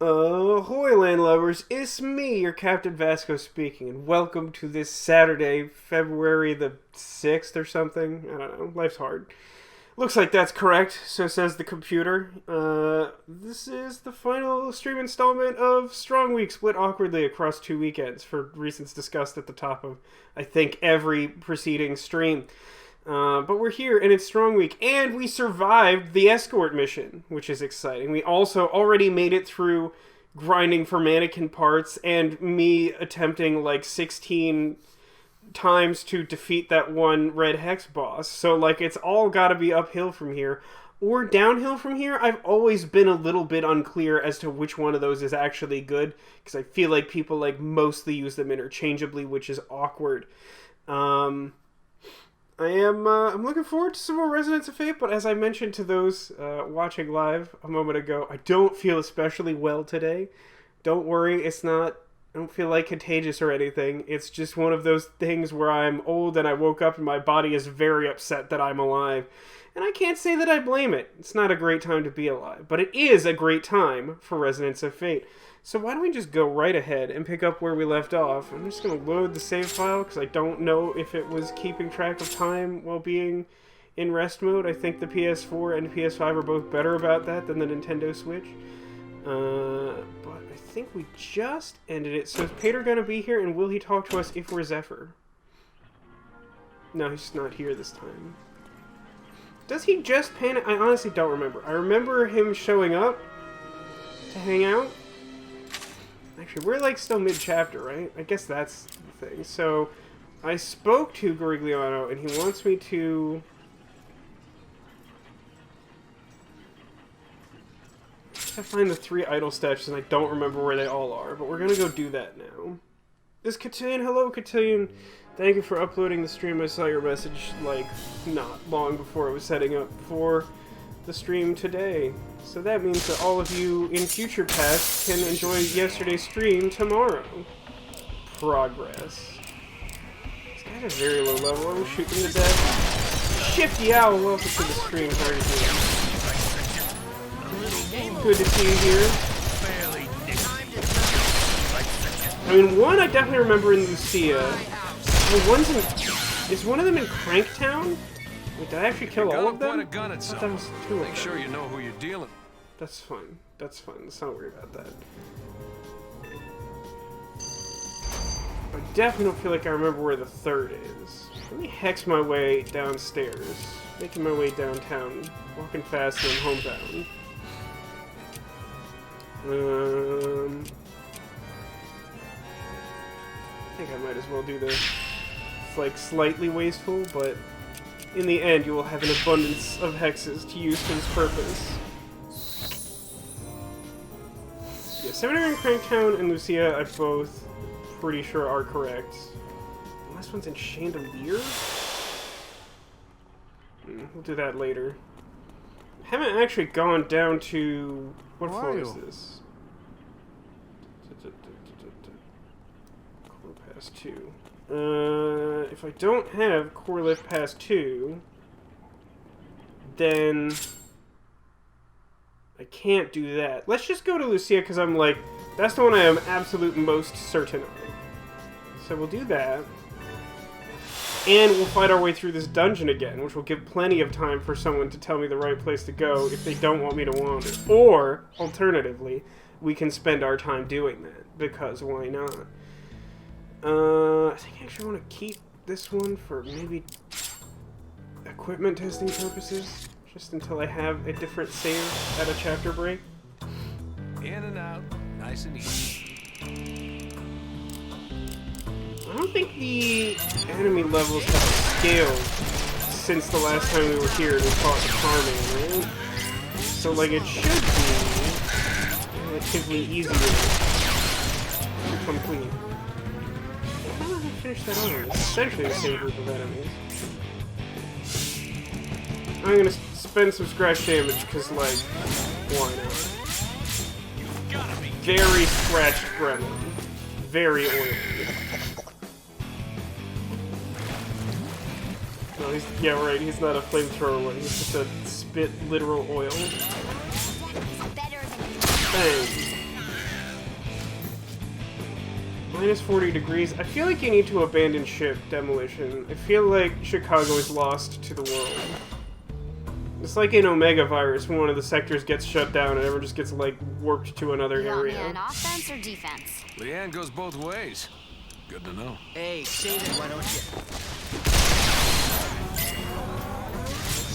Ahoy, landlubbers! It's me, your Captain Vasco speaking, and welcome to this Saturday, February the 6th or something. I don't know, life's hard. Looks like that's correct, so says the computer. This is the final stream installment of Strong Week, split awkwardly across 2 weekends for reasons discussed at the top of, I think, every preceding stream. But we're here, and it's Strong Week, and we survived the escort mission, which is exciting. We also already made it through grinding for mannequin parts, and me attempting like 16 times to defeat that one red hex boss. So, like, it's all gotta be uphill from here. Or downhill from here. I've always been a little bit unclear as to which one of those is actually good, because I feel like people, like, mostly use them interchangeably, which is awkward. I'm looking forward to some more Resonance of Fate, but as I mentioned to those watching live a moment ago, I don't feel especially well today. Don't worry, I don't feel like contagious or anything. It's just one of those things where I'm old and I woke up and my body is very upset that I'm alive. And I can't say that I blame it. It's not a great time to be alive, but it is a great time for Resonance of Fate. So why don't we just go right ahead and pick up where we left off. I'm just going to load the save file because I don't know if it was keeping track of time while being in rest mode. I think the PS4 and PS5 are both better about that than the Nintendo Switch. But I think we just ended it. So is Pater going to be here, and will he talk to us if we're Zephyr? No, he's not here this time. Does he just panic? I honestly don't remember. I remember him showing up to hang out. Actually, we're like still mid-chapter, right? I guess that's the thing. So, I spoke to Gorigliano, and he wants me to find the 3 idol statues, and I don't remember where they all are, but we're gonna go do that now. This Cotillion, hello Cotillion. Thank you for uploading the stream. I saw your message, like, not long before I was setting up for the stream today. So that means that all of you in future past can enjoy yesterday's stream tomorrow. Progress. This guy's a very low level. I'm shooting to death. Shifty Owl, welcome to the stream. How are you doing? Good to see you here. I mean, one I definitely remember in Lucia. Well, one's in... Is one of them in Cranktown? Wait, did I actually kill all of them? Gun at That was 2 of them. Make sure you know who you're dealing. That's fine. That's fine. Let's not worry about that. I definitely don't feel like I remember where the third is. Let me hex my way downstairs. Making my way downtown. Walking fast and I'm homebound. I think I might as well do this. It's like slightly wasteful, but in the end you will have an abundance of hexes to use for this purpose. Yeah, Seminary and Cranktown and Lucia, I both pretty sure are correct. The last one's in Chandelier? We'll do that later. I haven't actually gone down to... What floor is this? Core Pass 2. If I don't have Core Lift Pass 2, then I can't do that. Let's just go to Lucia, because I'm like, that's the one I am absolute most certain of. So we'll do that. And we'll fight our way through this dungeon again, which will give plenty of time for someone to tell me the right place to go if they don't want me to wander. Or, alternatively, we can spend our time doing that, because why not? I think I actually want to keep this one for maybe equipment testing purposes, just until I have a different save at a chapter break. In and out, nice and easy. I don't think the enemy levels have scaled since the last time we were here and we fought the Carmine, right? So, like, it should be relatively easier to complete. How did I finish that on? It's essentially the same group of enemies. I'm gonna spend some scratch damage because, like, why not? Very scratched gremlin. Very oily. No, yeah, right, he's not a flamethrower one, he's just a spit literal oil. Bang. Minus 40 degrees. I feel like you need to abandon ship demolition. I feel like Chicago is lost to the world. It's like in Omega Virus when one of the sectors gets shut down and everyone just gets, like, warped to another area. You want me on offense or defense? Leanne goes both ways. Good to know. Hey, save it, why don't you?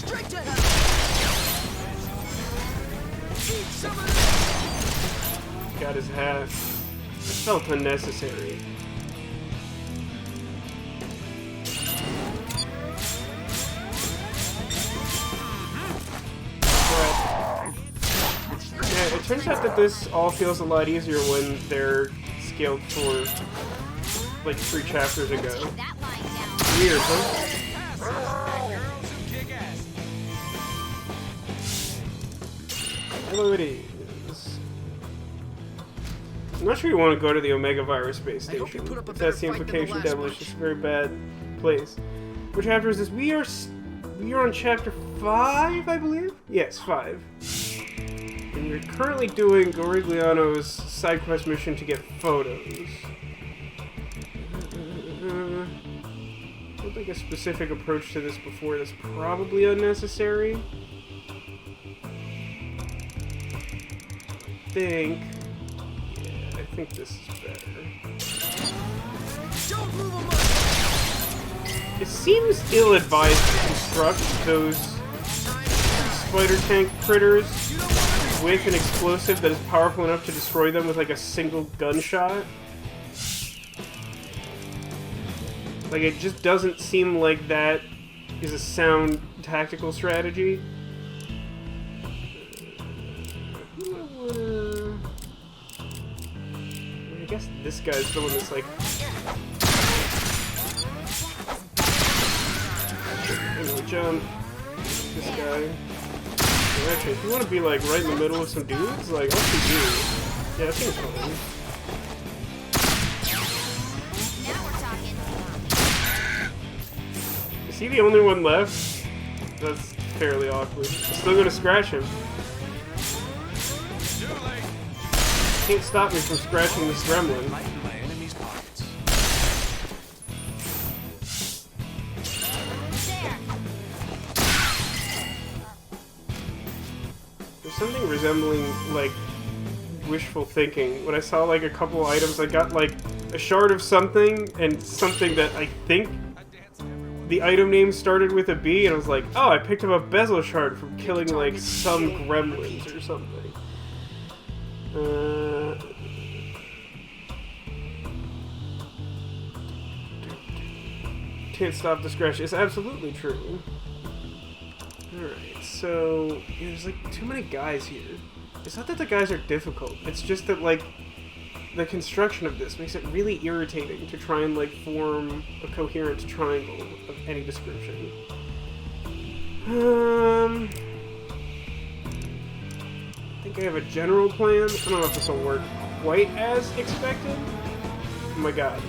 Straight to hell! Eat some of this! Got his hat. It felt unnecessary. Yeah, it turns out that this all feels a lot easier when they're scaled for like 3 chapters ago. That line down. Weird, huh? Hello it is. I'm not sure you want to go to the Omega Virus space I hope you station. put up a If better that's the fight than the implication, last Devilish. bunch. It's a very bad place. What chapter is this? We are on chapter 5, I believe? Yes, 5. And we're currently doing Gorigliano's side quest mission to get photos. I don't think a specific approach to this before. That's probably unnecessary. Yeah, I think this is better. Don't move them up! It seems ill-advised to construct those spider tank critters with an explosive that is powerful enough to destroy them with like a single gunshot. Like, it just doesn't seem like that is a sound tactical strategy. I guess this guy's the one that's like... Anyway, jump. This guy. Actually, if you want to be like right in the middle of some dudes, like, I'll see you. Yeah, that seems fine. Now we're talking. Is he the only one left? That's fairly awkward. I'm still gonna scratch him. Can't stop me from scratching this gremlin. Light in my enemy's pockets. There. There's something resembling, like, wishful thinking. When I saw, like, a couple items, I got, like, a shard of something, and something that I think the item name started with a B, and I was like, oh, I picked up a bezel shard from killing, like, some gremlins or something. Can't stop the scratch. It's absolutely true. Alright, so yeah, there's like too many guys here. It's not that the guys are difficult, it's just that like the construction of this makes it really irritating to try and like form a coherent triangle of any description. I think I have a general plan. I don't know if this will work quite as expected. Oh my god.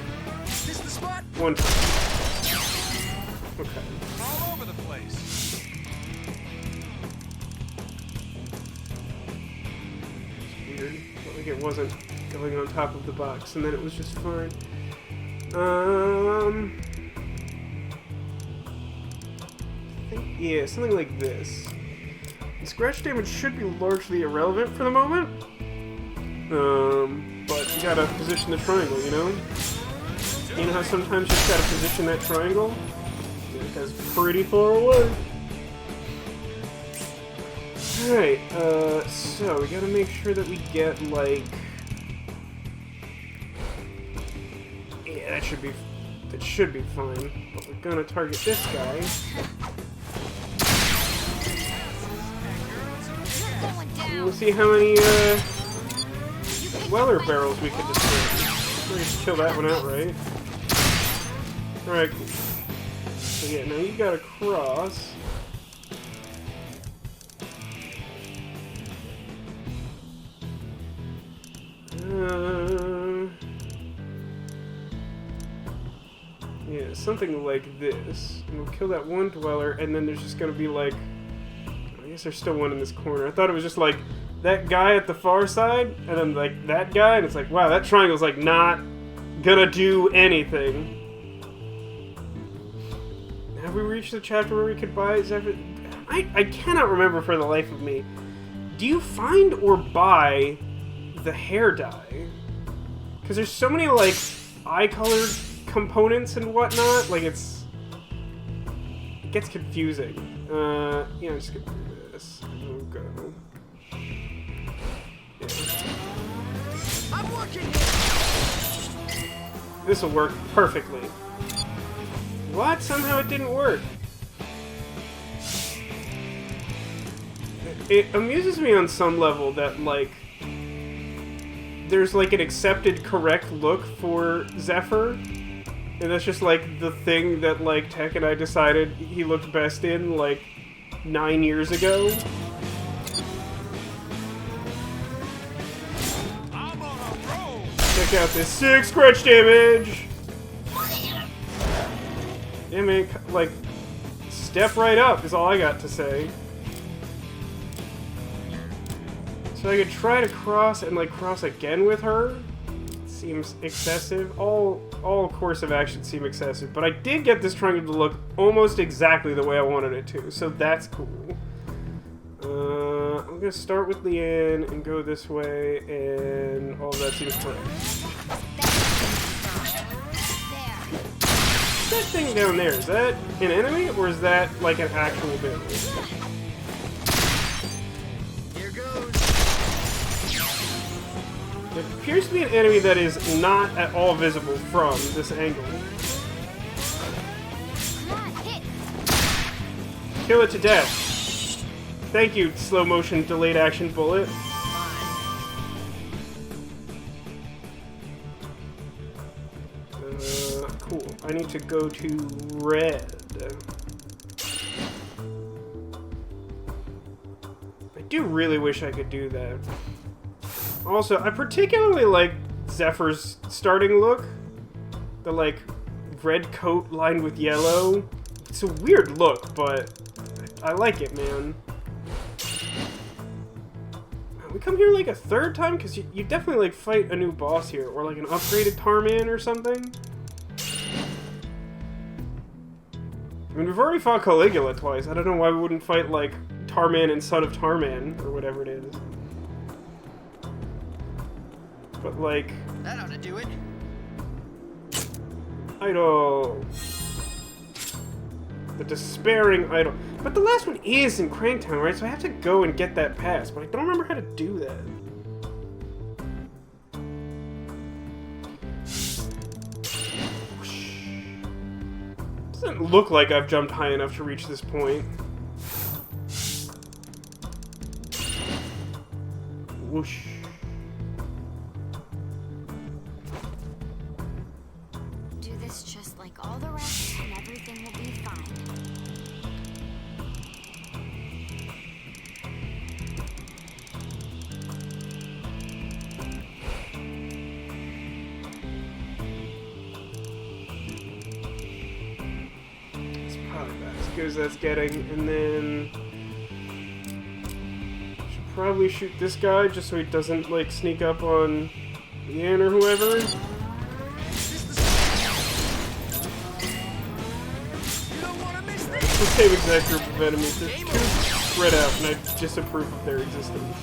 This the spot? One time. Okay. All over the place. It's weird. Like it wasn't going on top of the box, and then it was just fine. I think, yeah, something like this. The scratch damage should be largely irrelevant for the moment. But you gotta position the triangle, you know? You know how sometimes you just gotta position that triangle? That guy's pretty far away. Alright, so we gotta make sure that we get, like... Yeah, that should be fine. But we're gonna target this guy. Going And down. we'll see how many, Weller barrels we can destroy. We're gonna kill that one outright. Alright, cool. So yeah, now you gotta cross. Yeah, something like this. And we'll kill that one dweller, and then there's just gonna be like... I guess there's still one in this corner. I thought it was just like that guy at the far side, and then like that guy, and it's like, wow, that triangle's like not gonna do anything. Have we reached the chapter where we could buy Zephyr? I cannot remember for the life of me. Do you find or buy the hair dye? Because there's so many, like, eye-colored components and whatnot. Like, it gets confusing. Yeah, I'm just gonna do this. Oh, go. Yeah. I'm working. This will work perfectly. What? Somehow it didn't work. It amuses me on some level that, like, there's, like, an accepted correct look for Zephyr, and that's just, like, the thing that, like, Tech and I decided he looked best in, like, 9 years ago. I'm on a roll. Check out this sick scratch damage! Yeah, man, like, step right up is all I got to say. So I could try to cross and, like, cross again with her. Seems excessive. All course of action seem excessive, but I did get this triangle to look almost exactly the way I wanted it to, so that's cool. I'm gonna start with Leanne and go this way, and all of that seems correct. That thing down there, is that an enemy, or is that, like, an actual build? Here goes. It appears to be an enemy that is not at all visible from this angle. Come on, hit. Kill it to death. Thank you, slow motion delayed action bullet. Cool. I need to go to red. I do really wish I could do that. Also, I particularly like Zephyr's starting look. The, like, red coat lined with yellow. It's a weird look, but I like it, man. We come here, like, a third time? Because you definitely, like, fight a new boss here. Or, like, an upgraded Tarman or something. I mean, we've already fought Caligula twice. I don't know why we wouldn't fight, like, Tarman and Son of Tarman, or whatever it is. But, like... That ought to do it. Idol. The Despairing Idol. But the last one is in Cranktown, right? So I have to go and get that pass, but I don't remember how to do that. Doesn't look like I've jumped high enough to reach this point. Whoosh. Do this just like all the rest, and everything will be fine. It's probably about as good as that's getting, and then... should probably shoot this guy just so he doesn't, like, sneak up on Leanne or whoever. Is this the spot? You don't want to miss this. It's the same exact group of enemies. They're too spread out, and I disapprove of their existence.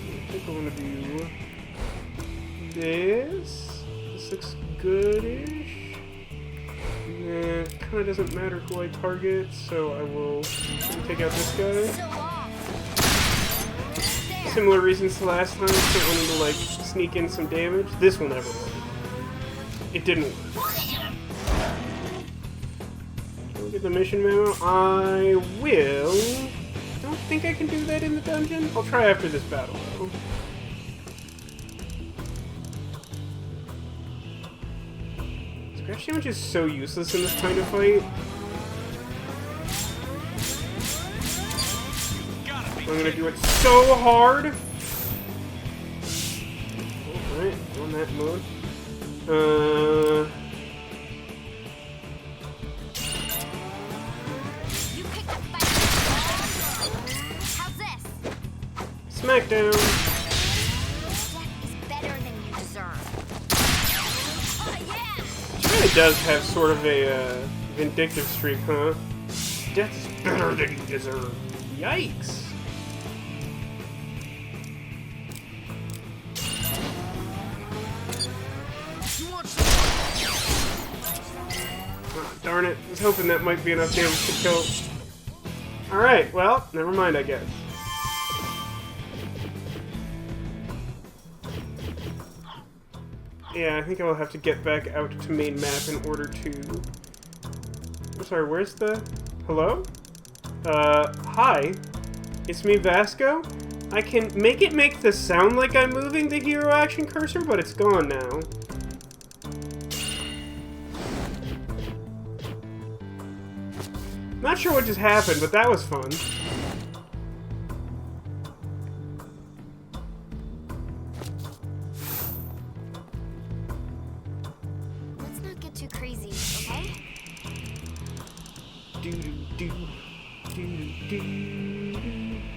I think I want to do this. This looks goodish. It kind of doesn't matter who I target, so I will take out this guy. So long. There. Similar reasons to last time, so I wanted to, like, sneak in some damage. This will never work. It didn't work. Look at the mission memo. I will. I don't think I can do that in the dungeon. I'll try after this battle, though. Scratch damage is so useless in this kind of fight. I'm gonna do it so hard. Alright, on that mode. You picked a fight. How's this? This Smackdown. Death is better than you deserve. Oh, yeah! She really does have sort of a vindictive streak, huh? Death is better than you deserve. Yikes. You want some? Oh, darn it. I was hoping that might be enough damage to kill. Alright, well, never mind, I guess. Yeah, I think I will have to get back out to main map in order to... I'm sorry, where's the... Hello? Hi. It's me, Vasco. I can make this sound like I'm moving the hero action cursor, but it's gone now. Not sure what just happened, but that was fun. Let's not get too crazy, okay? I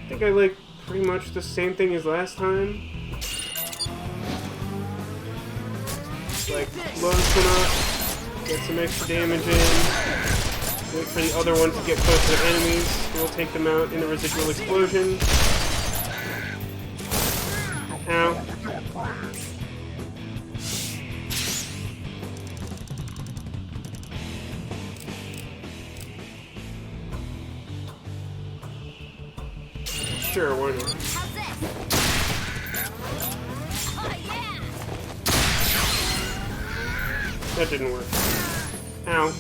think I like pretty much the same thing as last time. Like, load one up, get some extra damage in, wait for the other one to get close to the enemies, we'll take them out in a residual explosion. Ow. Sure, why not? How's this? Oh, yeah! That didn't work. Ow.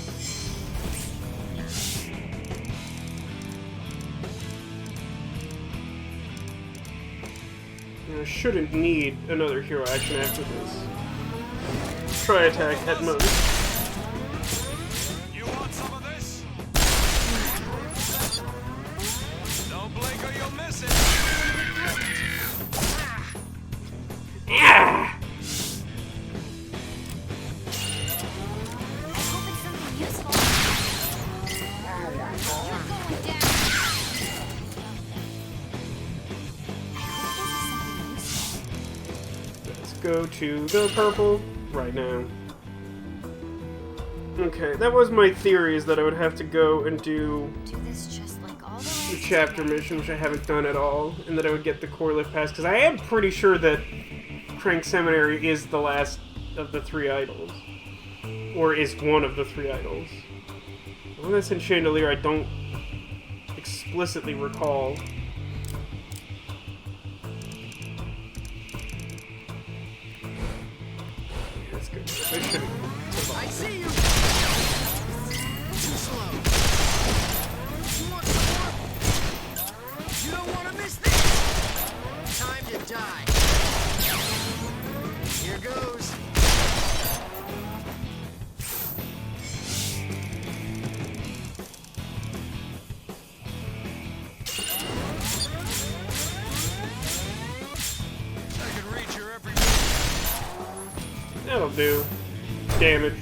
I shouldn't need another hero action after this. Try attack at most. You want some of this? Don't blink or you'll miss it. Ah! I hope it's something useful. You're going down. I hope this is something useful. Let's go to the purple right now. Okay, that was my theory, is that I would have to go and do Do this just like all the the rest. chapter mission, which I haven't done at all, and that I would get the core lift pass, because I am pretty sure that Crank Seminary is the last of the 3 idols. Or is one of the 3 idols. The one that's in Chandelier I don't explicitly recall. That's good. I should I see you. Too slow. You want some more? You don't want to miss this. Time to die. Here goes. I can reach your every That'll do. Damage.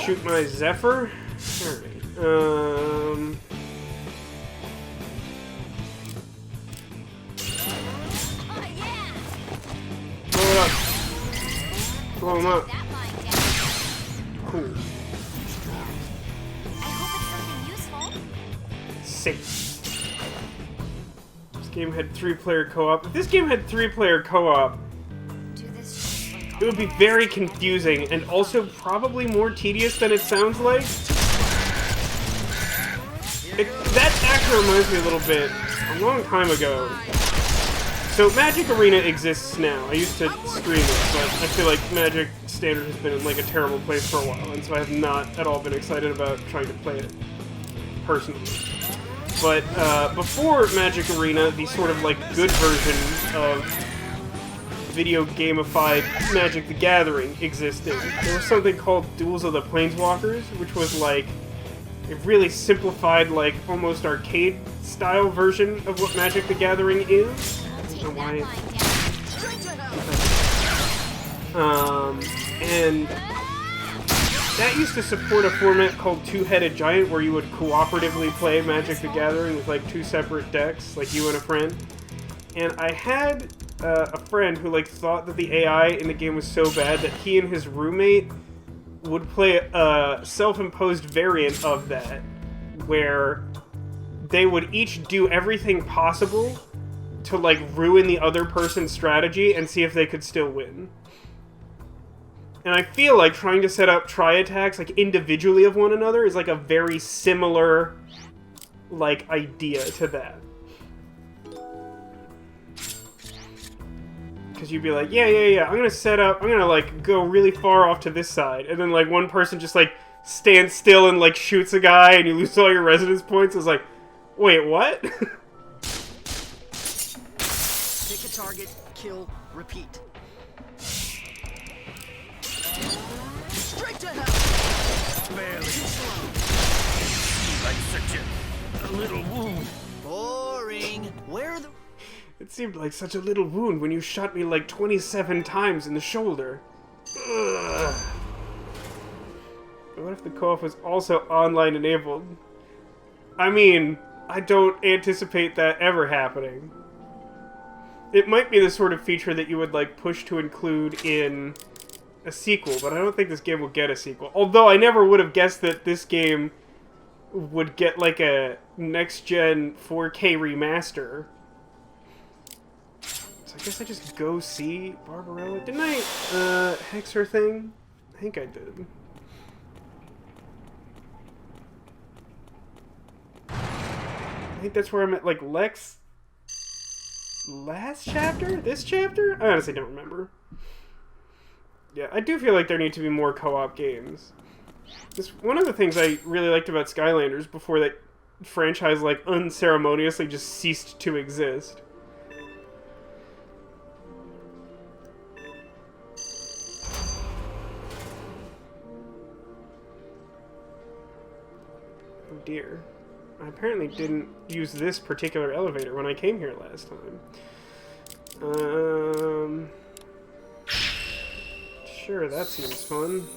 Shoot my Zephyr? Alright. Oh, yeah! Blow it up. Blow him up. That line down. Cool. I hope it's something useful. Safe. This game had 3-player co-op. If this game had 3-player co-op, Do this just like all it would be the very rest. confusing and also probably more tedious than it sounds like. That actually reminds me a little bit, a long time ago. So Magic Arena exists now. I used to stream it, but I feel like Magic Standard has been in like a terrible place for a while, and so I have not at all been excited about trying to play it personally. But before Magic Arena, the sort of like good version of video gamified Magic the Gathering existed. There was something called Duels of the Planeswalkers, which was like a really simplified, like almost arcade style version of what Magic the Gathering is. I'll take know that why. line down. Straight to hell. And That used to support a format called Two-Headed Giant, where you would cooperatively play Magic the Gathering with like 2 separate decks, like you and a friend. And I had a friend who like thought that the AI in the game was so bad that he and his roommate would play a self-imposed variant of that, where they would each do everything possible to like ruin the other person's strategy and see if they could still win. And I feel like trying to set up tri-attacks like individually of one another is like a very similar like idea to that. Because you'd be like, yeah, I'm gonna like go really far off to this side, and then like one person just like stands still and like shoots a guy and you lose all your resonance points. It's like, wait, what? Pick a target, kill, repeat. Straight to hell! Barely. Like such a little wound. Boring. Where are the... It seemed like such a little wound when you shot me like 27 times in the shoulder. Ugh. What if the co-op was also online enabled? I mean, I don't anticipate that ever happening. It might be the sort of feature that you would like push to include in a sequel, but I don't think this game will get a sequel. Although I never would have guessed that this game would get like a next-gen 4K remaster. So I guess I just go see Barbarella. Didn't I hex her thing? I think I did. I think that's where I'm at, like, Lex last chapter? This chapter? I honestly don't remember. Yeah, I do feel like there need to be more co-op games. One of the things I really liked about Skylanders before that franchise, like, unceremoniously just ceased to exist. Oh dear. I apparently didn't use this particular elevator when I came here last time. Sure, that seems fun.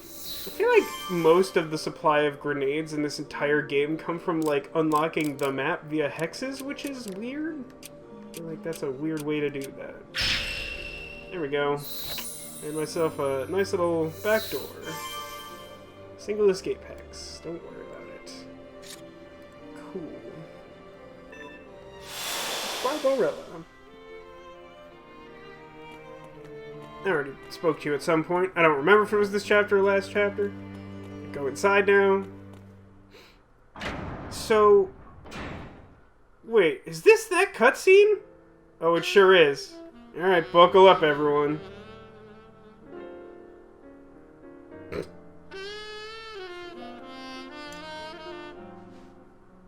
I feel like most of the supply of grenades in this entire game come from, like, unlocking the map via hexes, which is weird. I feel like that's a weird way to do that. There we go. Made myself a nice little back door. Single escape hex. Don't worry about it. Cool. Barbarella. I already spoke to you at some point. I don't remember if it was this chapter or last chapter. Go inside now. So... Wait, is this that cutscene? Oh, it sure is. Alright, buckle up, everyone.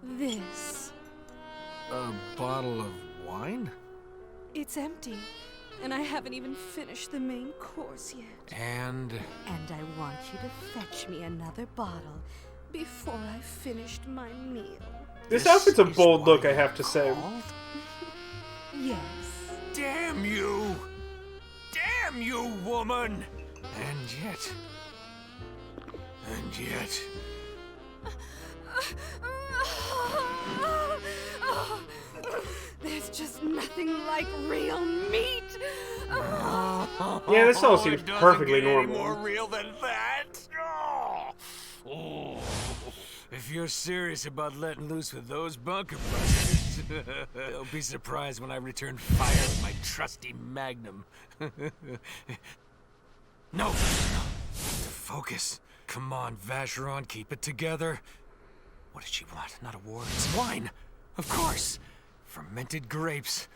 This. A bottle of wine? It's empty, and I haven't even finished the main course yet. And And I want you to fetch me another bottle before I finished my meal. This outfit's a is bold look, why I have to say. called? Yes. Damn you! Damn you, woman! And yet... There's just nothing like real meat. Yeah, this all seems It doesn't perfectly get any normal. more real than that. Oh. If you're serious about letting loose with those bunker busters, don't be surprised when I return fire with my trusty magnum. No. Focus. Come on, Vacheron, keep it together. What did she want? Not a war. It's wine. Of course. Fermented grapes.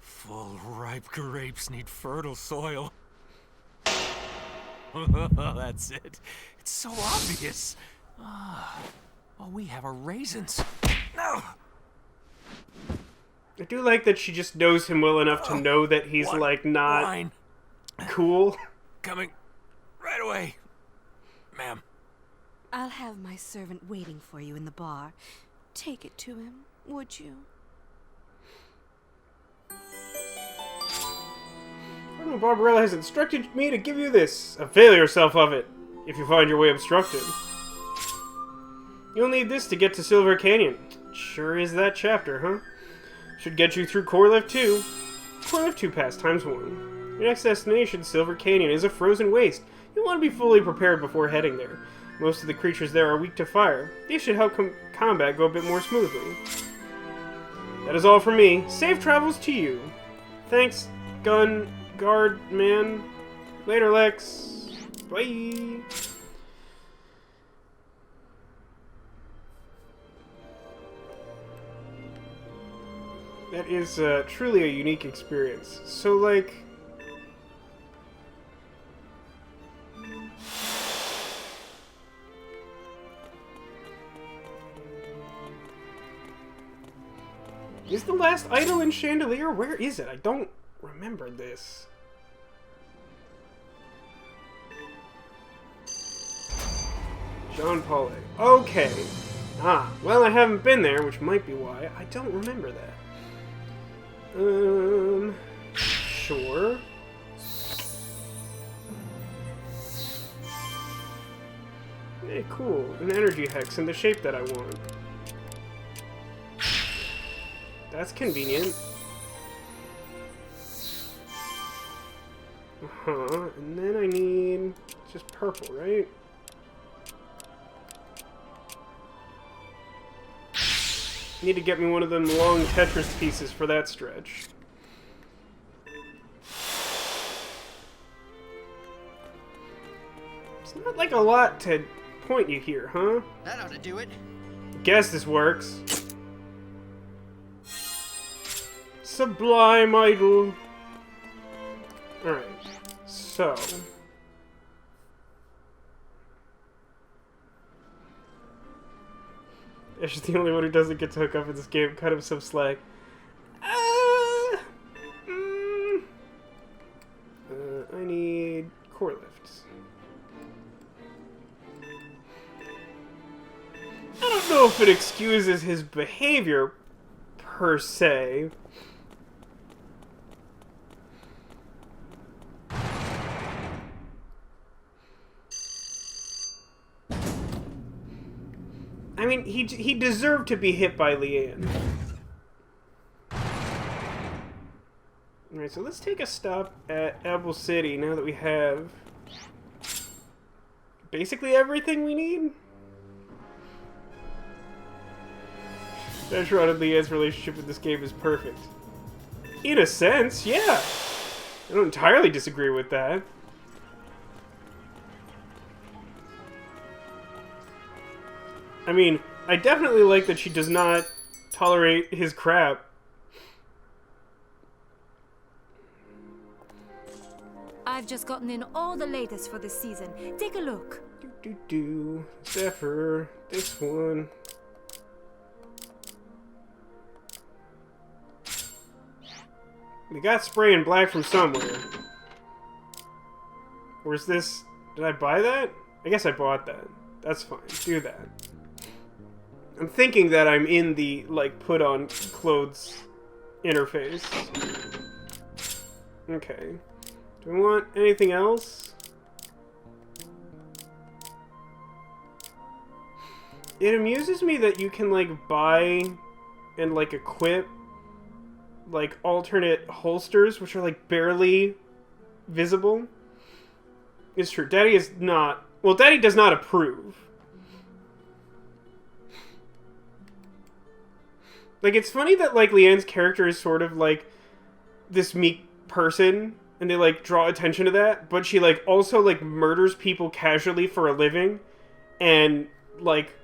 Full ripe grapes need fertile soil. That's it. It's so obvious. All we have are raisins. No. I do like that she just knows him well enough to know that he's, What? like, not Wine. cool. Coming right away, ma'am. I'll have my servant waiting for you in the bar. Take it to him, would you? I don't know, Barbarella has instructed me to give you this. Avail yourself of it. if you find your way obstructed. You'll need this to get to Silver Canyon. Sure is that chapter, huh? Should get you through Core Lift 2. Core Lift 2 pass times 1. Your next destination, Silver Canyon, is a frozen waste. You'll want to be fully prepared before heading there. Most of the creatures there are weak to fire. These should help combat go a bit more smoothly. That is all from me. Safe travels to you. Thanks, gun guard man. Later, Lex. Bye. That is truly a unique experience. So, like... Is the last idol in Chandelier? Where is it? I don't remember this. Jean Paul. Okay. Ah, well, I haven't been there, which might be why. I don't remember that. Sure. Hey, cool. An energy hex in the shape that I want. That's convenient. Uh-huh. And then I need just purple, right? Need to get me one of them long Tetris pieces for that stretch. It's not like a lot to point you here, huh? That ought to do it. Guess this works. Sublime idol. Alright, so... Ash is the only one who doesn't get to hook up in this game. Cut him some slack. I need core lifts. I don't know if it excuses his behavior, per se. I mean, he deserved to be hit by Leanne. Alright, so let's take a stop at Apple City now that we have basically everything we need. Vacheron and Leanne's relationship in this game is perfect. In a sense, yeah. I don't entirely disagree with that. I mean, I definitely like that she does not tolerate his crap. I've just gotten in all the latest for this season. Take a look. Zephyr. This one. We got spray and black from somewhere. Where's this? Did I buy that? I guess I bought that. That's fine. Do that. I'm thinking that I'm in the, like, put on clothes interface. Okay. Do we want anything else? It amuses me that you can, like, buy and, like, equip, like, alternate holsters, which are, like, barely visible. It's true. Daddy is not... Well, Daddy does not approve. Like, it's funny that, like, Leanne's character is sort of, like, this meek person, and they, like, draw attention to that, but she, like, also, like, murders people casually for a living, and, like,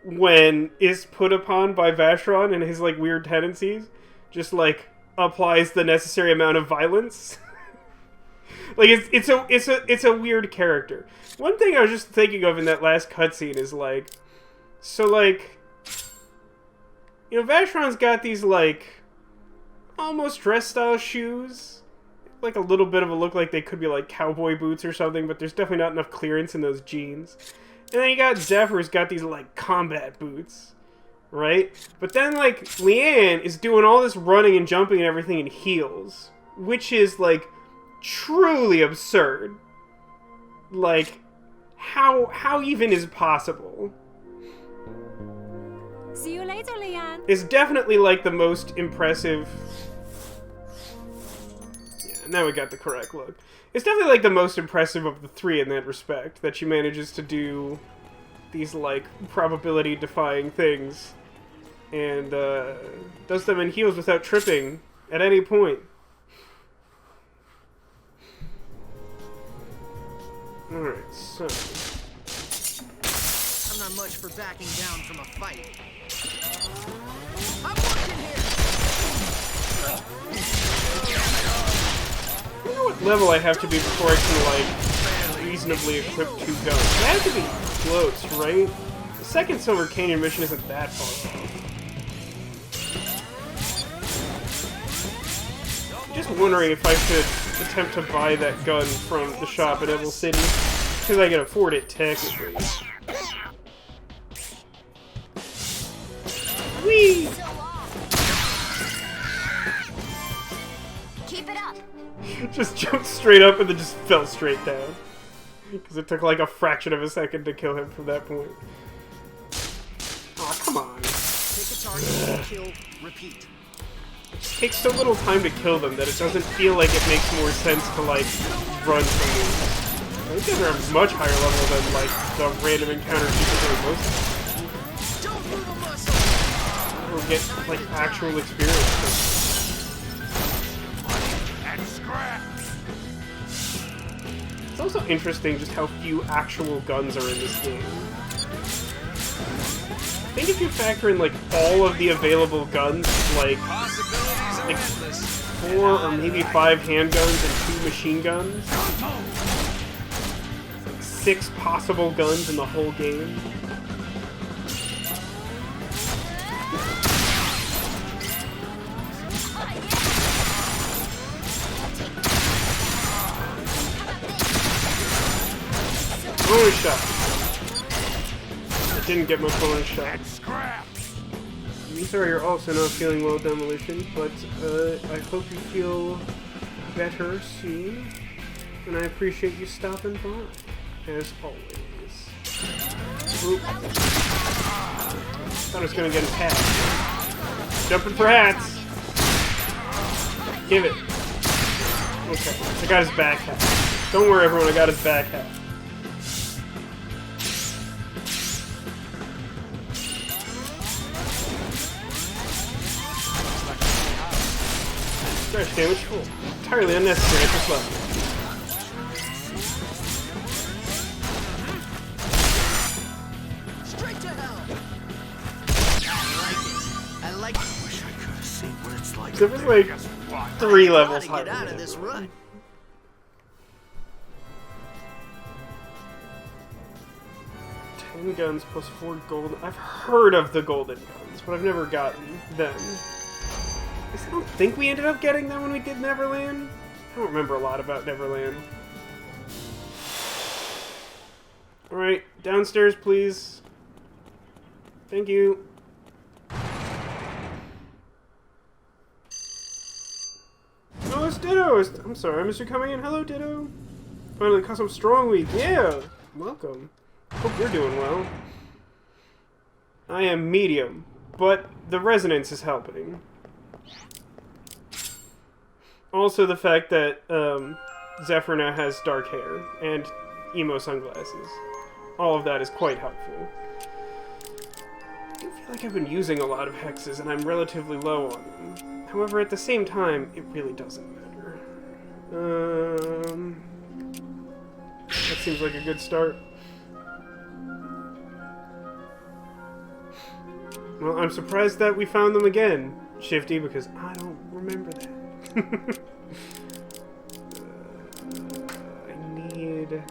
when is put upon by Vacheron and his, like, weird tendencies, just, like, applies the necessary amount of violence. Like, it's a weird character. One thing I was just thinking of in that last cutscene is, like, so, like, you know, Vacheron's got these, like, almost dress-style shoes. Like, a little bit of a look like they could be, like, cowboy boots or something, but there's definitely not enough clearance in those jeans. And then you got Zephyr, who's got these, like, combat boots, right? But then, like, Leanne is doing all this running and jumping and everything in heels, which is, like, truly absurd. Like, how even is possible? See you later, Leanne. It's definitely like the most impressive. Yeah, now we got the correct look. It's definitely like the most impressive of the three in that respect, that she manages to do these like probability-defying things and does them in heels without tripping at any point. Alright, so... I'm not much for backing down from a fight. I'm working here! I don't know what level I have to be before I can, like, reasonably equip 2 guns. I have to be close, right? The second Silver Canyon mission isn't that far off. Just wondering if I should attempt to buy that gun from the shop in Evil City, because I can afford it technically. Whee! Keep it up. Just jumped straight up and then just fell straight down. Because it took like a fraction of a second to kill him from that point. Aw, come on. Take a target, kill, repeat. It just takes so little time to kill them that it doesn't feel like it makes more sense to, like, run from them. These guys are a much higher level than, like, the random encounters people do most of Don't move a muscle! or get, like, actual experience. It's also interesting just how few actual guns are in this game. I think if you factor in, like, all of the available guns, like 4 or maybe 5 handguns and 2 machine guns, 6 possible guns in the whole game. Bonus shot. I didn't get my bonus shot. I'm sorry you're also not feeling well, Demolition, but I hope you feel better soon, and I appreciate you stopping by, as always. Oop. Thought I was gonna get his hat. Jumping for hats! Give it. Okay, I got his back hat. Don't worry everyone, I got his back hat. Crash damage, cool. Entirely unnecessary at this level. Straight to hell! I like it. I wish I could have seen what it's like. So it was like 3 levels Gotta higher. get out than of this everyone. rut. 10 guns plus 4 golden. I've heard of the golden guns, but I've never gotten them. I don't think we ended up getting them when we did Neverland. I don't remember a lot about Neverland. Alright, downstairs, please. Thank you. Oh, it's Ditto! I'm sorry, I missed you coming in. Hello, Ditto. Finally caught some strong week. Yeah! Welcome. Hope you're doing well. I am medium, but the resonance is helping. Also the fact that Zephyr now has dark hair and emo sunglasses. All of that is quite helpful. I do feel like I've been using a lot of hexes and I'm relatively low on them. However, at the same time, it really doesn't matter. That seems like a good start. Well, I'm surprised that we found them again, Shifty, because I don't remember that. I need...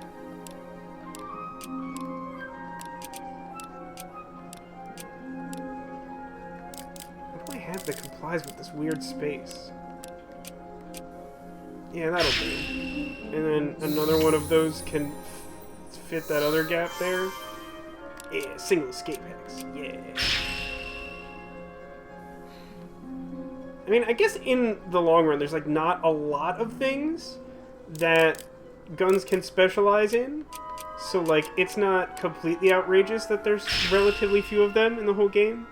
What do I have that complies with this weird space? Yeah, that'll do. And then another one of those can fit that other gap there. Yeah, single escape hex. Yeah. I mean, I guess in the long run, there's, like, not a lot of things that guns can specialize in. So, like, it's not completely outrageous that there's relatively few of them in the whole game.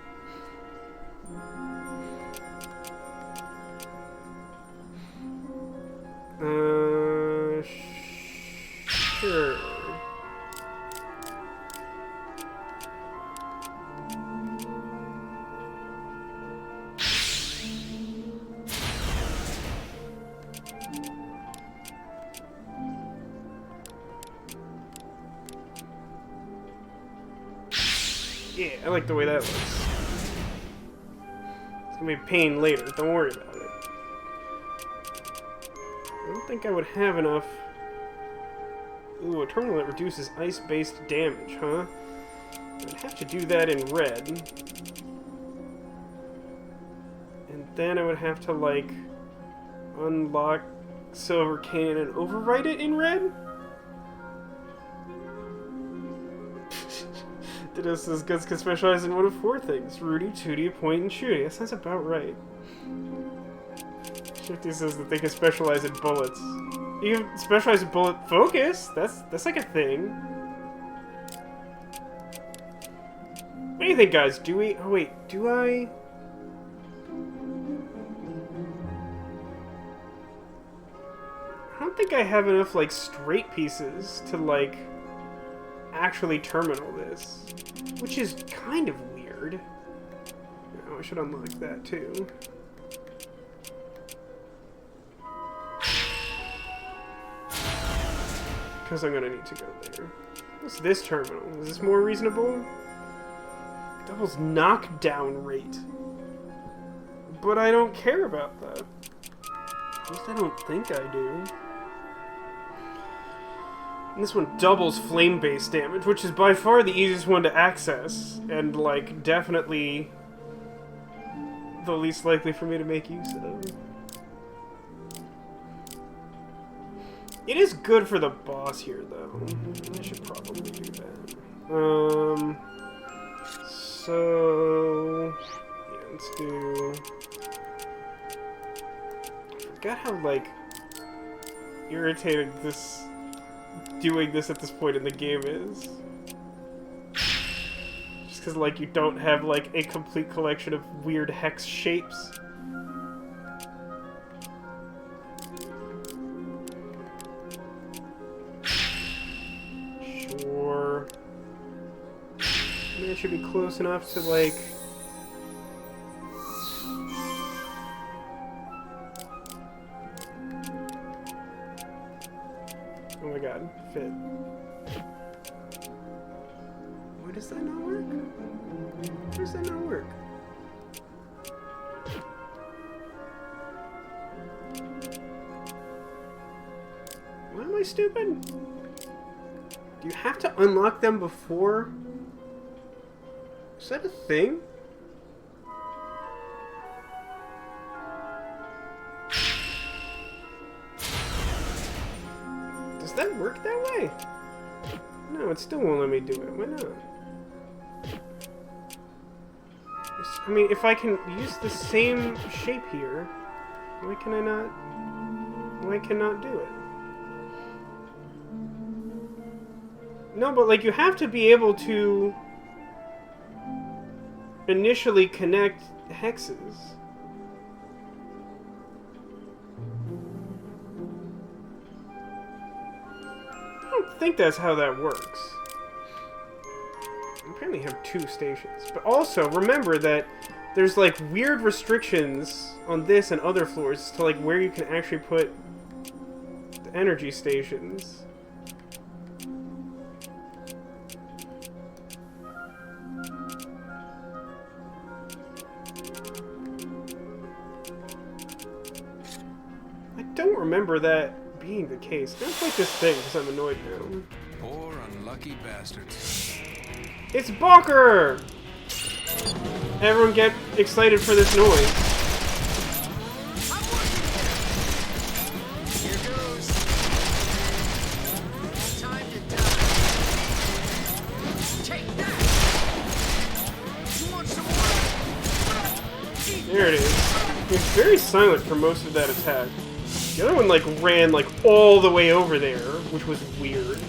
Sure. Yeah, I like the way that looks. It's gonna be a pain later, don't worry about it. I don't think I would have enough. Ooh, a terminal that reduces ice-based damage, huh? I'd have to do that in red. And then I would have to, like, unlock Silver Canyon and overwrite it in red? This is guns can specialize in one of 4 things. Rudy, Tooty, Point, and Shooty. That sounds about right. Shifty says that they can specialize in bullets. You can specialize in bullet focus? That's like a thing. What do you think, guys? Do we... Oh, wait. Do I... I don't think I have enough, like, straight pieces to, like, actually terminal this. Which is kind of weird. Oh, I should unlock that, too. Because I'm gonna need to go there. What's this terminal? Is this more reasonable? Doubles knockdown rate. But I don't care about that. At least I don't think I do. And this one doubles flame-based damage, which is by far the easiest one to access, and, like, definitely the least likely for me to make use of. It is good for the boss here, though. I should probably do that. So... yeah, let's do... I forgot how, like, irritating this... doing this at this point in the game is. Just because, like, you don't have, like, a complete collection of weird hex shapes. Sure. I mean, it should be close enough to, like... Oh my god, fit. Why does that not work? Why does that not work? Why am I stupid? Do you have to unlock them before? Is that a thing? Does that work that way? No, it still won't let me do it. Why not? I mean, if I can use the same shape here, why can I not? Why cannot do it? No, but like you have to be able to initially connect hexes. I don't think that's how that works. I apparently have 2 stations. But also, remember that there's like weird restrictions on this and other floors to like where you can actually put the energy stations. I don't remember that being the case. I don't like this thing because I'm annoyed now. Poor unlucky bastards. It's Balker! Everyone get excited for this noise. Here goes. Time to die. Take that. You want some more? There it is. It's very silent for most of that attack. The other one, like, ran, like, all the way over there, which was weird.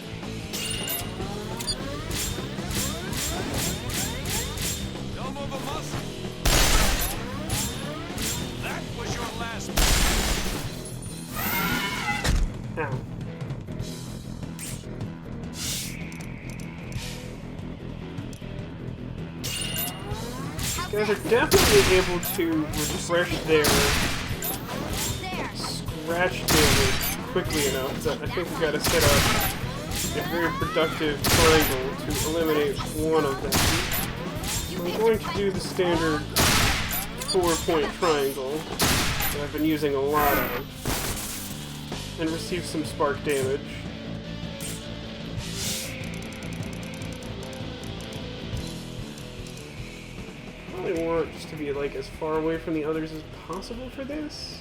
guys are definitely able to refresh their scratch damage quickly enough that I think we gotta set up a very productive triangle to eliminate one of them. So I'm going to do the standard 4-point triangle that I've been using a lot of and receive some spark damage. I want just to be like as far away from the others as possible for this.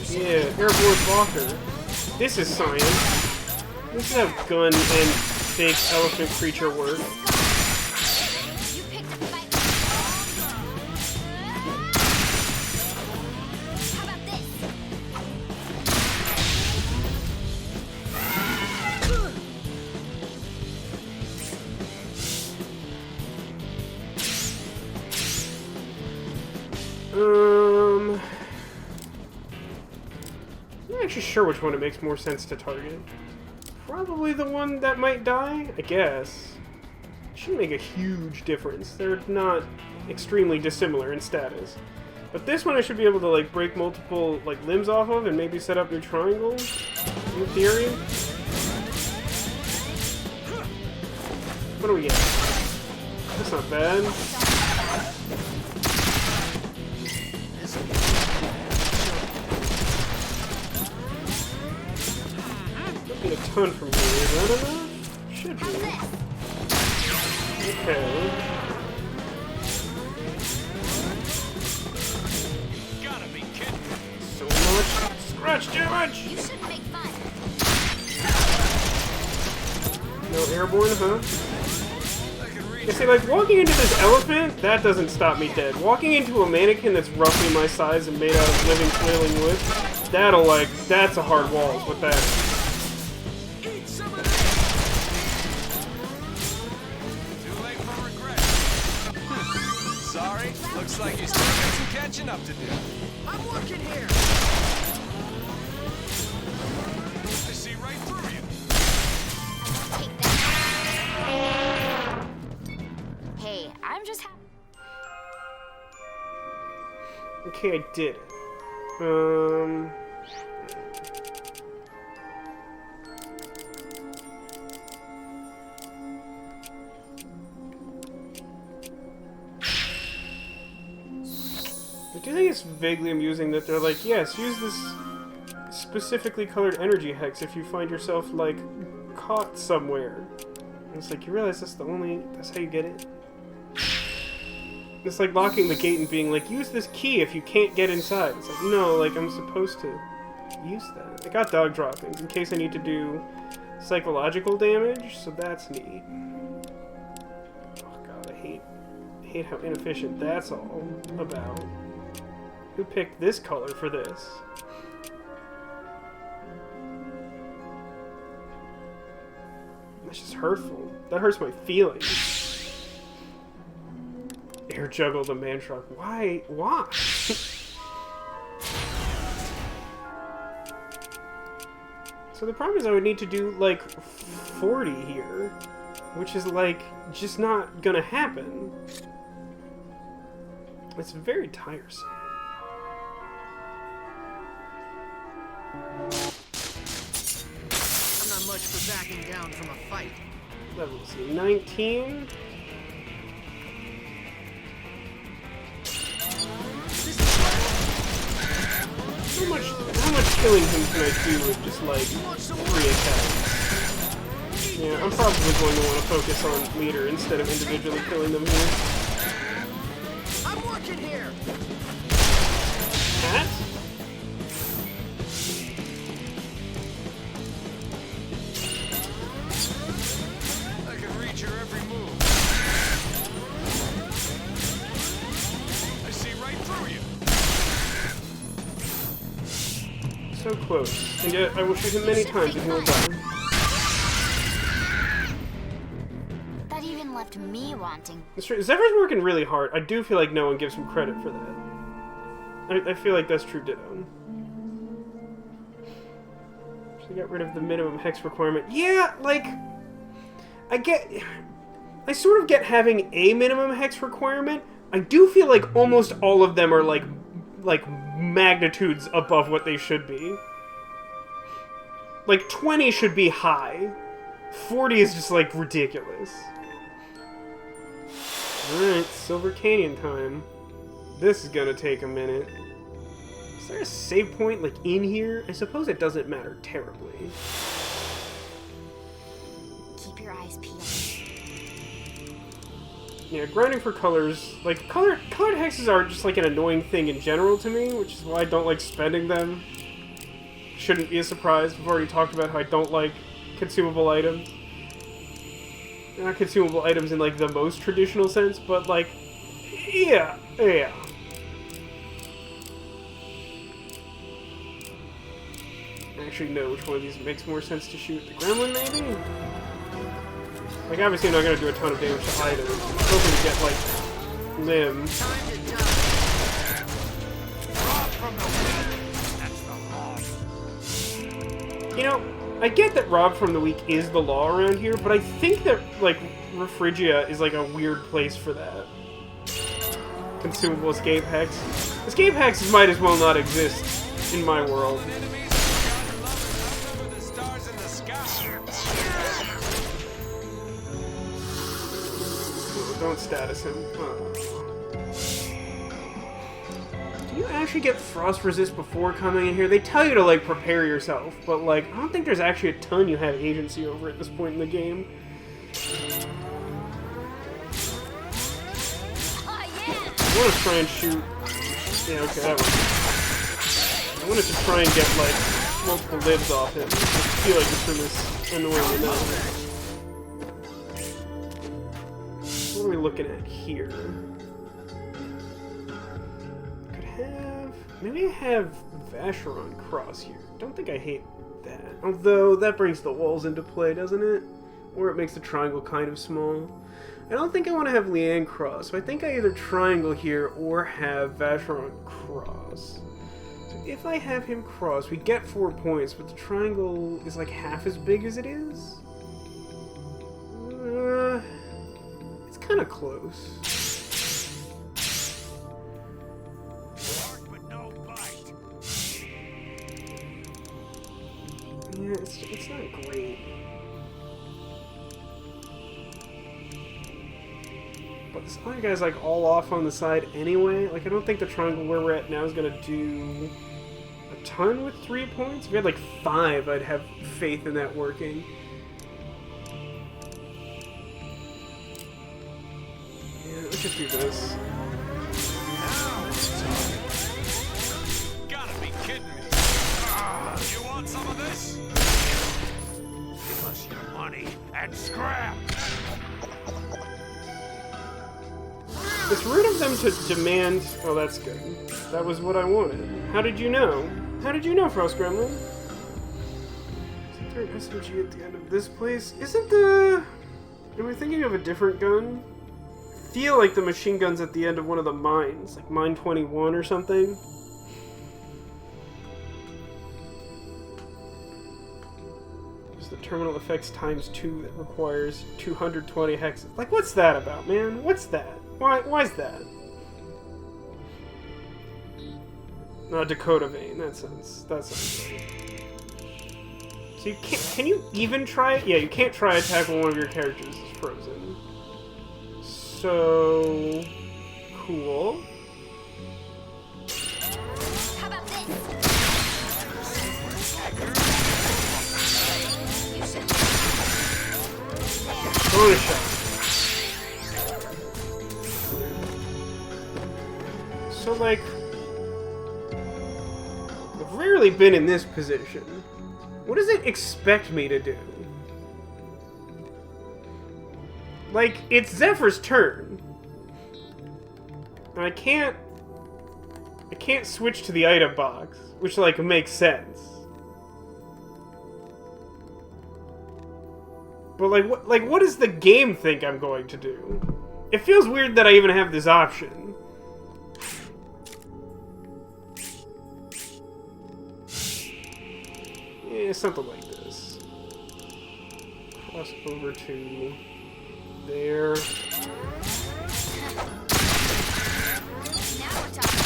Yeah, airborne walker. This is science. This is how gun and fake elephant creature work. I'm not actually sure which one it makes more sense to target. Probably the one that might die, I guess. Shouldn't make a huge difference. They're not extremely dissimilar in status. But this one I should be able to like break multiple like limbs off of and maybe set up new triangles, in theory. What do we get? That's not bad. Get a ton from here. Is that enough? Should be. Okay. You gotta be kidding. So much scratch damage! You shouldn't make fun. No airborne, huh? You see, like, walking into this elephant, that doesn't stop me dead. Walking into a mannequin that's roughly my size and made out of living flailing wood, that'll, like, that's a hard wall with that. Sorry, looks like you still got some catching up to do. I'm working here. I see right through you. Take that. Hey, I'm just happy. Okay, I did it. I do think it's vaguely amusing that they're like, yes, use this specifically colored energy hex if you find yourself, like, caught somewhere. And it's like, you realize that's how you get it? It's like locking the gate and being like, use this key if you can't get inside. It's like, no, like, I'm supposed to use that. I got dog droppings in case I need to do psychological damage, so that's neat. Oh god, I hate how inefficient that's all about. Who picked this color for this? That's just hurtful. That hurts my feelings. Air juggle the man shark. Why? Why? So the problem is I would need to do like 40 here, which is like just not gonna happen. It's very tiresome. I'm not much for backing down from a fight. Level C 19. How much killing him can I do with just like 3 attacks? Yeah, I'm probably going to want to focus on meter instead of individually killing them here. I'm working here. Cat? I can reach your every move. I see right through you. So close. And yet I will shoot him many times and he will die. That even left me wanting. It's true. Zephyr's working really hard. I do feel like no one gives him credit for that. I feel like that's true ditto. So got rid of the minimum hex requirement. Yeah, like, I I sort of get having a minimum hex requirement. I do feel like almost all of them are like magnitudes above what they should be. Like 20 should be high. 40 is just like ridiculous. Alright, Silver Canyon time. This is gonna take a minute. Is there a save point like in here? I suppose it doesn't matter terribly. Keep your eyes peeled. Yeah, grinding for colors, like, colored hexes are just, like, an annoying thing in general to me, which is why I don't like spending them. Shouldn't be a surprise. We've already talked about how I don't like consumable items. Not consumable items in, like, the most traditional sense, but, like, yeah. I actually know which one of these makes more sense to shoot. The gremlin, maybe? Like, obviously I'm not gonna do a ton of damage to items. I'm hoping to get, like, limb. You know, I get that rob from the weak is the law around here, but I think that, like, Refrigia is, like, a weird place for that. Consumable escape hex. Escape hexes might as well not exist in my world. Don't status him. Do you actually get frost resist before coming in here? They tell you to, like, prepare yourself, but, like, I don't think there's actually a ton you have agency over at this point in the game. I want to try and shoot... Yeah, okay, that works. I wanted to try and get, like, multiple lives off him. I feel like it's from this annoying enough. What are we looking at here? Could have... Maybe I have Vacheron cross here. Don't think I hate that. Although, that brings the walls into play, doesn't it? Or it makes the triangle kind of small. I don't think I want to have Leanne cross, so I think I either triangle here or have Vacheron cross. So if I have him cross, we get 4 points, but the triangle is like half as big as it is? Kind of close. Yeah, it's not great. But this other guy's like all off on the side anyway. Like I don't think the triangle where we're at now is gonna do a ton with 3 points. If we had like 5, I'd have faith in that working. Let's just do this. Gotta be kidding me. You want some of this? Give us your money and scrap. It's rude of them to demand... Oh, that's good. That was what I wanted. How did you know? How did you know, Frost Gremlin? Isn't there an SMG at the end of this place? Isn't the... Am I thinking of a different gun? I feel like the machine gun's at the end of one of the mines, like Mine 21 or something. There's the terminal effects ×2 that requires 220 hexes. Like, what's that about, man? What's that? Why's that? Dakota vein. That sounds right. So you can't. Can you even try it? Yeah, you can't try attack when one of your characters is frozen. So cool. How about this? Bonus shot. So like, I've rarely been in this position. What does it expect me to do? Like, it's Zephyr's turn. And I can't switch to the item box, which, like, makes sense. But, what does the game think I'm going to do? It feels weird that I even have this option. Yeah, something like this. Cross over to... There. Now we're talking.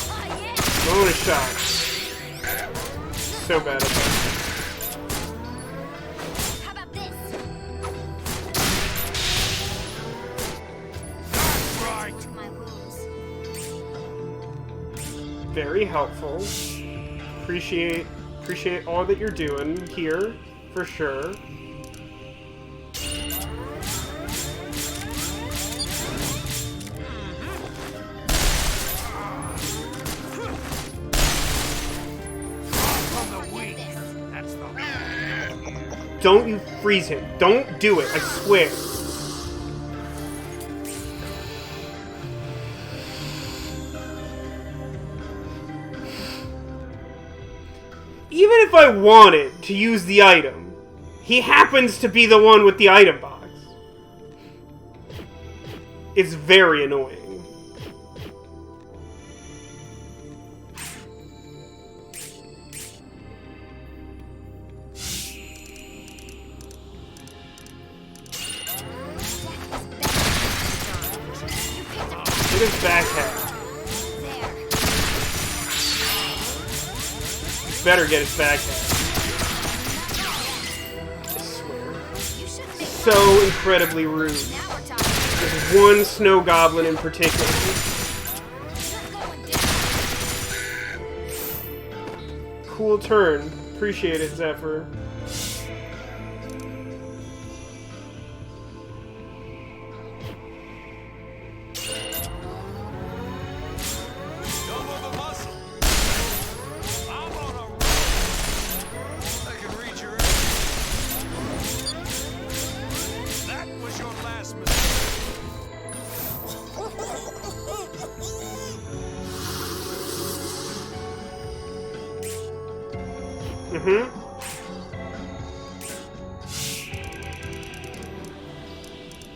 Oh, yeah. Bonus shot. So bad at that. How about this? Right. To my wounds. Very helpful. Appreciate all that you're doing here, for sure. Don't you freeze him. Don't do it, I swear. Even if I wanted to use the item, he happens to be the one with the item box. It's very annoying. Look at his back hat. You better get his back hat. I swear. So incredibly rude. There's one snow goblin in particular. Cool turn. Appreciate it, Zephyr.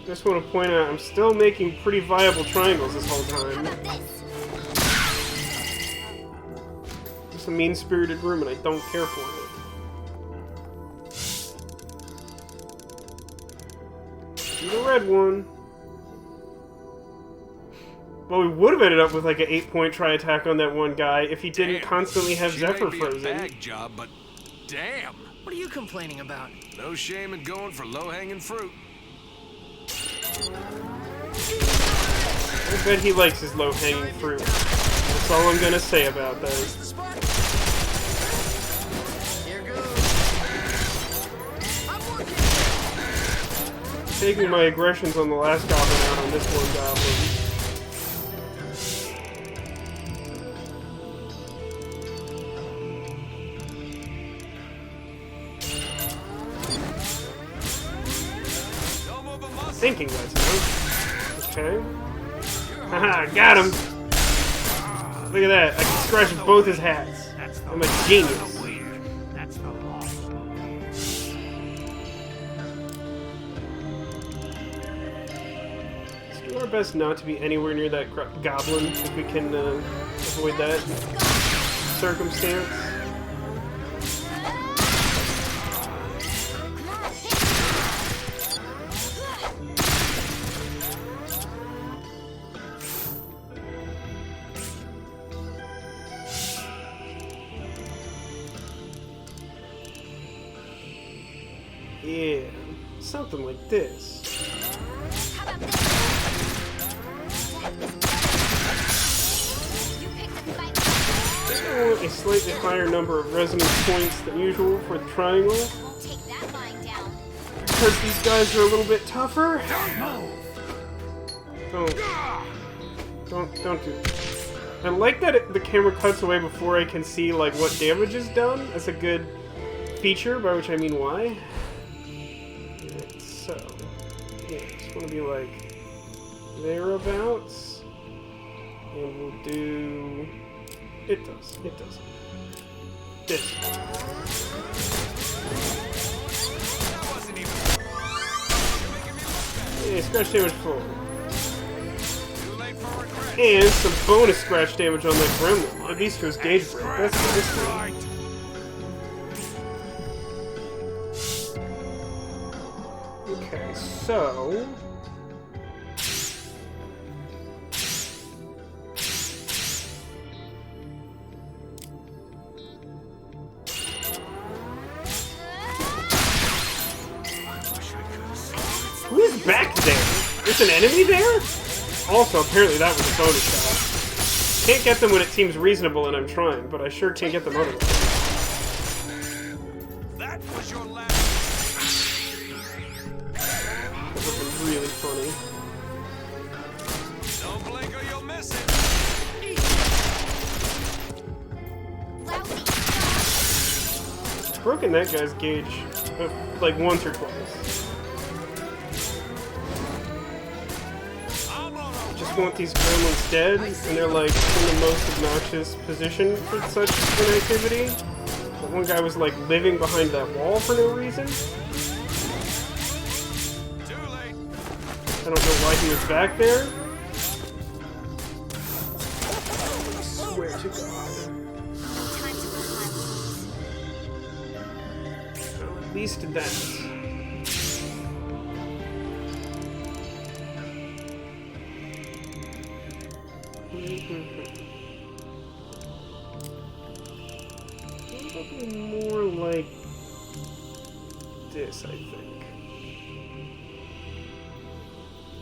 Just want to point out, I'm still making pretty viable triangles this whole time. It's a mean-spirited room, and I don't care for it. Do the red one. Well, we would have ended up with like an 8-point tri-attack on that one guy if he didn't constantly have Zephyr frozen. Bag job, but damn. What are you complaining about? No shame in going for low-hanging fruit. I bet he likes his low-hanging fruit. That's all I'm gonna say about that. Here goes. I'm working. Taking my aggressions on the last goblin out on this one goblin. Thinking that's it. Okay. Haha, got him! Look at that, I can scratch both his hats. I'm a genius. Let's do our best not to be anywhere near that goblin if we can avoid that circumstance. Yeah, something like this. I want a slightly higher number of resonance points than usual for the triangle. Because these guys are a little bit tougher. Don't do that. I like that the camera cuts away before I can see like what damage is done. That's a good feature, by which I mean why. Right, so, yeah, just want to be like thereabouts, and we'll do. It does. This. Yeah, scratch damage full. And some bonus scratch damage on that gremlin. At least goes gauge break. That's the history. Okay, so... Who is back there? There's an enemy there? Also, apparently that was a bonus shot. Can't get them when it seems reasonable and I'm trying, but I sure can't get them otherwise. That was your last. That would have been really funny. Don't blink or you'll miss it. Broken that guy's gauge like once or twice. Just want these gremlins dead, and they're like in the most obnoxious position for such an activity. But one guy was like living behind that wall for no reason. Too late. I don't know why he was back there. I swear to God. Time to put my So at least that. Probably more like this, I think.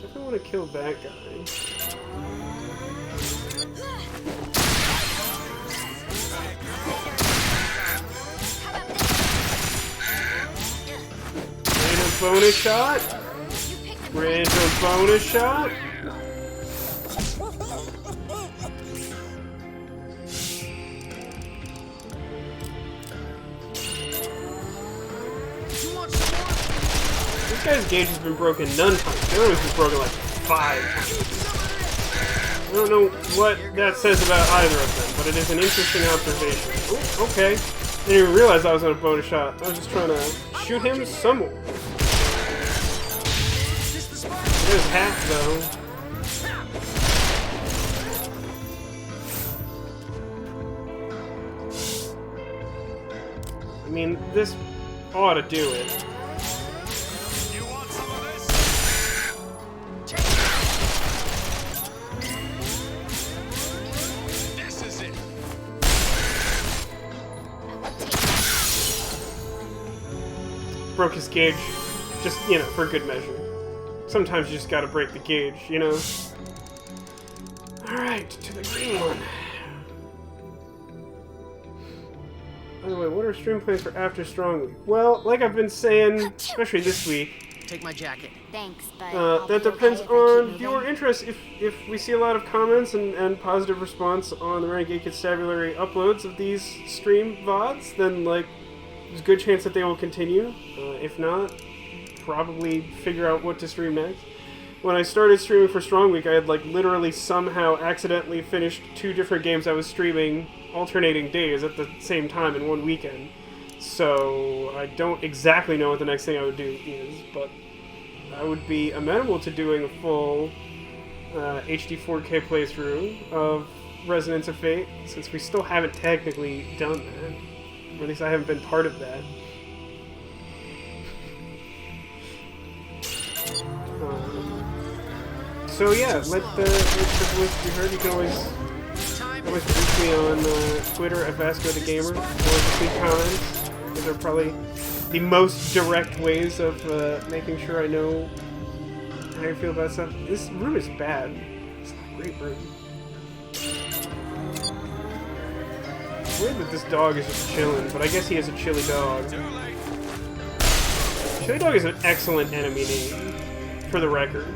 Definitely want to kill that guy. Random bonus shot. Random bonus shot. This guy's gauge has been broken none times. The other one's been broken like 5 times. I don't know what that says about either of them, but it is an interesting observation. Ooh, okay. I didn't even realize I was on a bonus shot. I was just trying to shoot him some more. There's half though. I mean, this ought to do it. You want some of this? This is it. Broke his gauge, just, you know, for good measure. Sometimes you just gotta break the gauge, you know? Alright, to the green one. By the way, what are stream plans for after Strong Week? Well, like I've been saying, especially this week, Take my jacket. Thanks, but I'll that be depends okay if I on keep viewer moving. interest. If we see a lot of comments and positive response on the Renegade Constabulary uploads of these stream VODs, then, like, there's a good chance that they will continue. If not, probably figure out what to stream next. When I started streaming for Strong Week, I had, like, literally somehow accidentally finished 2 different games I was streaming alternating days at the same time in one weekend. So I don't exactly know what the next thing I would do is, but I would be amenable to doing a full HD 4K playthrough of Resonance of Fate, since we still haven't technically done that. Or at least I haven't been part of that. So yeah, let the voice be heard. You can always reach me on Twitter at Vasco the Gamer, or just leave comments. Those are probably the most direct ways of making sure I know how you feel about stuff. This room is bad. It's not a great room. It's weird that this dog is just chilling, but I guess he is a chilly dog. Chilly dog is an excellent enemy name, for the record.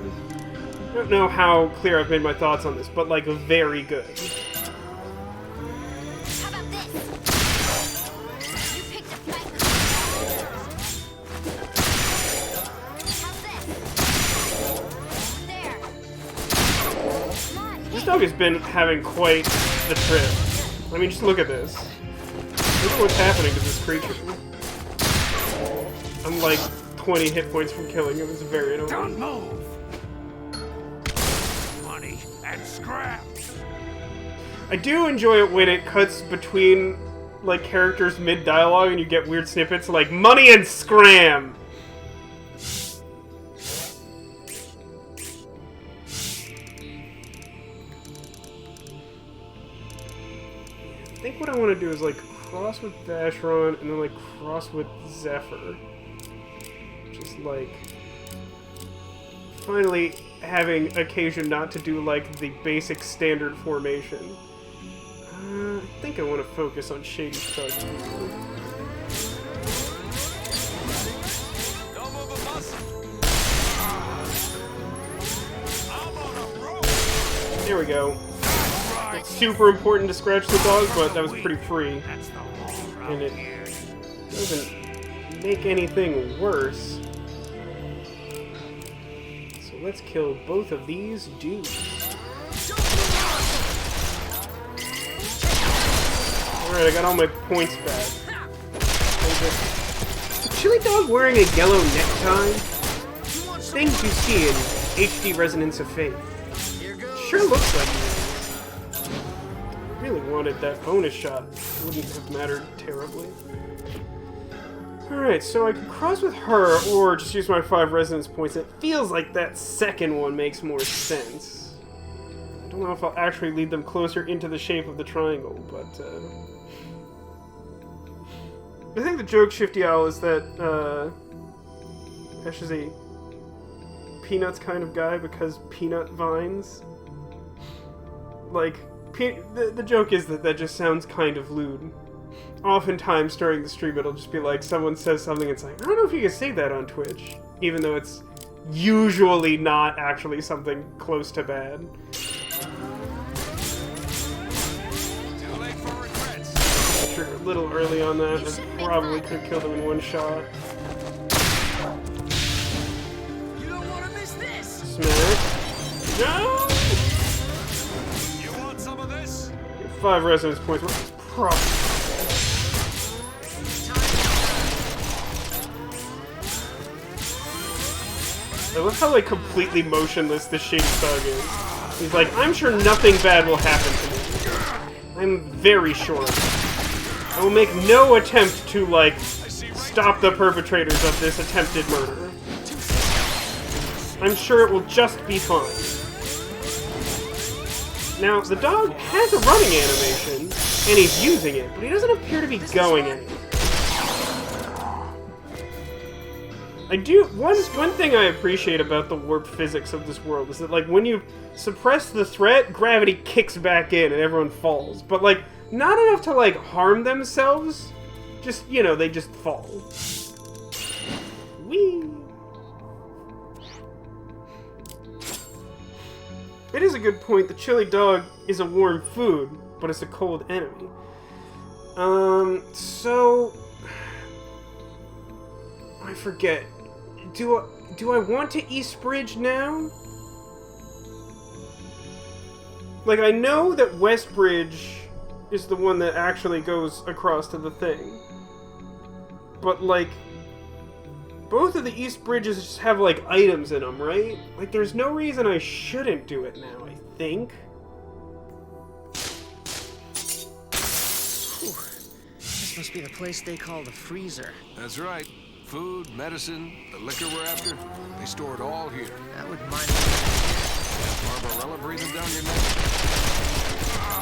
I don't know how clear I've made my thoughts on this, but, like, very good. How about this? You picked a fight with How's this? There. Come on, This dog has been having quite the trip. I mean, just look at this. Look at what's happening to this creature. I'm like 20 hit points from killing him. It's very annoying. Don't move. Money and scraps. I do enjoy it when it cuts between, like, characters mid-dialogue and you get weird snippets like, money and scram! I want to do is like cross with Vacheron and then like cross with Zephyr. Just like finally having occasion not to do like the basic standard formation. I think I want to focus on Shady Thug. There we go. It's super important to scratch the dog, but that was pretty free. And it doesn't make anything worse. So let's kill both of these dudes. Alright, I got all my points back. Is the chili dog wearing a yellow necktie? Things you see in HD Resonance of Fate. Sure looks like it. Really wanted that bonus shot. Wouldn't have mattered terribly. Alright, so I could cross with her, or just use my 5 resonance points. It feels like that second one makes more sense. I don't know if I'll actually lead them closer into the shape of the triangle, but, I think the joke, Shifty Owl, is that, Ash is a Peanuts kind of guy because peanut vines. Like, the joke is that that just sounds kind of lewd. Oftentimes during the stream it'll just be like, someone says something, it's like, I don't know if you can say that on Twitch. Even though it's usually not actually something close to bad. Sure, a little early on that, and probably could have killed him in one shot. You don't want to miss this. Smack. No! 5 resonance points. Probably. I love how, like, completely motionless this Shady Thug is. He's like, I'm sure nothing bad will happen to me. I'm very sure. I will make no attempt to, like, stop the perpetrators of this attempted murder. I'm sure it will just be fine. Now, the dog has a running animation, and he's using it, but he doesn't appear to be going anywhere. One thing I appreciate about the warped physics of this world is that, like, when you suppress the threat, gravity kicks back in and everyone falls. But, like, not enough to, like, harm themselves. Just, you know, they just fall. Whee! It is a good point. The chili dog is a warm food, but it's a cold enemy. So I forget. Do I want to East Bridge now? Like, I know that West Bridge is the one that actually goes across to the thing. But, like, both of the East Bridges just have, like, items in them, right? Like, there's no reason I shouldn't do it now, I think. Whew. This must be the place they call the freezer. That's right. Food, medicine, the liquor we're after, they store it all here. That would mind me. Barbarella breathing down your neck.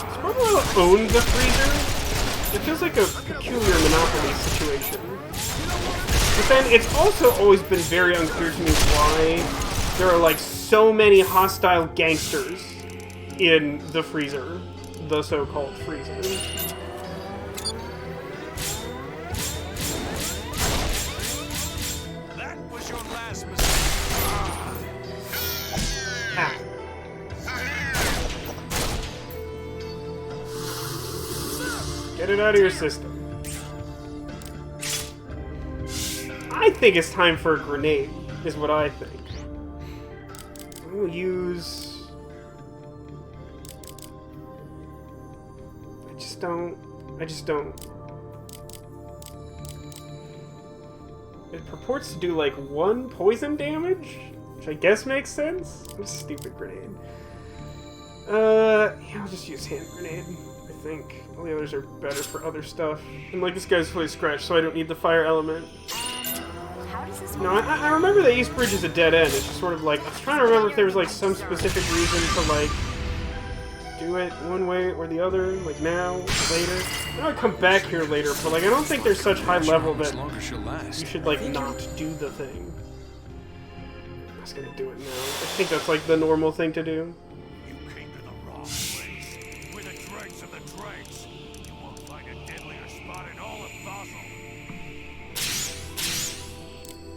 Does Barbarella own the freezer? It feels like a peculiar Monopoly situation. But then it's also always been very unclear to me why there are, like, so many hostile gangsters in the freezer. The so-called freezer. That was your last mistake. Ah. Get it out of your system. I think it's time for a grenade, is what I think. We'll use... I just don't. It purports to do, like, 1 poison damage? Which I guess makes sense? What a stupid grenade. Yeah, I'll just use hand grenade, I think. All the others are better for other stuff. And, like, this guy's fully scratched, so I don't need the fire element. How does this No, work? I remember that East Bridge is a dead end. It's just sort of like, I was trying to remember if there was, like, some specific reason to, like, do it one way or the other, like now, later. I know I come back here later, but like I don't think there's such high level that you should like not do the thing. I'm just gonna do it now. I think that's like the normal thing to do. You came to the wrong place. We're the dregs of the dregs. You won't find a deadlier spot in all of Basel.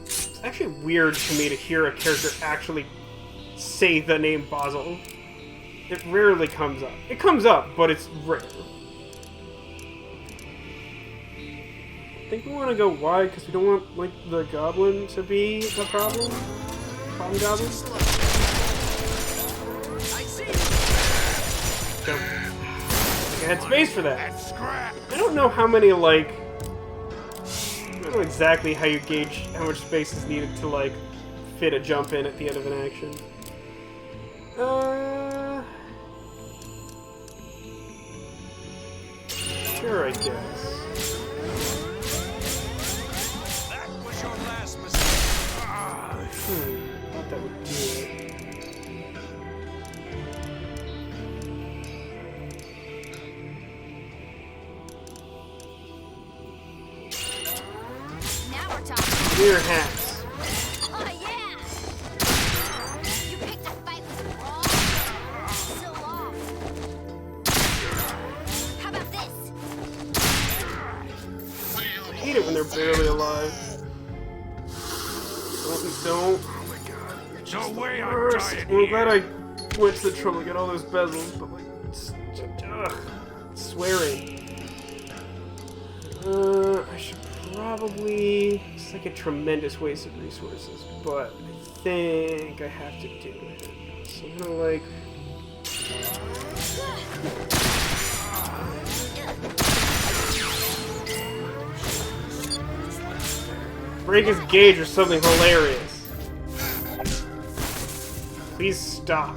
It's actually weird to me to hear a character actually say the name Basel. It rarely comes up. It comes up, but it's rare. I think we want to go wide because we don't want like the goblin to be a problem. Problem goblin. I see. Go. I had space for that. That's scrap. I don't know how many like. I don't know exactly how you gauge how much space is needed to like fit a jump in at the end of an action. Sure, I guess. That was your last mistake. I thought that would do it. Now we're talking. Weird hats. Oh yeah! You picked a fight with the wrong. So off. How about this? I hate it when they're barely alive. Don't. No way I'm Worse. dying Well, here. glad I went to the trouble to get all those bezels, but like, swearing. I should probably. It's like a tremendous waste of resources, but I think I have to do it. So I'm gonna like. Break his gauge or something hilarious. Please stop.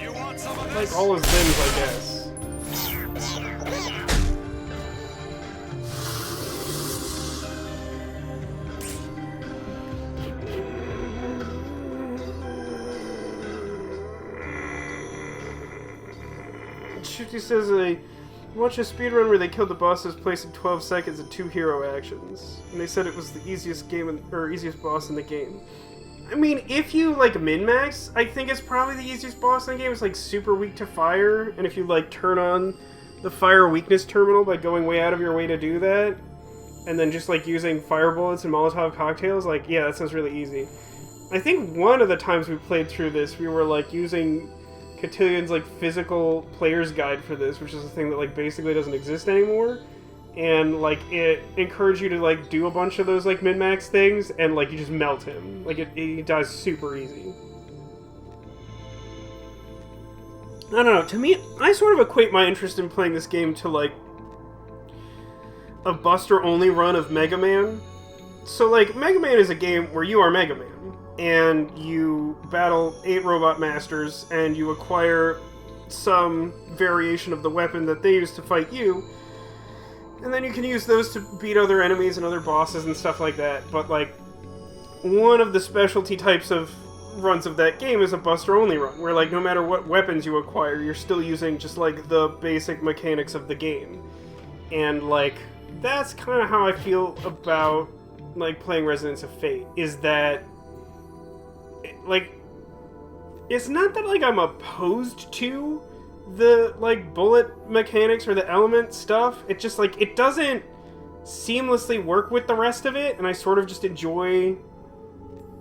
You want some of Like this? all his limbs, I guess. Shifty says I watched a speedrun where they killed the bosses placed in 12 seconds and 2 hero actions. And they said it was the easiest game or easiest boss in the game. I mean, if you like min-max, I think it's probably the easiest boss in the game. It's like super weak to fire, and if you like turn on the fire weakness terminal by going way out of your way to do that, and then just like using fire bullets and Molotov cocktails, like yeah, that sounds really easy. I think one of the times we played through this, we were like using Cotillion's like physical player's guide for this, which is a thing that like basically doesn't exist anymore. And like it encouraged you to like do a bunch of those like min-max things, and like you just melt him. Like he dies super easy. I don't know. To me, I sort of equate my interest in playing this game to like a Buster only run of Mega Man. So like Mega Man is a game where you are Mega Man, and you battle 8 robot masters, and you acquire some variation of the weapon that they use to fight you. And then you can use those to beat other enemies and other bosses and stuff like that. But, like, one of the specialty types of runs of that game is a Buster-only run, where, like, no matter what weapons you acquire, you're still using just, like, the basic mechanics of the game. And, like, that's kind of how I feel about, like, playing Resonance of Fate, is that, like, it's not that, like, I'm opposed to the like bullet mechanics or the element stuff. It just like it doesn't seamlessly work with the rest of it, and I sort of just enjoy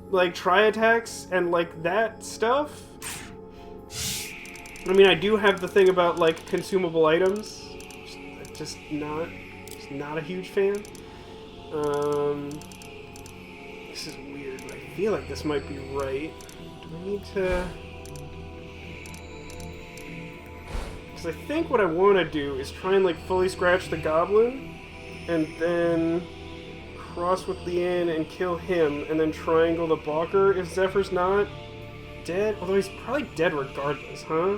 like tri-attacks and like that stuff. I mean, I do have the thing about like consumable items, just not a huge fan. This is weird, but I feel like this might be right. Do I need to? Because I think what I want to do is try and like fully scratch the goblin, and then cross with Leanne and kill him, and then triangle the Balker if Zephyr's not dead. Although he's probably dead regardless, huh?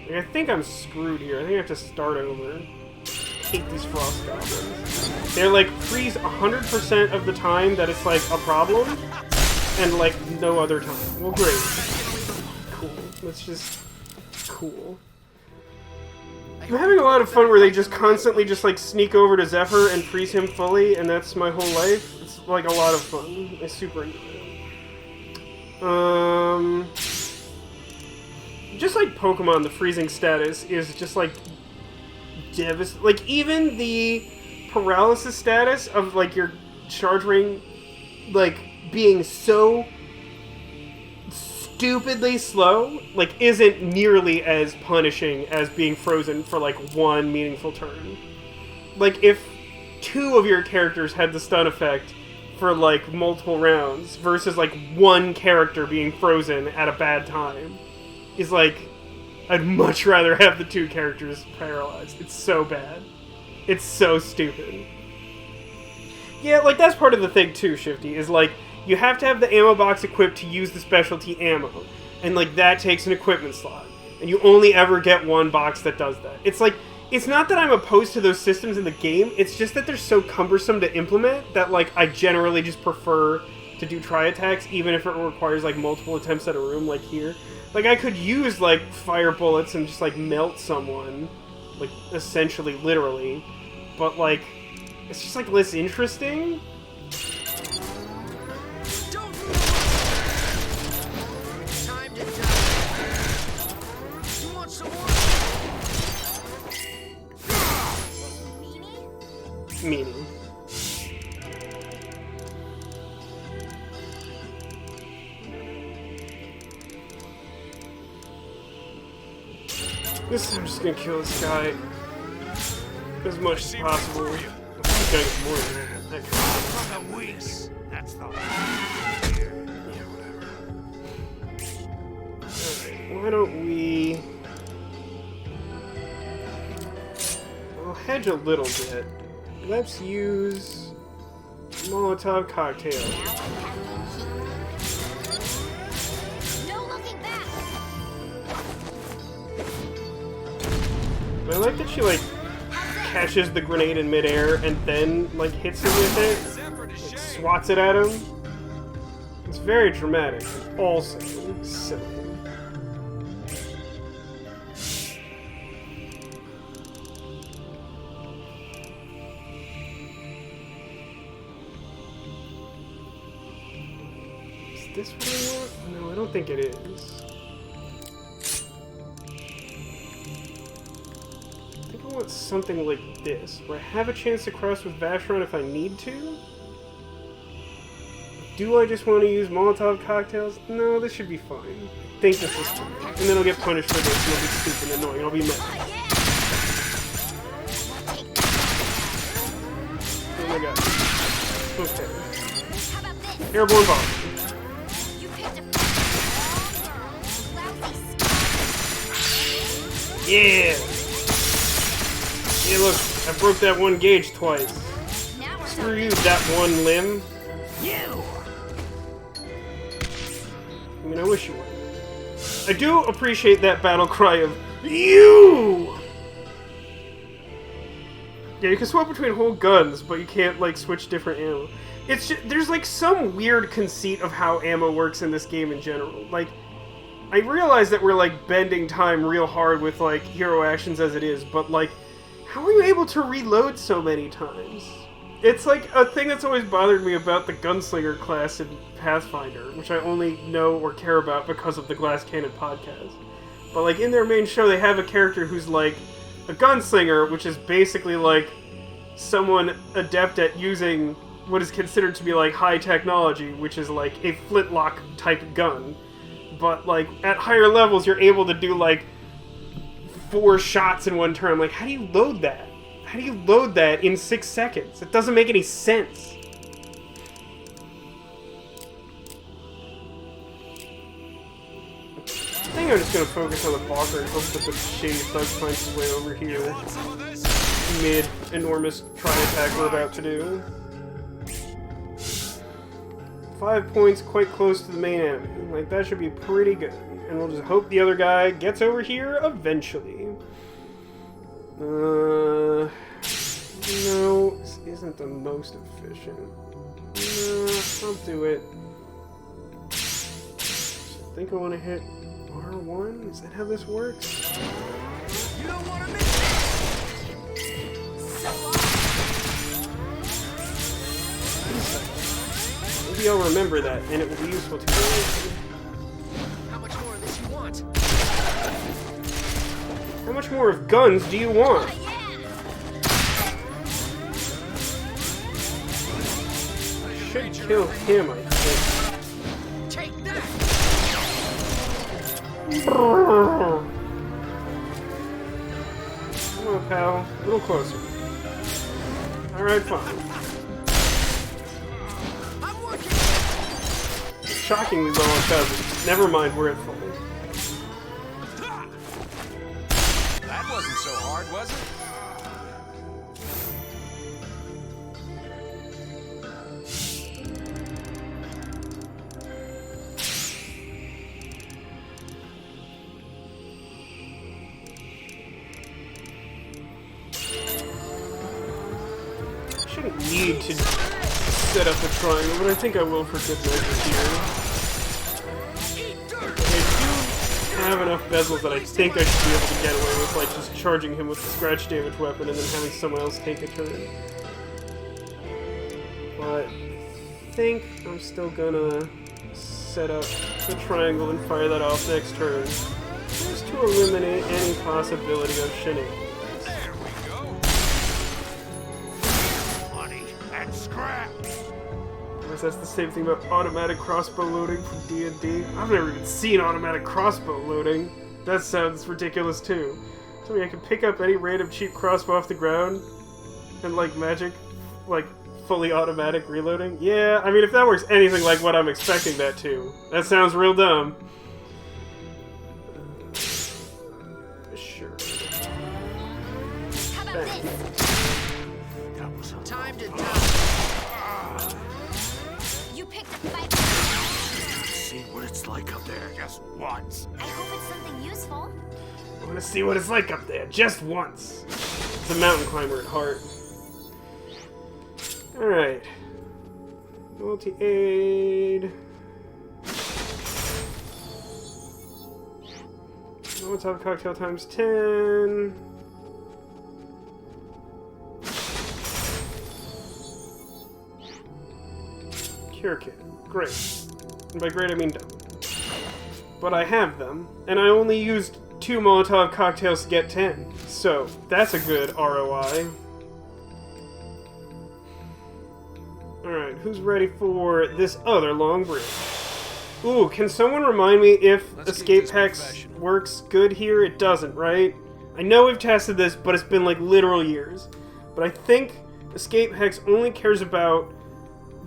Like, I think I'm screwed here. I think I have to start over. I hate these frost goblins. They're like freeze 100% of the time that it's like a problem, and like no other time. Well, great. Cool. That's just cool. I'm having a lot of fun where they just constantly just like sneak over to Zephyr and freeze him fully, and that's my whole life. It's like a lot of fun. I super enjoy it. Just like Pokemon, the freezing status is just like devastating. Like even the paralysis status of like your charge ring, like being so stupidly slow, like isn't nearly as punishing as being frozen for like one meaningful turn. Like if two of your characters had the stun effect for like multiple rounds versus like one character being frozen at a bad time is like, I'd much rather have the two characters paralyzed. It's so bad. It's so stupid. Yeah, like that's part of the thing too, Shifty, is like you have to have the ammo box equipped to use the specialty ammo. And, like, that takes an equipment slot. And you only ever get one box that does that. It's like, it's not that I'm opposed to those systems in the game, it's just that they're so cumbersome to implement that, like, I generally just prefer to do tri-attacks, even if it requires, like, multiple attempts at a room, like here. Like, I could use, like, fire bullets and just, like, melt someone. Like, essentially, literally. But, like, it's just, like, less interesting. Meaning. This I'm just gonna kill this guy as much as possible. I'm gonna get more than that. From the weeks. That's the here. Yeah, whatever. Alright, why don't we... I'll hedge a little bit. Let's use Molotov cocktail. No looking back. I like that she like catches the grenade in midair and then like hits him with it, like, swats it at him. It's very dramatic, but also silly. Is this what I want? No, I don't think it is. I think I want something like this, where I have a chance to cross with Vacheron if I need to. Do I just want to use Molotov cocktails? No, this should be fine. I think this is fine. And then I'll get punished for this, and I'll be stupid and annoying, I'll be mad. Oh my god. Okay. Airborne bomb. Yeah! Yeah, look, I broke that one gauge twice. Screw you, that one limb. You. I mean, I wish you would. I do appreciate that battle cry of you! Yeah, you can swap between whole guns, but you can't, like, switch different ammo. It's just, there's, like, some weird conceit of how ammo works in this game in general. Like, I realize that we're, like, bending time real hard with, like, hero actions as it is, but, like, how are you able to reload so many times? It's, like, a thing that's always bothered me about the Gunslinger class in Pathfinder, which I only know or care about because of the Glass Cannon podcast. But, like, in their main show, they have a character who's, like, a gunslinger, which is basically, like, someone adept at using what is considered to be, like, high technology, which is, like, a flintlock-type gun. But, like, at higher levels, you're able to do, like, 4 shots in one turn. Like, how do you load that? How do you load that in 6 seconds? It doesn't make any sense. I think I'm just gonna focus on the Balker and hope that the shady thug finds his way over here. Mid-enormous tri-attack we're about to do. 5 points quite close to the main enemy. Like, that should be pretty good. And we'll just hope the other guy gets over here eventually. No, this isn't the most efficient. I'll do it. I think I want to hit R1? Is that how this works? You don't want to miss Maybe I'll remember that, and it will be useful to me later. How much more of this you want? How much more of guns do you want? Should kill him, I think. Take that! Come on, pal. A little closer. Alright, fine. I'm working! Shockingly low on coverage. Never mind where it falls. That wasn't so hard, was it? I shouldn't need to set up a triangle, but I think I will for good measure here. I do have enough bezels that I think I should be able to get away with, like, just charging him with the scratch damage weapon and then having someone else take a turn. But I think I'm still gonna set up the triangle and fire that off next turn, just to eliminate any possibility of shenanigans. There we go. Money and scraps. Of course, that's the same thing about automatic crossbow loading from D&D. I've never even seen automatic crossbow loading. That sounds ridiculous too. So I mean, I can pick up any random cheap crossbow off the ground and, like, magic, like, fully automatic reloading. Yeah, I mean, if that works anything like what I'm expecting that to. That sounds real dumb. Sure. How about Thank you. this? Time to die. You picked a fight. See what it's like up there just once. I hope it's something useful. I want to see what it's like up there, just once. It's a mountain climber at heart. Alright. Multi-aid. Molotov cocktail times 10. Cure kit. Great. And by great I mean dumb. But I have them, and I only used 2 Molotov cocktails to get 10. So, that's a good ROI. Alright, who's ready for this other long bridge? Ooh, can someone remind me if Let's keep escape this hex professional. works good here? It doesn't, right? I know we've tested this, but it's been like literal years. But I think escape hex only cares about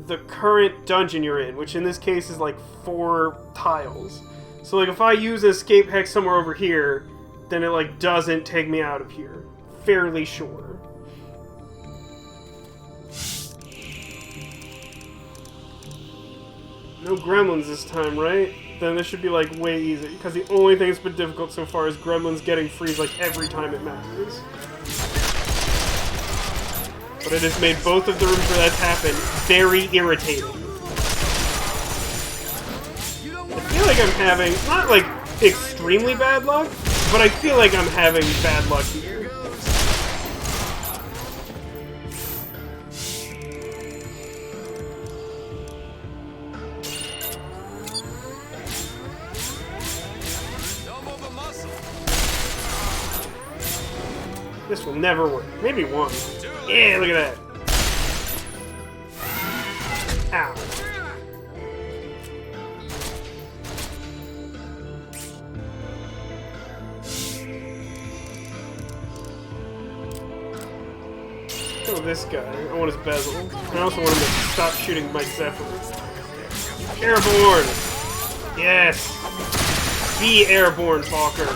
the current dungeon you're in, which in this case is like 4 tiles. So like if I use escape hex somewhere over here, then it like doesn't take me out of here. Fairly sure. No gremlins this time, right? Then this should be like way easy, because the only thing that's been difficult so far is gremlins getting freeze like every time it matters. But it has made both of the rooms where that's happened very irritating. I feel like I'm having, not like extremely bad luck, but I feel like I'm having bad luck here. Don't move a muscle. This will never work. Maybe once. Yeah, look at that. Ow. Kill this guy. I want his bezel. I also want him to stop shooting my Zephyr. Airborne! Yes! Be airborne, Falker!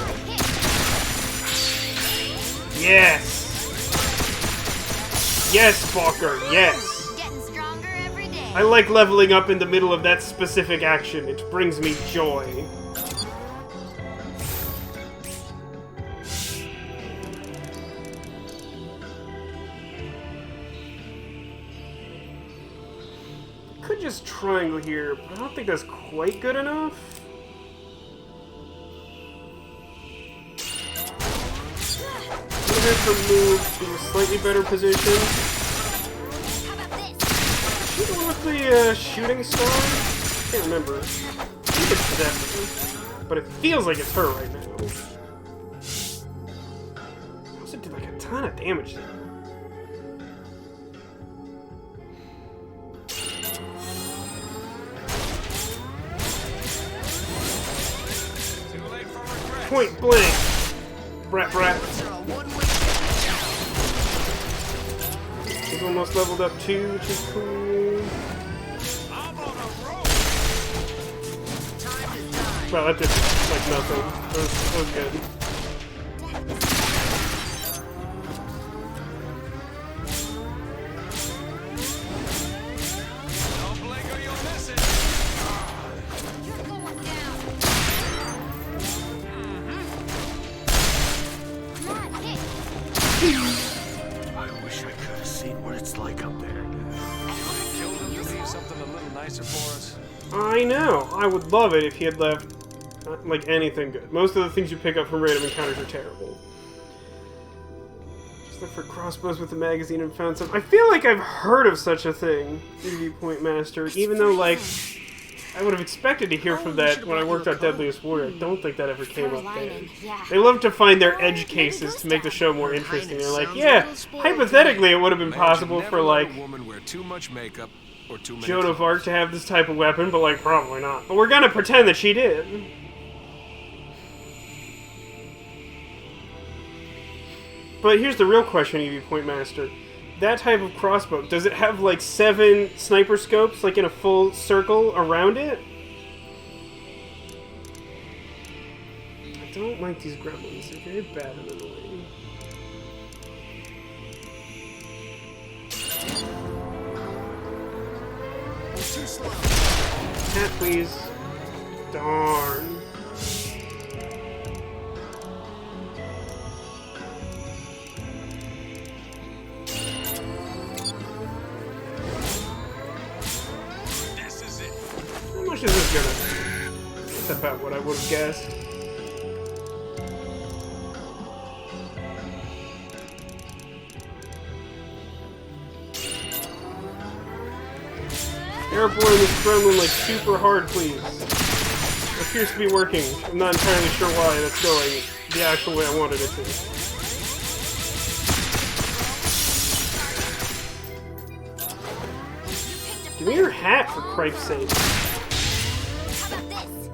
Yes! Yes, Falker, yes! Getting stronger every day. I like leveling up in the middle of that specific action. It brings me joy. Could just triangle here, but I don't think that's quite good enough. I'm gonna have to move to a slightly better position. How about this? Is she the one with the shooting star? I can't remember. I think it's that, but it feels like it's her right now. I also did like a ton of damage there. Point blank. Brat brat. He's almost leveled up too, which is cool. Well, that did like nothing. That was good. Don't blink or you'll miss it. You're going down. Come on, hit. I wish I could have seen what it's like up there. Killed him to leave something a little nicer for us. I know. I would love it if he had left like anything good. Most of the things you pick up from random encounters are terrible. Just look for crossbows with the magazine and found some. I feel like I've heard of such a thing, EV Point Master, even though like I would have expected to hear from that when I worked on Deadliest Warrior. I don't think that ever came up there. Yeah. They love to find their edge cases to make the show more interesting. They're like, yeah, hypothetically it would have been possible for like a woman wear too much makeup or too many Joan of clothes. Arc to have this type of weapon, but like probably not. But we're gonna pretend that she did. But here's the real question, EV Point Master. That type of crossbow, does it have like 7 sniper scopes, like in a full circle around it? I don't like these gremlins. They're very bad and annoying. Too slow. Cat, please. Darn. This is it. How much is this gonna? That's about what I would have guessed. Airborne this gremlin like super hard, please. It appears to be working. I'm not entirely sure why that's going the actual way I wanted it to. Give me your hat, for Christ's sake. How about this?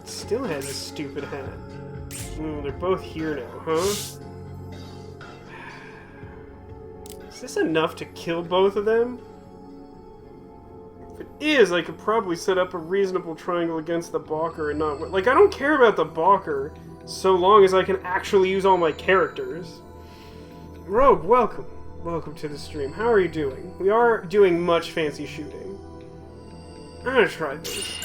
Still has a stupid hat. Ooh, they're both here now, huh? Is this enough to kill both of them? If it is, I could probably set up a reasonable triangle against the Balker and not... Like, I don't care about the Balker so long as I can actually use all my characters. Rogue, welcome. Welcome to the stream. How are you doing? We are doing much fancy shooting. I'm gonna try this.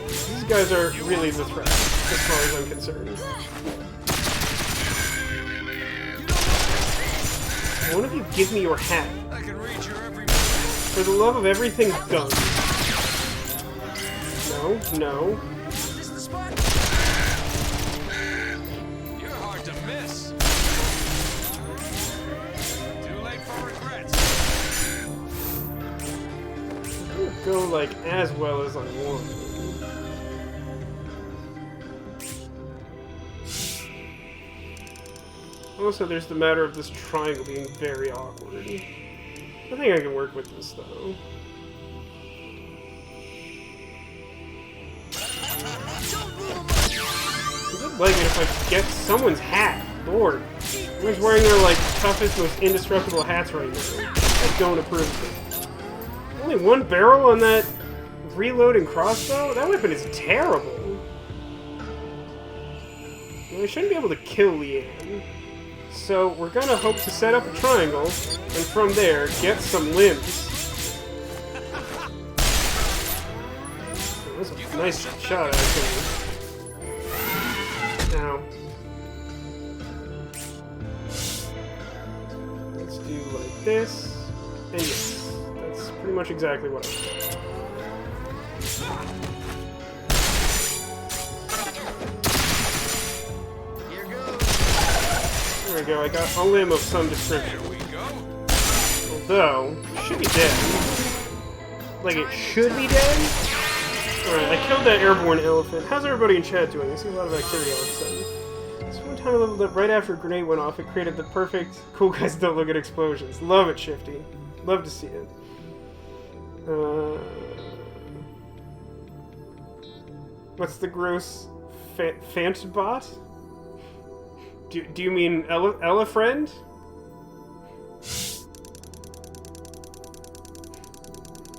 These guys are really the threat, as far as I'm concerned. One of you give me your hat. I can read your every move. For the love of everything done. No, no. Is this the spot? You're hard to miss. Too late for regrets. It don't go like as well as I want. Also, there's the matter of this triangle being very awkward. I think I can work with this, though. I would like it if I could get someone's hat. Lord. Everyone's wearing their, like, toughest, most indestructible hats right now. I don't approve of it. Only one barrel on that reloading crossbow? That weapon is terrible. Well, I shouldn't be able to kill Leanne. So we're gonna hope to set up a triangle, and from there, get some limbs. That was a nice shot, actually. Now, let's do like this, and yes, that's pretty much exactly what I want. Here goes. There we go, I got a limb of some description. There we go. Although, it should be dead. Like, it should be dead? Alright, I killed that airborne elephant. How's everybody in chat doing? I see a lot of activity all of a sudden. This one time I leveled up right after a grenade went off. It created the perfect cool guys don't look at explosions. Love it, Shifty. Love to see it. What's the gross Fantbot? Do you mean Ella friend?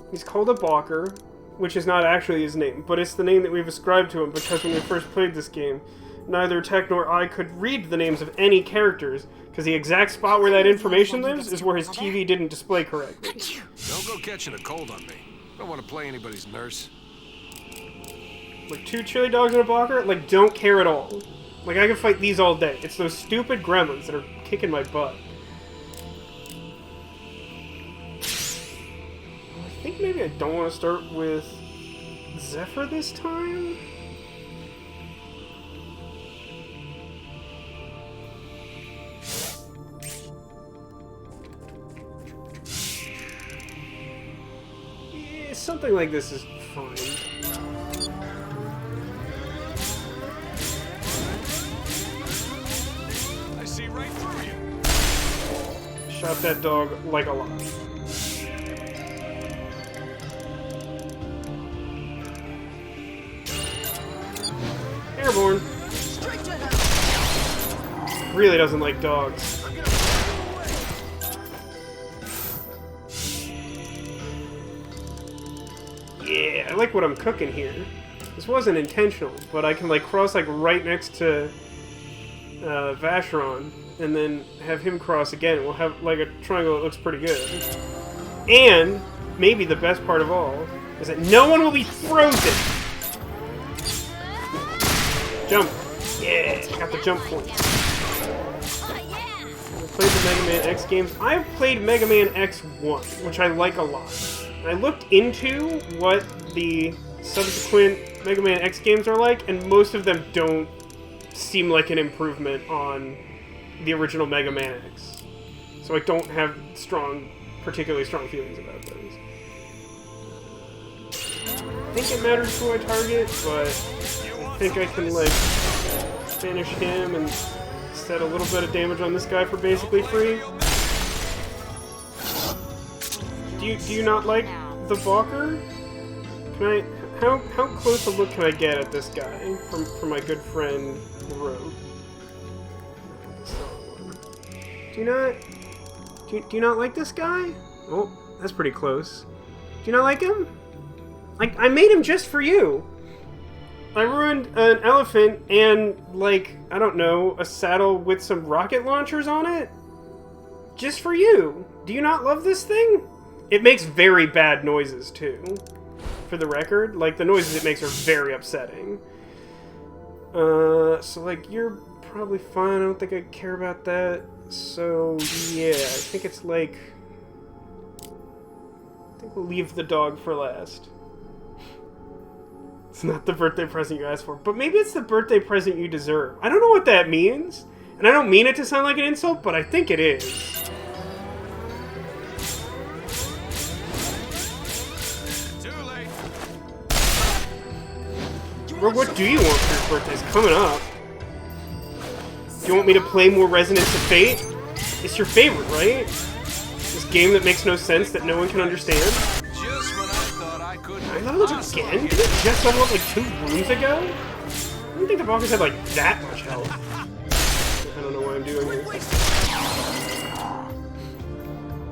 He's called a Balker, which is not actually his name, but it's the name that we've ascribed to him because when we first played this game, neither Tech nor I could read the names of any characters, because the exact spot where that information lives is where his TV didn't display correctly. Don't go catching a cold on me. Don't want to play anybody's nurse. Like 2 chili dogs and a Balker? Like, don't care at all. Like, I can fight these all day. It's those stupid gremlins that are kicking my butt. I think maybe I don't want to start with Zephyr this time? Yeah, something like this is fine. I see right through you. Shot that dog like a lot. Airborne. Straight to hell. Really doesn't like dogs. I'm gonna fly away. Yeah, I like what I'm cooking here. This wasn't intentional, but I can like cross like right next to Vacheron, and then have him cross again. We'll have like a triangle that looks pretty good. And maybe the best part of all is that no one will be frozen. Jump. Yeah, got the jump point. Oh, yeah. I played the Mega Man X games. I've played Mega Man X1, which I like a lot. And I looked into what the subsequent Mega Man X games are like, and most of them don't seem like an improvement on the original Mega Man X. So I don't have particularly strong feelings about those. I think it matters who I target, but I think I can, like, finish him and set a little bit of damage on this guy for basically free. Do you not like the Balker? Can I... How close a look can I get at this guy from my good friend, the Rogue? Do you not like this guy? Oh, that's pretty close. Do you not like him? I made him just for you. I ruined an elephant and, like, I don't know, a saddle with some rocket launchers on it? Just for you. Do you not love this thing? It makes very bad noises, too. For the record. Like, the noises it makes are very upsetting. So, like, you're probably fine. I don't think I care about that. So, yeah, I think it's like... I think we'll leave the dog for last. It's not the birthday present you asked for, but maybe it's the birthday present you deserve. I don't know what that means, and I don't mean it to sound like an insult, but I think it is. Too late. Rogue, what do you want for your birthday? It's coming up. Do you want me to play more Resonance of Fate? It's your favorite, right? This game that makes no sense that no one can understand? Just when I thought I couldn't. I leveled up again? Did it just level up like 2 rooms ago? I don't think the Balkers had like that much health. I don't know what I'm doing here.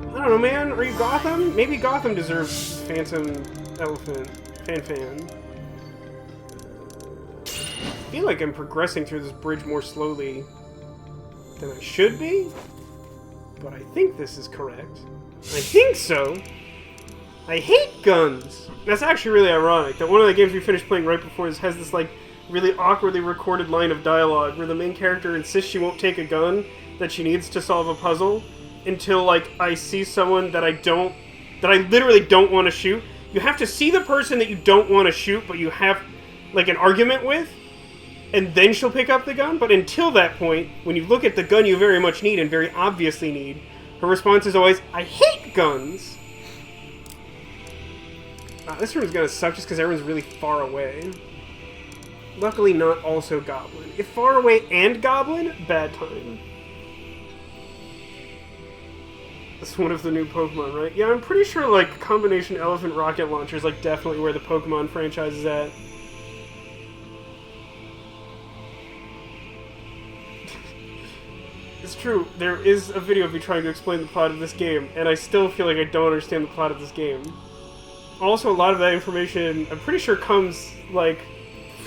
I don't know, man. Are you Gotham? Maybe Gotham deserves Phantom Elephant. Fan. I feel like I'm progressing through this bridge more slowly than I should be. But I think this is correct. I think so. I hate guns! That's actually really ironic, that one of the games we finished playing right before this has this, like, really awkwardly recorded line of dialogue where the main character insists she won't take a gun that she needs to solve a puzzle until, like, I see someone that I literally don't want to shoot. You have to see the person that you don't want to shoot, but you have, like, an argument with, and then she'll pick up the gun. But until that point, when you look at the gun you very much need and very obviously need, her response is always, I hate guns! This room's gonna suck just because everyone's really far away. Luckily not also Goblin. If far away and Goblin, bad time. That's one of the new Pokemon, right? Yeah, I'm pretty sure, like, combination elephant rocket launcher is, like, definitely where the Pokemon franchise is at. It's true, there is a video of me trying to explain the plot of this game, and I still feel like I don't understand the plot of this game. Also, a lot of that information, I'm pretty sure, comes, like,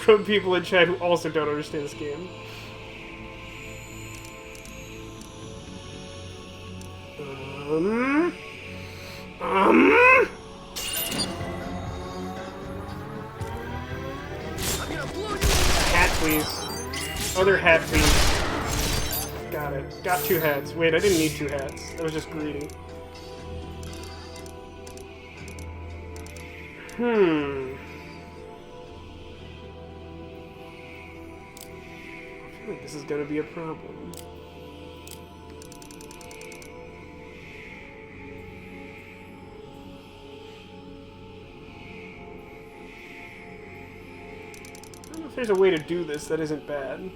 from people in chat who also don't understand this game. Hat, please. Other hat, please. Got it. Got 2 hats. Wait, I didn't need 2 hats. I was just greedy. I feel like this is gonna be a problem. I don't know if there's a way to do this that isn't bad.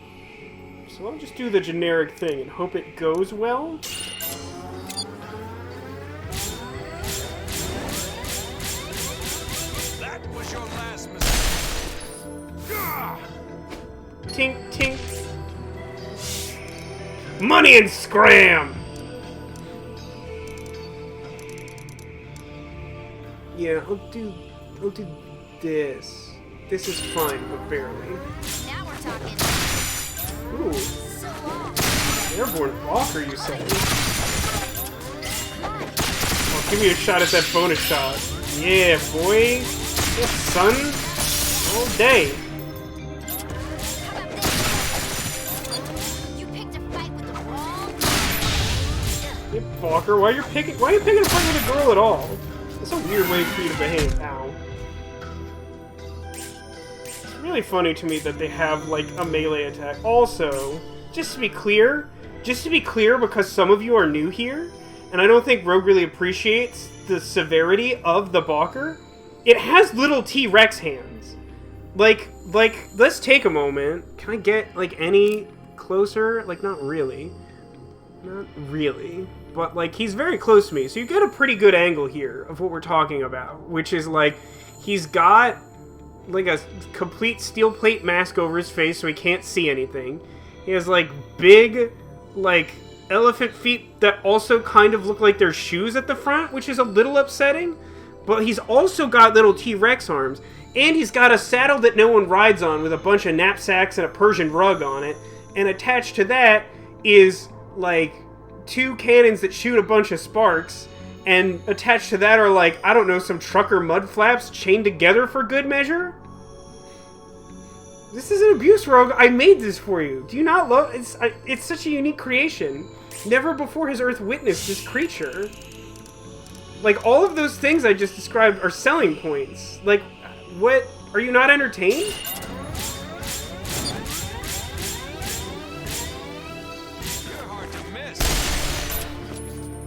So I'll just do the generic thing and hope it goes well. Tink, tink. Money and scram! Yeah, I'll do this. This is fine, but barely. Now we're talking. Ooh. So long. Airborne blocker, you say? Oh, give me a shot at that bonus shot. Yeah, boy. Yeah, son. All day. Walker, why are you picking a fight with a girl at all? That's a weird way for you to behave. Ow. It's really funny to me that they have, like, a melee attack. Also, just to be clear, because some of you are new here, and I don't think Rogue really appreciates the severity of the Balker, it has little T-Rex hands. Like, let's take a moment. Can I get, like, any closer? Like, not really. Not really. But, like, he's very close to me, so you get a pretty good angle here of what we're talking about, which is, like, he's got, like, a complete steel plate mask over his face so he can't see anything. He has, like, big, like, elephant feet that also kind of look like they're shoes at the front, which is a little upsetting, but he's also got little T-Rex arms, and he's got a saddle that no one rides on with a bunch of knapsacks and a Persian rug on it, and attached to that is, like, 2 cannons that shoot a bunch of sparks, and attached to that are, like, I don't know, some trucker mud flaps chained together for good measure? This is an abuse, Rogue. I made this for you. Do you not love it? It's such a unique creation. Never before has Earth witnessed this creature. Like, all of those things I just described are selling points. Like, what? Are you not entertained?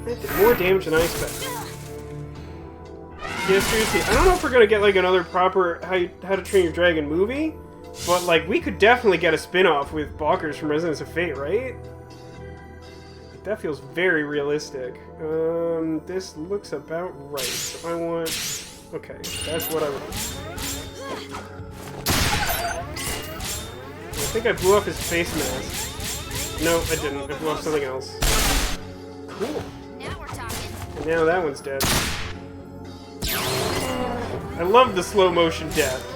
That did more damage than I expected. Yeah, seriously, I don't know if we're gonna get, like, another proper How to Train Your Dragon movie, but, like, we could definitely get a spin-off with Balkers from Residence of Fate, right? That feels very realistic. This looks about right. So I want... Okay, that's what I want. I think I blew off his face mask. No, I didn't. I blew off something else. Cool. Now we're talking. And now that one's dead. I love the slow motion death.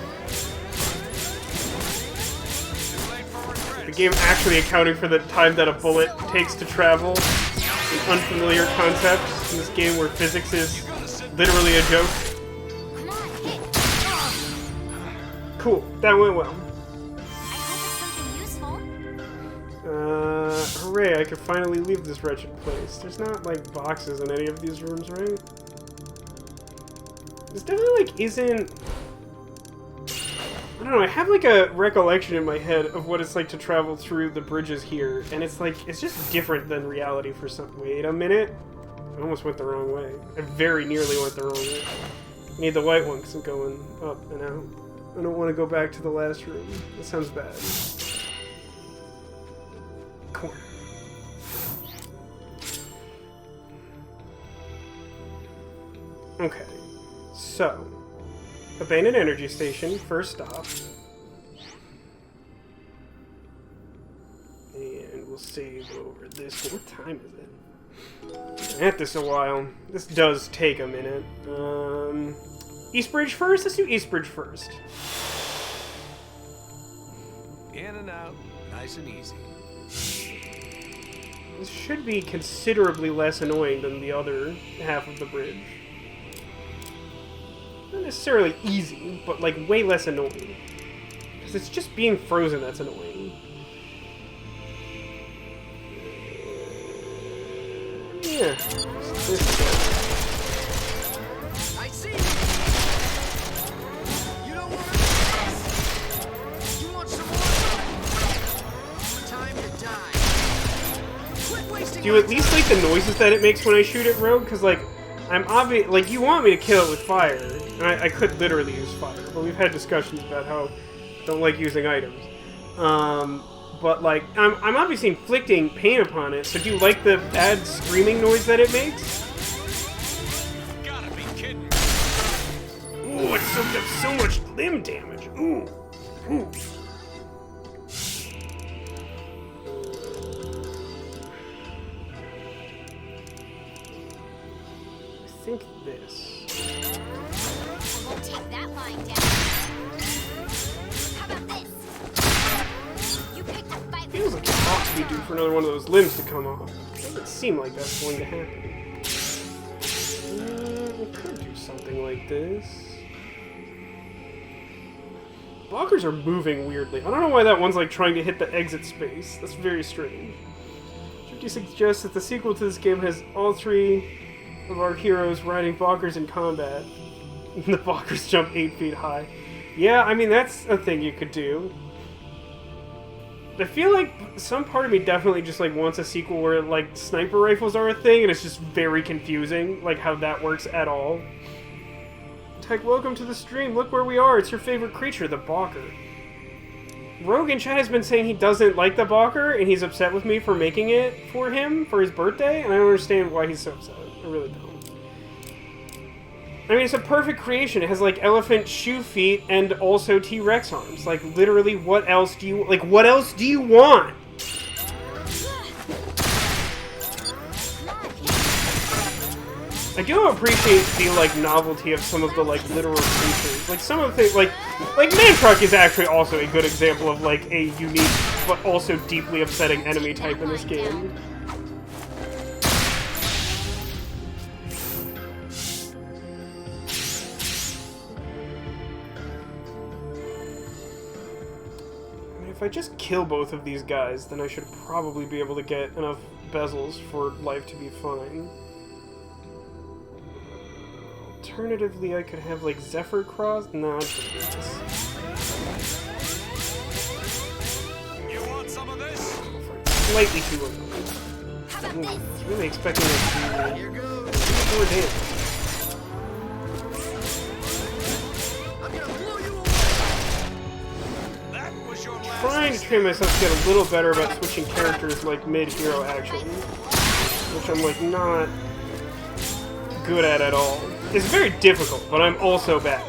The game actually accounting for the time that a bullet takes to travel. An unfamiliar concept in this game where physics is literally a joke. Come on, hit. Cool, that went well. I hope it's something useful. Hooray, I can finally leave this wretched place. There's not, like, boxes in any of these rooms, right? This definitely, like, isn't... I don't know, I have, like, a recollection in my head of what it's like to travel through the bridges here, and it's, like, it's just different than reality for some... Wait a minute. I almost went the wrong way. I very nearly went the wrong way. I need the white one, because I'm going up and out. I don't want to go back to the last room. That sounds bad. Corner. Okay. So, abandoned energy station, first stop. And we'll save over this. What time is it? Been at this a while. This does take a minute. East Bridge first? Let's do East Bridge first. In and out, nice and easy. This should be considerably less annoying than the other half of the bridge. Not necessarily easy, but like way less annoying. Because it's just being frozen that's annoying. Yeah. I see. You don't want to miss. You want some more? Time to die. Quit wasting Do you at least like the noises that it makes when I shoot at Rogue? Because like, I'm obvious. Like you want me to kill it with fire, and I could literally use fire, but we've had discussions about how I don't like using items. But like, I'm obviously inflicting pain upon it. So do you like the bad screaming noise that it makes? Gotta be kidding me. Ooh, it soaked up so much limb damage. Ooh, ooh. I think this. We'll take that line down. How about this? You picked a fight. Feels like it ought to be due for another one of those limbs to come off. Doesn't seem like that's going to happen. We could do something like this. Blockers are moving weirdly. I don't know why that one's like trying to hit the exit space. That's very strange. Shifty suggests that the sequel to this game has all three of our heroes riding Balkers in combat. The Balkers jump 8 feet high. Yeah, I mean, that's a thing you could do. I feel like some part of me definitely just like wants a sequel where like sniper rifles are a thing and it's just very confusing, like how that works at all. Tech, welcome to the stream. Look where we are. It's your favorite creature, the Balker. Rogue in chat has been saying he doesn't like the Balker and he's upset with me for making it for him for his birthday, and I don't understand why he's so upset. I really don't. I mean, it's a perfect creation. It has, like, elephant shoe feet and also T-Rex arms. Like, literally, what else do you... Like, what else do you want? I do appreciate the, like, novelty of some of the, like, literal creatures. Like, some of the things... Like, Man-Truck is actually also a good example of, like, a unique but also deeply upsetting enemy type in this game. If I just kill both of these guys, then I should probably be able to get enough bezels for life to be fine. Alternatively, I could have, like, Zephyr Cross? No, I'm gonna do this. You want some of this? Slightly too early. I was really expecting it to be Here goes. more damage. I'm gonna blow you away. That was your last. Trying to train myself to get a little better about switching characters, like, mid-hero action. Which I'm, like, not good at all. It's very difficult, but I'm also bad.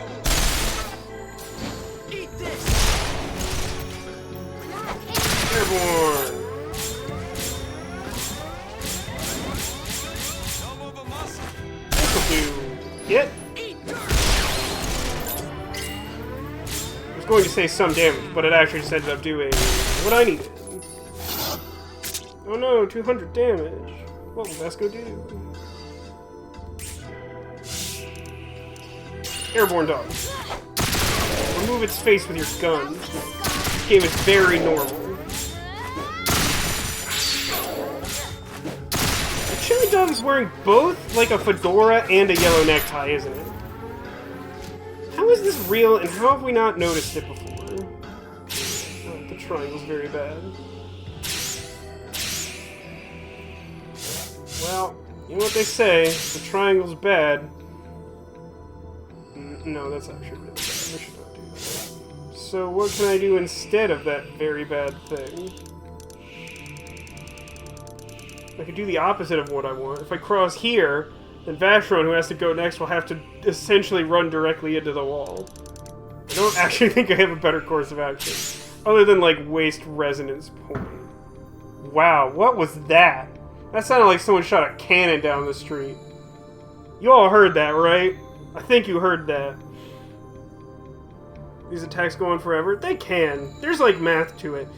Eat this. Airborne! Don't move a muscle. This'll do. Get. Eat dirt. I was going to say some damage, but it actually just ended up doing what I needed. Oh no, 200 damage. What will Vasco do? Airborne dog. Remove its face with your gun. This game is very normal. The chili dog is wearing both, like, a fedora and a yellow necktie, isn't it? How is this real, and how have we not noticed it before? Oh, the triangle's very bad. Well, you know what they say, the triangle's bad. No, that's actually really bad. I should not do that. So what can I do instead of that very bad thing? I could do the opposite of what I want. If I cross here, then Vacheron, who has to go next, will have to essentially run directly into the wall. I don't actually think I have a better course of action. Other than, like, waste resonance point. Wow, what was that? That sounded like someone shot a cannon down the street. You all heard that, right? I think you heard that. These attacks go on forever? They can. There's, like, math to it.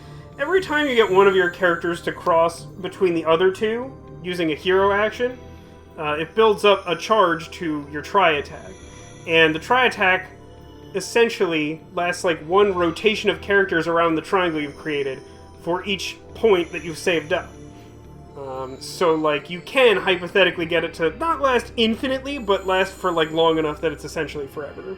Every time you get one of your characters to cross between the other two, using a hero action, it builds up a charge to your tri-attack. And the tri-attack essentially lasts, like, one rotation of characters around the triangle you've created for each point that you've saved up. So, like, you can hypothetically get it to not last infinitely, but last for, like, long enough that it's essentially forever.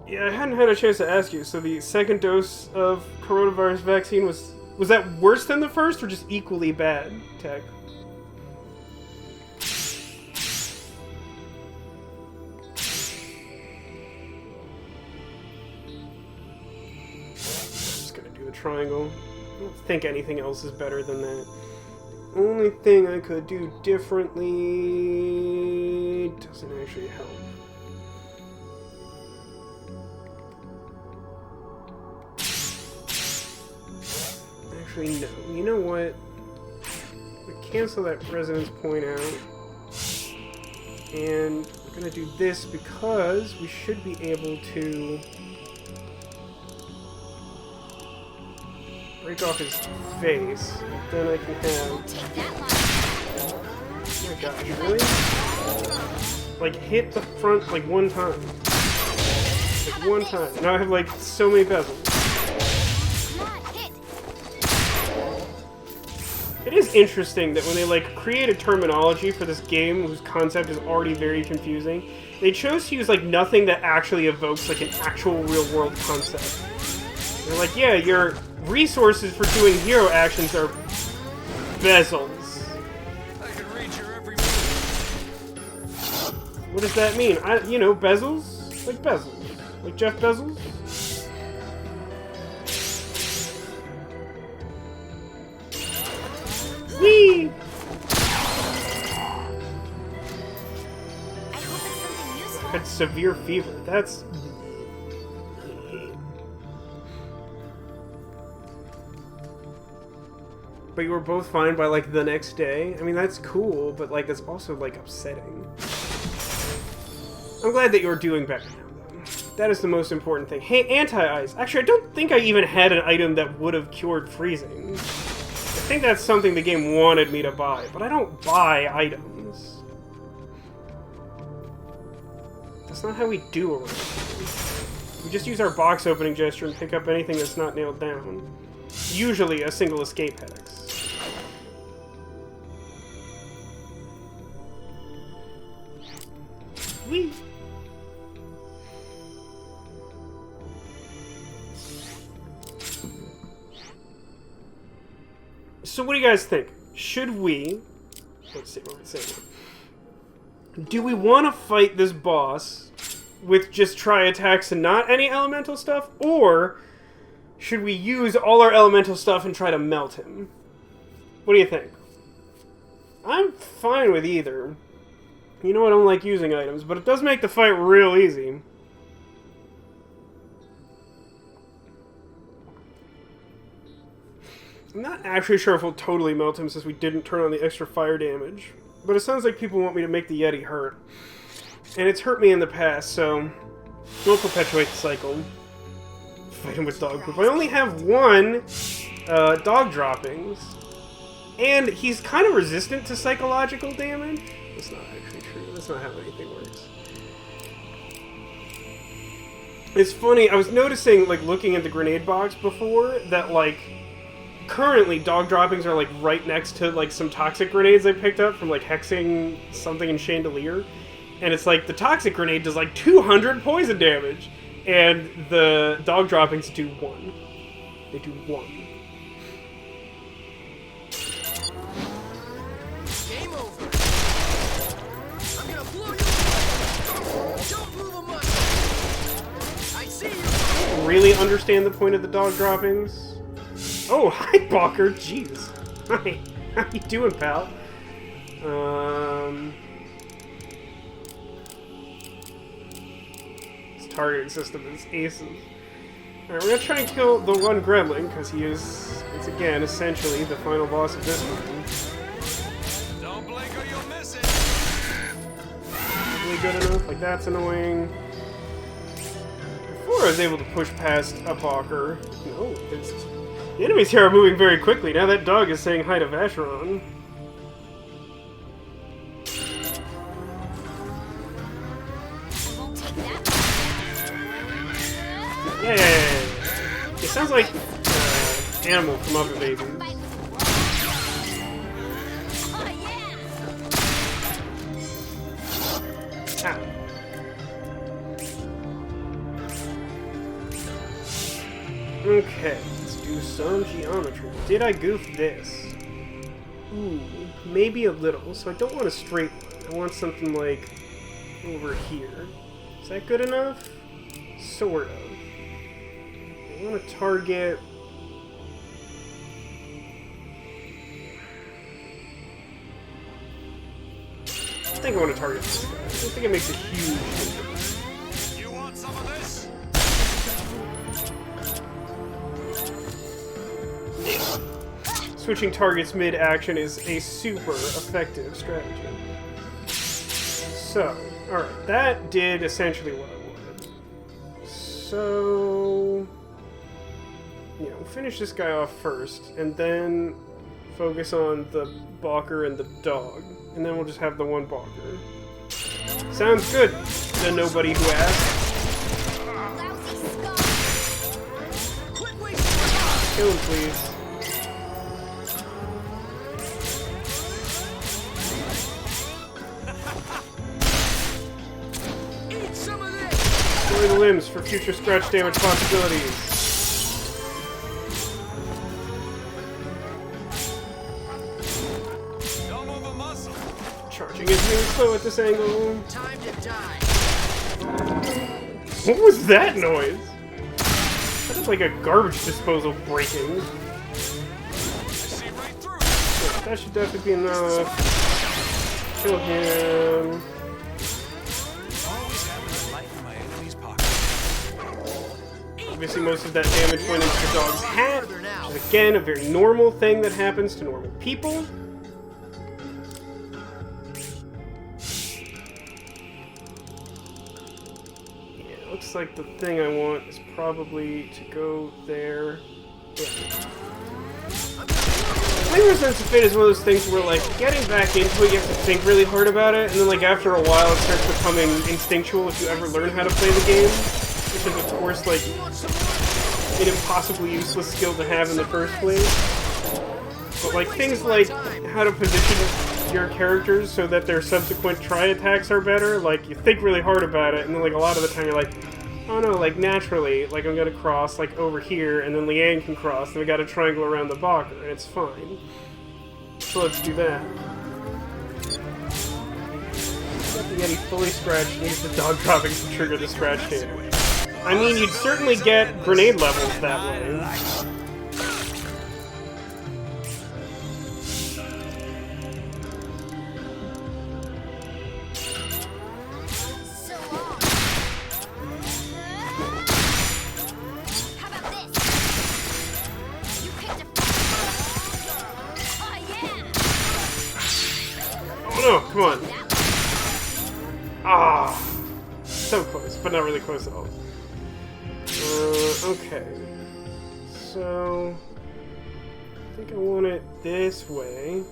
Yeah, I hadn't had a chance to ask you, so the second dose of coronavirus vaccine was that worse than the first, or just equally bad, Tech? Triangle. I don't think anything else is better than that. Only thing I could do differently doesn't actually help. Actually, no. You know what? I'm gonna cancel that resonance point out. And we're gonna do this because we should be able to break off his face, then I can have... Oh my gosh, really? Like, hit the front, like, one time. Like, one time. Now I have, like, so many bezels. It is interesting that when they, like, create a terminology for this game whose concept is already very confusing, they chose to use, like, nothing that actually evokes, like, an actual real-world concept. They're like, yeah, your resources for doing hero actions are bezels. I can read your every move. What does that mean? You know, bezels? Like bezels. Like Jeff Bezos? Whee! I hope it's something useful. Had severe fever. That's... But you were both fine by, like, the next day? I mean, that's cool, but, like, that's also, like, upsetting. I'm glad that you're doing better now, though. That is the most important thing. Hey, anti-ice. Actually, I don't think I even had an item that would have cured freezing. I think that's something the game wanted me to buy, but I don't buy items. That's not how we do around here. We just use our box opening gesture and pick up anything that's not nailed down. Usually a single escape hex. Whee! So what do you guys think? Should we... Let's see what I'm saying. Do we want to fight this boss with just tri-attacks and not any elemental stuff? Or should we use all our elemental stuff and try to melt him? What do you think? I'm fine with either. You know I don't like using items, but it does make the fight real easy. I'm not actually sure if we'll totally melt him since we didn't turn on the extra fire damage. But it sounds like people want me to make the Yeti hurt. And it's hurt me in the past, so We'll perpetuate the cycle. Fight him with dog poop. I only have one dog droppings. And he's kind of resistant to psychological damage. That's not actually true. That's not how anything works. It's funny, I was noticing, like, looking at the grenade box before, that, like, currently dog droppings are, like, right next to, like, some toxic grenades I picked up from, like, hexing something in Chandelier. And it's like, the toxic grenade does, like, 200 poison damage. And the dog droppings do 1. They do 1. Game over. I'm gonna blow you away. Don't move a muscle. I see you. Really understand the point of the dog droppings? Oh, hi, Balker. Jeez. Hi. How you doing, pal? His targeting system is aces. Alright, we're gonna try and kill the one gremlin, because he is, it's again, essentially the final boss of this one. Don't blink or you'll miss it. Really good enough? Like, that's annoying. Before I was able to push past a Balker. No, the enemies here are moving very quickly. Now that dog is saying hi to Vacheron. I won't take that. Yay! It sounds like Animal from Muppet Babies. Fight with raw. Oh yeah. Ow. Okay, let's do some geometry. Did I goof this? Ooh, maybe a little. So I don't want a straight line. I want something like over here. Is that good enough? Sort of. I want to target... I think I want to target this guy. I don't think it makes a huge difference. You want some of this? Switching targets mid-action is a super effective strategy. So, alright, that did essentially what I wanted. So... you know, finish this guy off first, and then focus on the Balker and the dog. And then we'll just have the one Balker. Sounds good to nobody who asked. Lousy skull. Quit wasting time. Kill him, please. Eat some of this. Destroy the limbs for future scratch damage possibilities. Don't move a muscle. Charging is really slow at this angle. Time to die. What was that noise? That was like a garbage disposal breaking. I see right through. Yeah, that should definitely be enough. Kill him. Always having a light in my enemy's pocket. Obviously, most of that damage went into the dog's hat, which is again a very normal thing that happens to normal people. Yeah, looks like the thing I want is probably to go there. Yeah. Playing Resistance of Fate is one of those things where, like, getting back into it, you have to think really hard about it, and then, like, after a while, it starts becoming instinctual if you ever learn how to play the game. Which is, of course, like, an impossibly useless skill to have in the first place. But, like, things like how to position your characters so that their subsequent try attacks are better, like, you think really hard about it, and then, like, a lot of the time you're like, oh no, like, naturally, like, I'm gonna cross, like, over here, and then Leanne can cross, and we got a triangle around the Balker, and it's fine. So let's do that. Got the Yeti fully scratched, needs the dog dropping to trigger the scratch damage. I mean, you'd certainly get grenade levels that way. So long. How about this? You picked a Oh yeah. Oh no, come on. That Ah. so close, but not really close at all. Okay. So... I think I want it this way.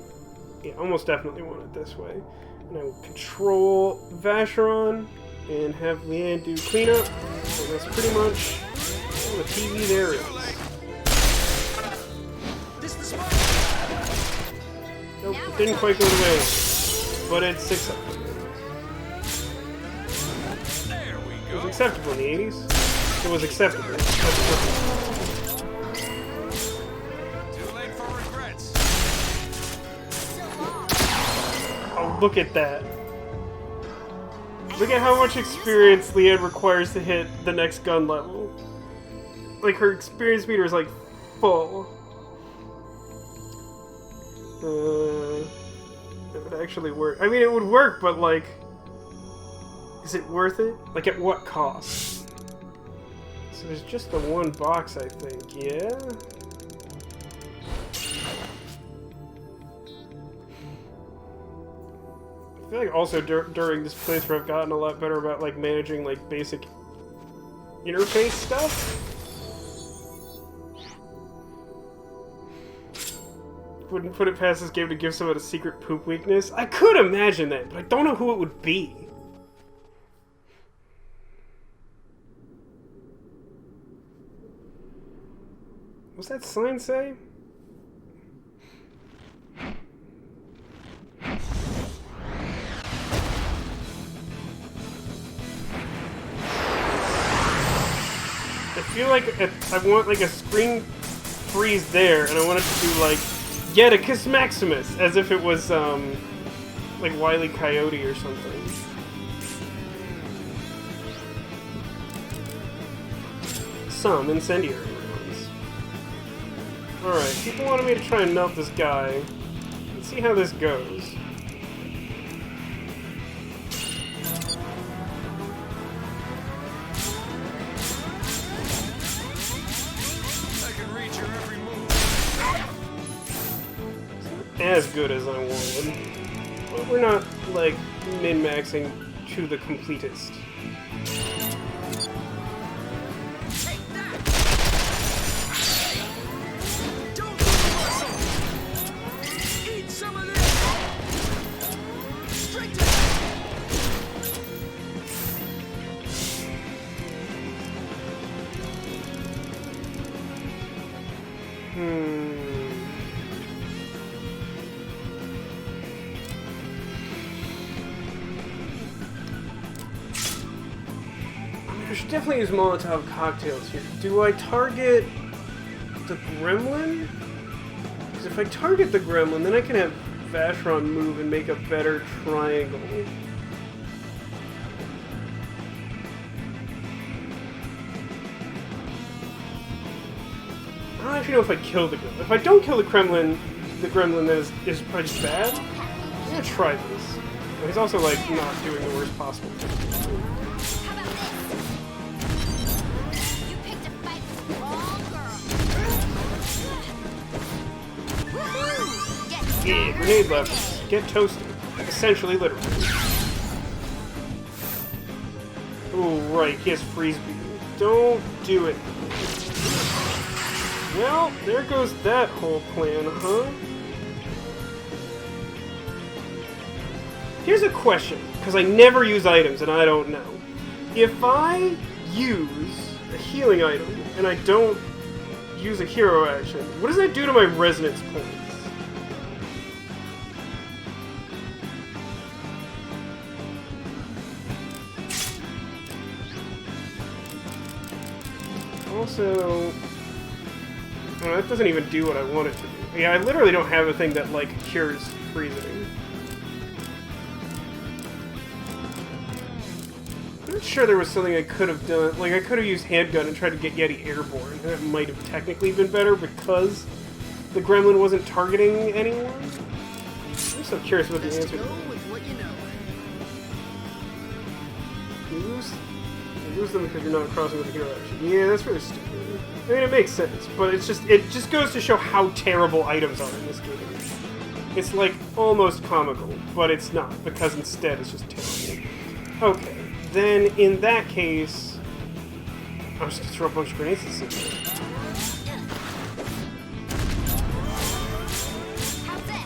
Yeah, almost definitely want it this way. And I will control Vacheron and have Leanne do cleanup. And that's pretty much all the TV there is. This the spot. Nope, it didn't quite go the way, but it's acceptable. There we It was go. acceptable in the 80s. It was acceptable. That's perfect. Too late for regrets. Oh, look at that. Look at how much experience Leanne requires to hit the next gun level. Like, her experience meter is, like, full. It would actually work. I mean, it would work, but, like... Is it worth it? Like, at what cost? So there's just the one box, I think, yeah? I feel like also during this playthrough I've gotten a lot better about, like, managing, like, basic interface stuff. Wouldn't put it past this game to give someone a secret poop weakness. I could imagine that, but I don't know who it would be. What's that sign say? I feel like I want like a screen freeze there, and I want it to do like Geticus Maximus, as if it was like Wile E. Coyote or something. Some incendiary rounds. Alright, people wanted me to try and melt this guy. Let's see how this goes. I can read your every move. As good as I wanted. But we're not, like, min-maxing to the completest. Take that. Don't muscle. Eat some of this. Straight to I should definitely use Molotov cocktails here. Do I target the gremlin? Because if I target the gremlin, then I can have Vacheron move and make a better triangle. I don't actually know if I kill the gremlin. If I don't kill the gremlin then is probably just bad. I'm gonna try this. But he's also like not doing the worst possible thing. How about this? You picked a fight with the wrong girl. Woohoo! Get Yeah, grenade levels. Get toasted. Essentially, literally. Oh, right, he has freeze beam. Don't do it. Well, there goes that whole plan, huh? Here's a question, because I never use items and I don't know. If I use a healing item and I don't use a hero action, what does that do to my resonance points? Also, oh, that doesn't even do what I want it to do. Yeah, I literally don't have a thing that, like, cures freezing. I'm not sure there was something I could have done. Like, I could have used handgun and tried to get Yeti airborne, and that might have technically been better because the gremlin wasn't targeting anyone. I'm so curious what the best answer to is. go with what you know. You lose them because you're not crossing with a hero action. Yeah, that's really stupid. I mean, it makes sense, but it just goes to show how terrible items are in this game. It's like almost comical, but it's not, because instead it's just terrible. Okay. then in that case, I'm just gonna throw a bunch of grenades at this thing. How's this?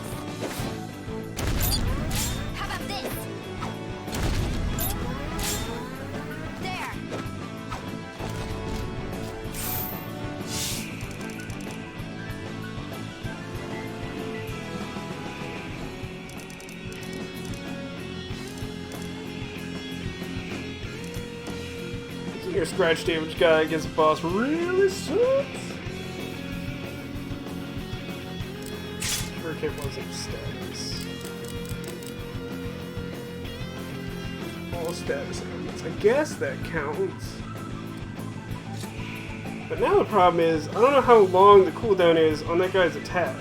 How about this? There. Your scratch damage guy against the boss really sucks. Hurricane wasn't status. All status elements. I guess that counts. But now the problem is, I don't know how long the cooldown is on that guy's attack.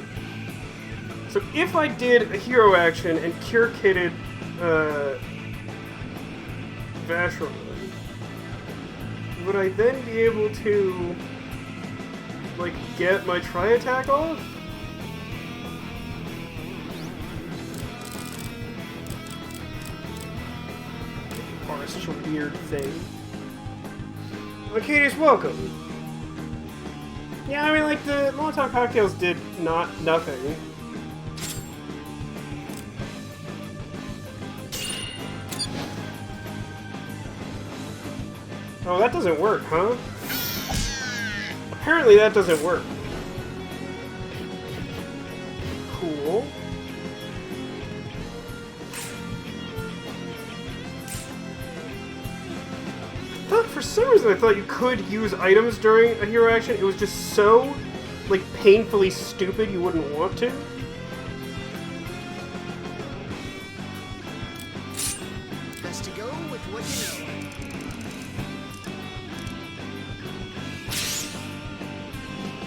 So if I did a hero action and cure kitted Vashron, would I then be able to, like, get my tri-attack off? Oh, it's such a weird thing. Arcadius, welcome. Yeah, I mean, like, the Molotov cocktails did nothing. Oh, that doesn't work, huh? Apparently that doesn't work. Cool. For some reason I thought you could use items during a hero action. It was just so, like, painfully stupid you wouldn't want to. Best to go with what you know.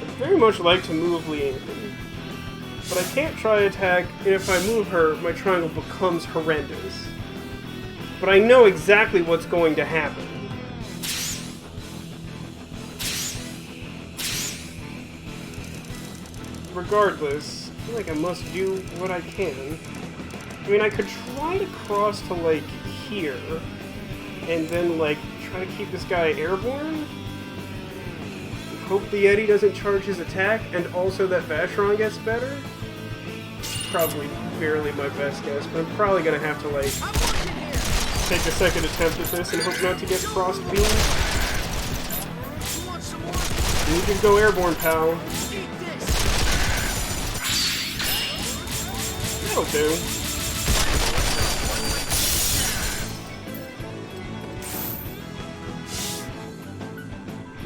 I'd very much like to move Leanne, but I can't try attack, and if I move her, my triangle becomes horrendous. But I know exactly what's going to happen. Regardless, I feel like I must do what I can. I mean, I could try to cross to, like, here, and then, like, try to keep this guy airborne. Hope the Yeti doesn't charge his attack, and also that Vashron gets better. Probably barely my best guess, but I'm probably gonna have to, like, take a second attempt at this and hope not to get crossed beam. You can go airborne, pal. That'll do.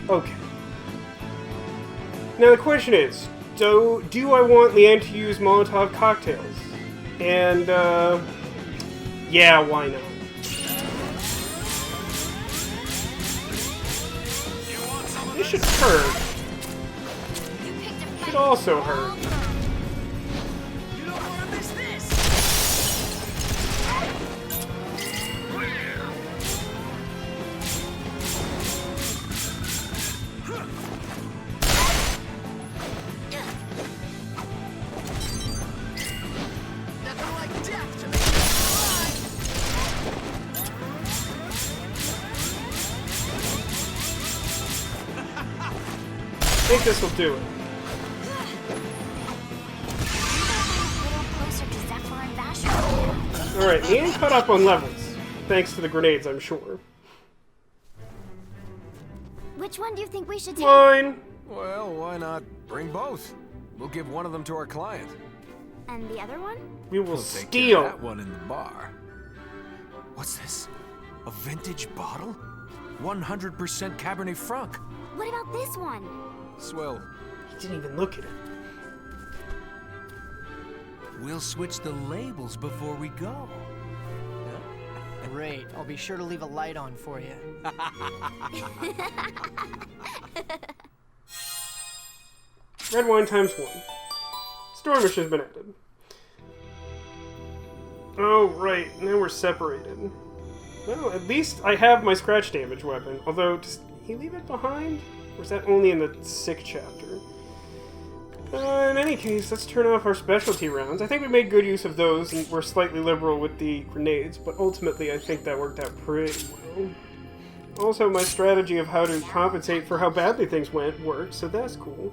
Okay. Now the question is, do I want Leanne to use Molotov cocktails? And, yeah, why not? This should hurt. Should also hurt. You don't want to miss this. Nothing like death to make it alive. I think this will do it. Alright, Leanne caught up on levels. Thanks to the grenades, I'm sure. Which one do you think we should take? Fine. Well, why not bring both? We'll give one of them to our client. And the other one? We will We'll take care steal. of that one in the bar. What's this? A vintage bottle? 100% Cabernet Franc. What about this one? Swell. He didn't even look at it. We'll switch the labels before we go. Great. I'll be sure to leave a light on for you. Red wine ×1. Stormish has been added. Oh, right. Now we're separated. Well, at least I have my scratch damage weapon. Although, does he leave it behind? Or is that only in the sick chapter? In any case, let's turn off our specialty rounds. I think we made good use of those, and we're slightly liberal with the grenades, but ultimately I think that worked out pretty well. though. Also, my strategy of how to compensate for how badly things went worked, so that's cool.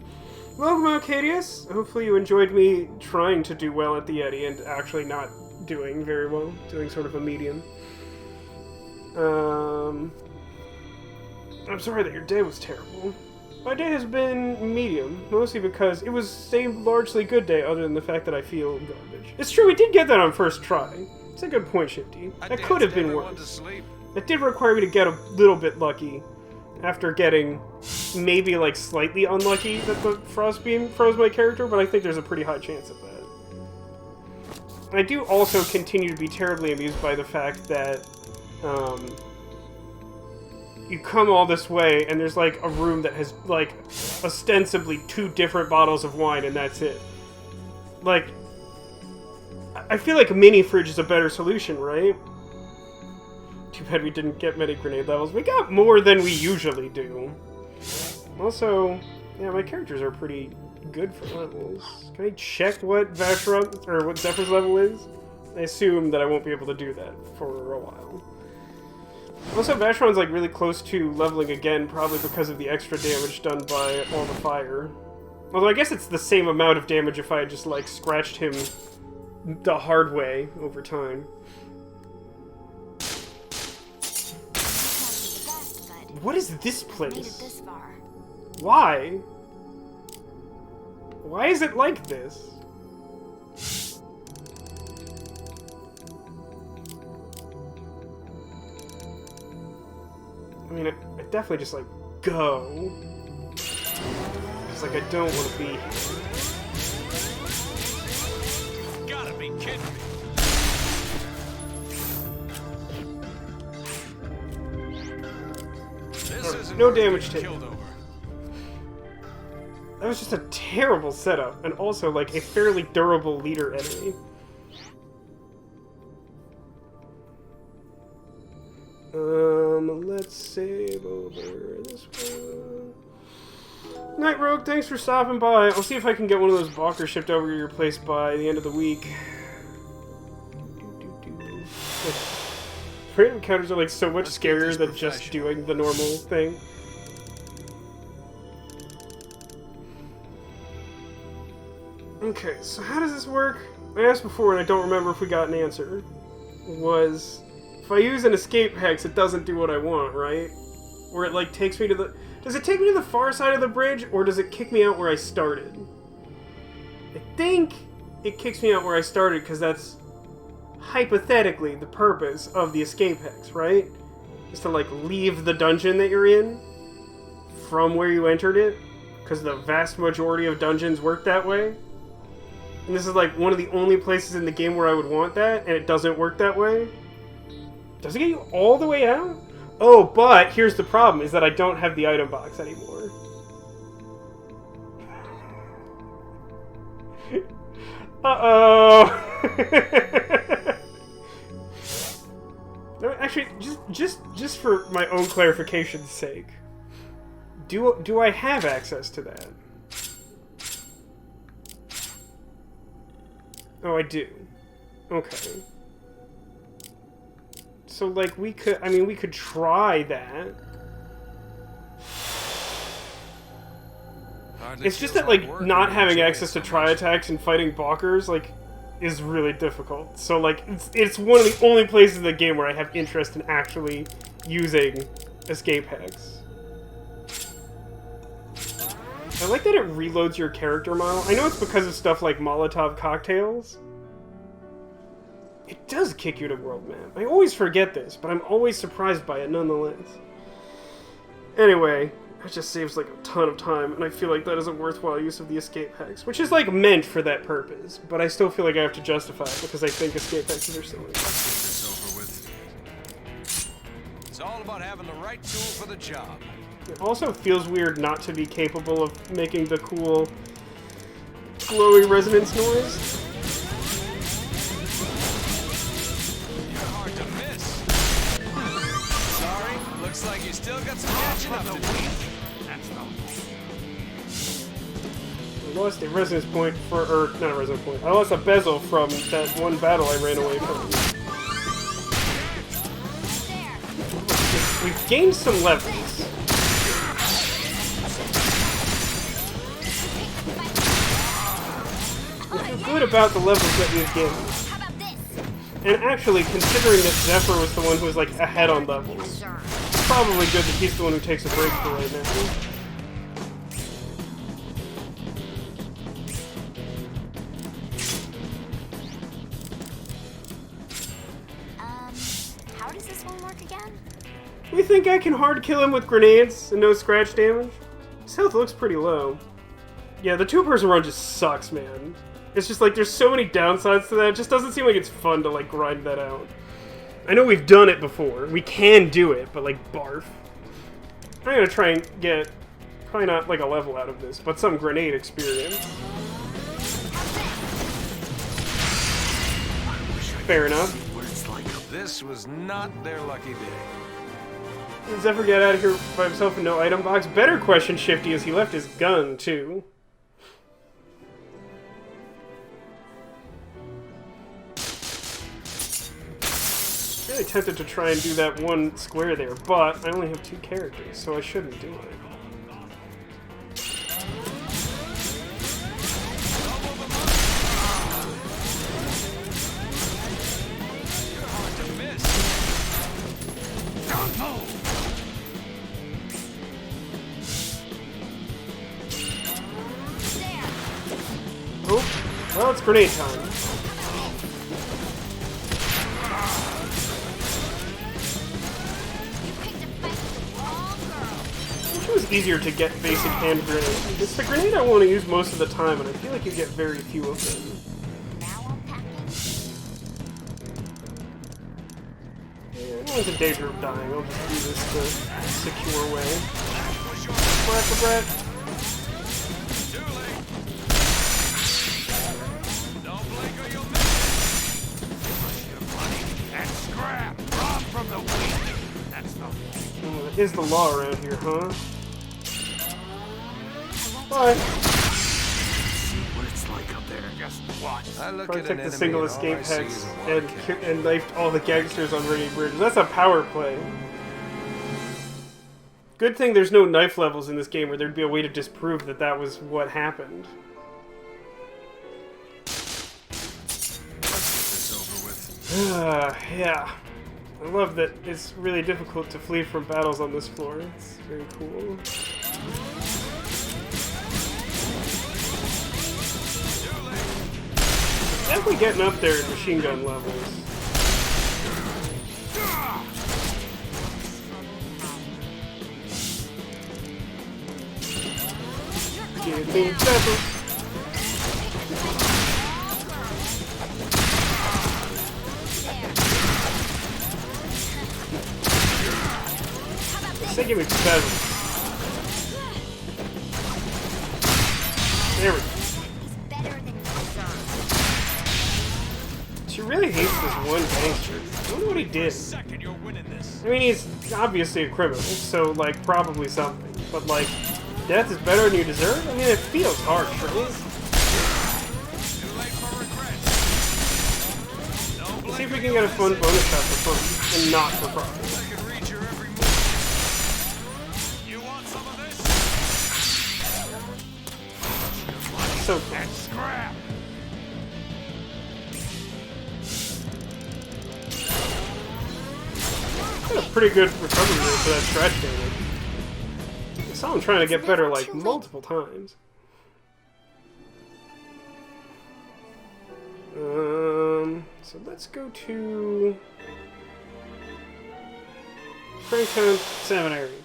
Welcome, Arcadius! Hopefully you enjoyed me trying to do well at the Eddy and actually not doing very well. Doing sort of a medium. I'm sorry that your day was terrible. My day has been medium, mostly because it was a largely good day other than the fact that I feel garbage. It's true, we did get that on first try. It's a good point, Shifty. That could have been worse. That did require me to get a little bit lucky after getting maybe like slightly unlucky that the frost beam froze my character, but I think there's a pretty high chance of that. I do also continue to be terribly amused by the fact that you come all this way and there's like a room that has like ostensibly 2 different bottles of wine and that's it. Like, I feel like a mini fridge is a better solution, right? Too bad we didn't get many grenade levels. We got more than we usually do. Also, yeah, my characters are pretty good for levels. Can I check what Vacheron, or what Zephyr's level is? I assume that I won't be able to do that for a while. Also, Vacheron's like really close to leveling again, probably because of the extra damage done by all the fire. Although I guess it's the same amount of damage if I had just like scratched him the hard way over time. What is this place? Made it this far. Why? Why is it like this? I mean, I definitely just, like, go. It's like, I don't want to be here. You gotta be kidding me. This isn't No worth damage getting taken. killed over. That was just a terrible setup, and also, like, a fairly durable leader enemy. Let's save over this one. Night Rogue, thanks for stopping by. I'll see if I can get one of those balkers shipped over to your place by the end of the week. Random encounters are like so much scarier than just doing the normal thing. Okay, so how does this work? I asked before and I don't remember if we got an answer. Was, if I use an escape hex, it doesn't do what I want, right? Where it like takes me to the... Does it take me to the far side of the bridge, or does it kick me out where I started? I think it kicks me out where I started, because that's hypothetically the purpose of the escape hex, right? Is to like leave the dungeon that you're in from where you entered it, because the vast majority of dungeons work that way. And this is like one of the only places in the game where I would want that, and it doesn't work that way. Does it get you all the way out? Oh, but here's the problem, is that I don't have the item box anymore. Uh-oh! No, actually, just for my own clarification's sake, do I have access to that? Oh, I do. Okay. So, like, we could... I mean, we could try that. It's just that, like, not having access to tri-attacks and fighting balkers, like, is really difficult. So, like, it's one of the only places in the game where I have interest in actually using escape hex. I like that it reloads your character model. I know it's because of stuff like Molotov cocktails. It does kick you to world map. I always forget this, but I'm always surprised by it nonetheless. Anyway, that just saves like a ton of time, and I feel like that is a worthwhile use of the escape hex, which is like meant for that purpose, but I still feel like I have to justify it because I think escape hexes are silly. Let's get this over with. It's all about having the right tool for the job. It also feels weird not to be capable of making the cool glowy resonance noise. Hard to miss. Sorry, looks like you still got some catching up to do. That's the I lost a resonance point for, or not a resonance point. I lost a bezel from that one battle I ran away from. There. we've gained some levels. I feel good about the levels that we've gained. How about this? And actually, considering that Zephyr was the one who was like ahead on levels, it's probably good that he's the one who takes a break for right now. How does this one work again? You think I can hard kill him with grenades and no scratch damage? His health looks pretty low. Yeah, the two-person run just sucks, man. It's just like, there's so many downsides to that, it just doesn't seem like it's fun to like grind that out. I know we've done it before, we can do it, but like, barf. I'm gonna try and get, probably not like a level out of this, but some grenade experience. Fair enough. This was not their lucky day. Did Zephyr get out of here by himself with no item box? Better question, Shifty, as he left his gun, too. Really tempted to try and do that one square there, but I only have 2 characters, so I shouldn't do it. Oh, well, it's grenade time. It was easier to get basic hand grenades. It's the grenade I want to use most of the time, and I feel like you get very few of them. Yeah, no one's in danger of dying. I'll just do this the secure way. Brat. Don't blink or you'll miss. You're running and scrap. Rob from the wheat. That's the... Oh, that is the law around here, huh? Bye. See what it's like up there. Just watch. I look Probably at took an the enemy single and all escape I see hex is a water cannon. and knifed all the gangsters on Rainy Bridge. That's a power play. Good thing there's no knife levels in this game where there'd be a way to disprove that that was what happened. Let's get this over with. Yeah. I love that it's really difficult to flee from battles on this floor. It's very cool. Definitely getting up there in machine gun levels. Give me double. Say give me 7. There we go. She really hates this one gangster. I wonder what he did. Second, you're winning this. I mean, he's obviously a criminal, so, like, probably something. But, like, death is better than you deserve? I mean, it feels harsh, right? Too late for regrets. Let's see if we can get a fun bonus shot for fun, and not for profit. I can read your every move. You want some of this? So And close. scrap. Got a pretty good recovery rate for that scratch damage. I saw him trying to get better, like, multiple times. So let's go to Franktown Seminary.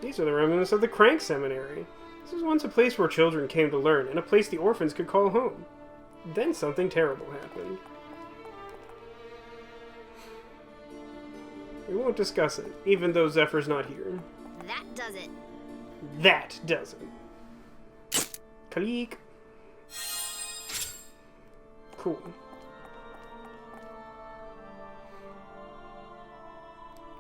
These are the remnants of the Crank Seminary. This was once a place where children came to learn, and a place the orphans could call home. Then something terrible happened. We won't discuss it, even though Zephyr's not here. That does it. That doesn't. Click. Cool.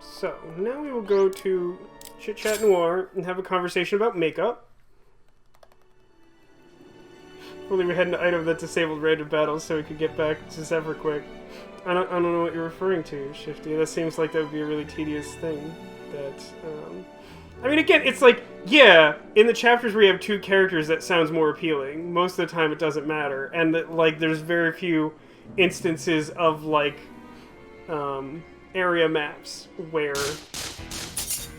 So, now we will go to Chit Chat Noir and have a conversation about makeup. Only we had an item that disabled random battles so we could get back to Zephyr quick. I don't know what you're referring to, Shifty. That seems like that would be a really tedious thing. That, I mean, again, it's like, yeah, in the chapters where you have two characters, that sounds more appealing. Most of the time, it doesn't matter. And, like, there's very few instances of, like, area maps where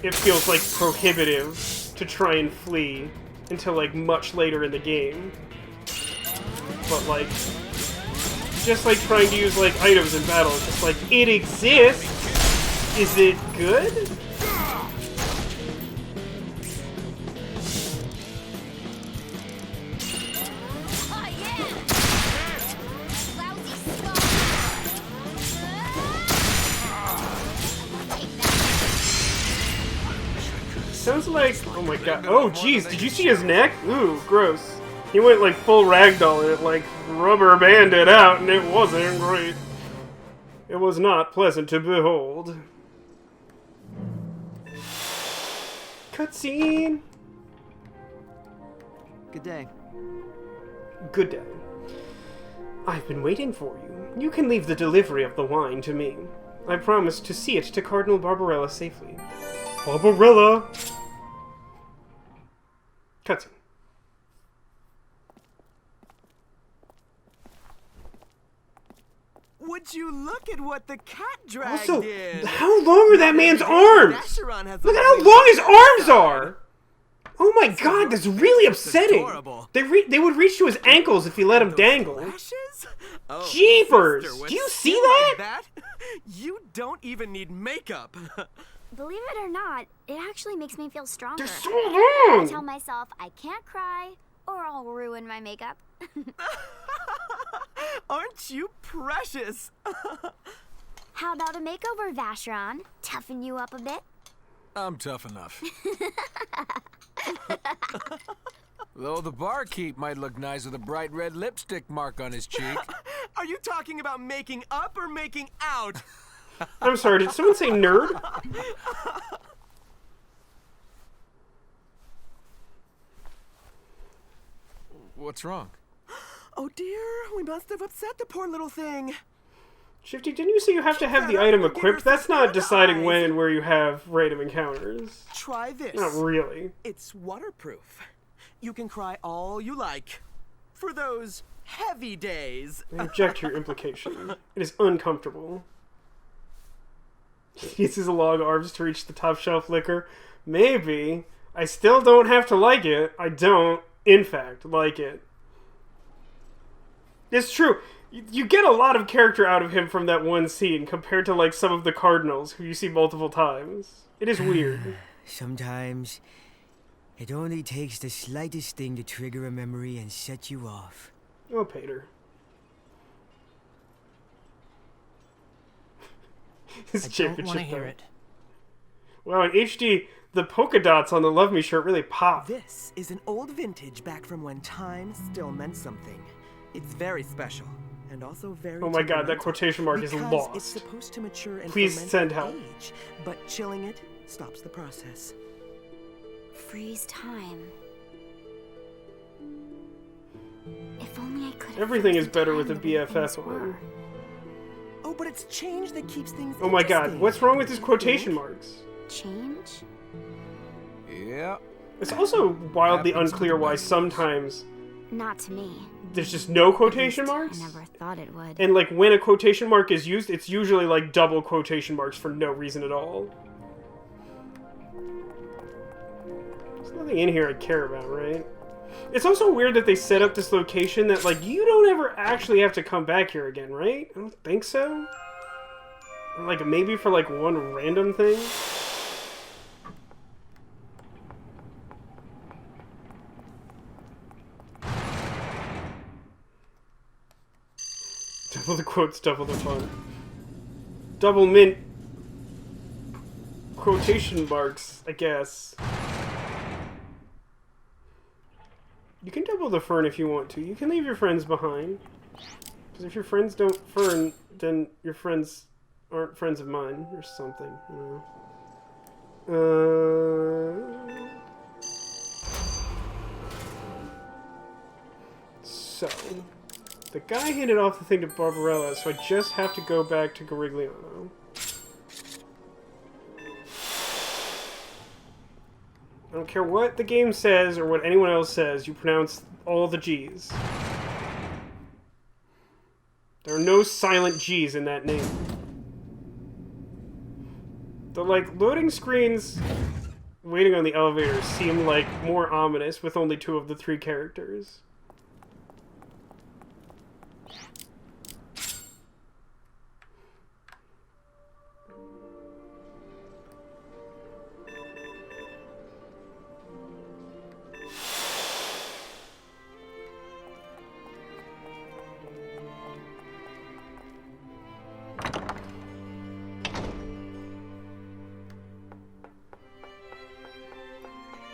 it feels, like, prohibitive to try and flee until, like, much later in the game. But, like, just, like, trying to use, like, items in battle, it's just like, it exists! Is it good? Oh, yeah! Lousy skull! Take that. Sounds like, oh my god, oh jeez, did you see his neck? Ooh, gross. He went like full ragdoll and it like rubber banded out and it wasn't great. It was not pleasant to behold. Cutscene! Good day. Good day. I've been waiting for you. You can leave the delivery of the wine to me. I promise to see it to Cardinal Barbarella safely. Barbarella! Cutscene. Would you look at what the cat dragged Also, in? how long are that man's arms? Vacheron has a Look at how lovely long his look arms inside. are! Oh my god, that's really upsetting! adorable. They would reach to his ankles if he let him Those dangle. Lashes? Oh, Jeepers! sister, with Do you see skin that? like that? You don't even need makeup. Believe it or not, it actually makes me feel stronger. They're so I tell long! myself I can't cry or I'll ruin my makeup. Aren't you precious? How about a makeover, Vacheron? Toughen you up a bit? I'm tough enough. Though the barkeep might look nice with a bright red lipstick mark on his cheek. Are you talking about making up or making out? I'm sorry, did someone say nerd? What's wrong? Oh dear, we must have upset the poor little thing. Shifty, didn't you say you have to have the item equipped? That's not deciding when and where you have random encounters. Try this. Not really. It's waterproof. You can cry all you like. For those heavy days. I object to your implication. It is uncomfortable. He uses long arms to reach the top shelf liquor. Maybe. I still don't have to like it. I don't, in fact, like it. It's true. You get a lot of character out of him from that one scene compared to like some of the Cardinals who you see multiple times. It is weird. Sometimes it only takes the slightest thing to trigger a memory and set you off. Oh, Pater. This I don't championship want to hear though. it. Wow, in HD, the polka dots on the Love Me shirt really pop. This is an old vintage back from when time still meant something. It's very special. And also very Oh my god, that temperamental, quotation mark is because lost. It's supposed to mature and Please ferment send with help. age, but chilling it stops the process. Freeze time. If only I could have Everything frozen is better time with a the way things BFF were. one. Oh, but it's change that keeps things Oh my god, interesting. what's wrong with his quotation marks? Change? Yeah. It's also wildly Happens unclear why sometimes. sometimes Not to me. there's just no At quotation least marks. I never thought it would. And like when a quotation mark is used, it's usually like double quotation marks for no reason at all. There's nothing in here I care about, right? It's also weird that they set up this location that like you don't ever actually have to come back here again, right? I don't think so. Or, like maybe for like one random thing. Double the quotes, double the fun. Double mint quotation marks, I guess. You can double the fern if you want to. You can leave your friends behind. Because if your friends don't fern, then your friends aren't friends of mine or something. You know. So, the guy handed off the thing to Barbarella, so I just have to go back to Garigliano. I don't care what the game says or what anyone else says, you pronounce all the G's. There are no silent G's in that name. The, like, loading screens waiting on the elevator seem, like, more ominous with only 2 of the 3 characters.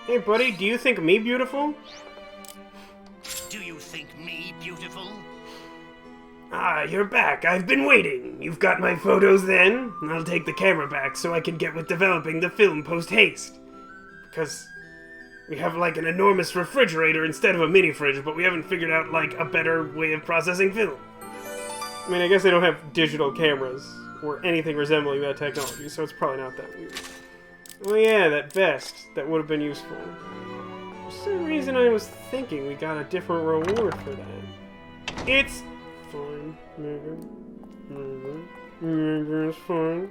Hey, buddy, do you think me beautiful? Do you think me beautiful? Ah, you're back. I've been waiting. You've got my photos then? I'll take the camera back so I can get with developing the film post-haste. Because we have, like, an enormous refrigerator instead of a mini-fridge, but we haven't figured out, like, a better way of processing film. I mean, I guess they don't have digital cameras or anything resembling that technology, so it's probably not that weird. Oh yeah, that vest. That would have been useful. For some reason I was thinking we got a different reward for that. It's fine, Megan. It's fine.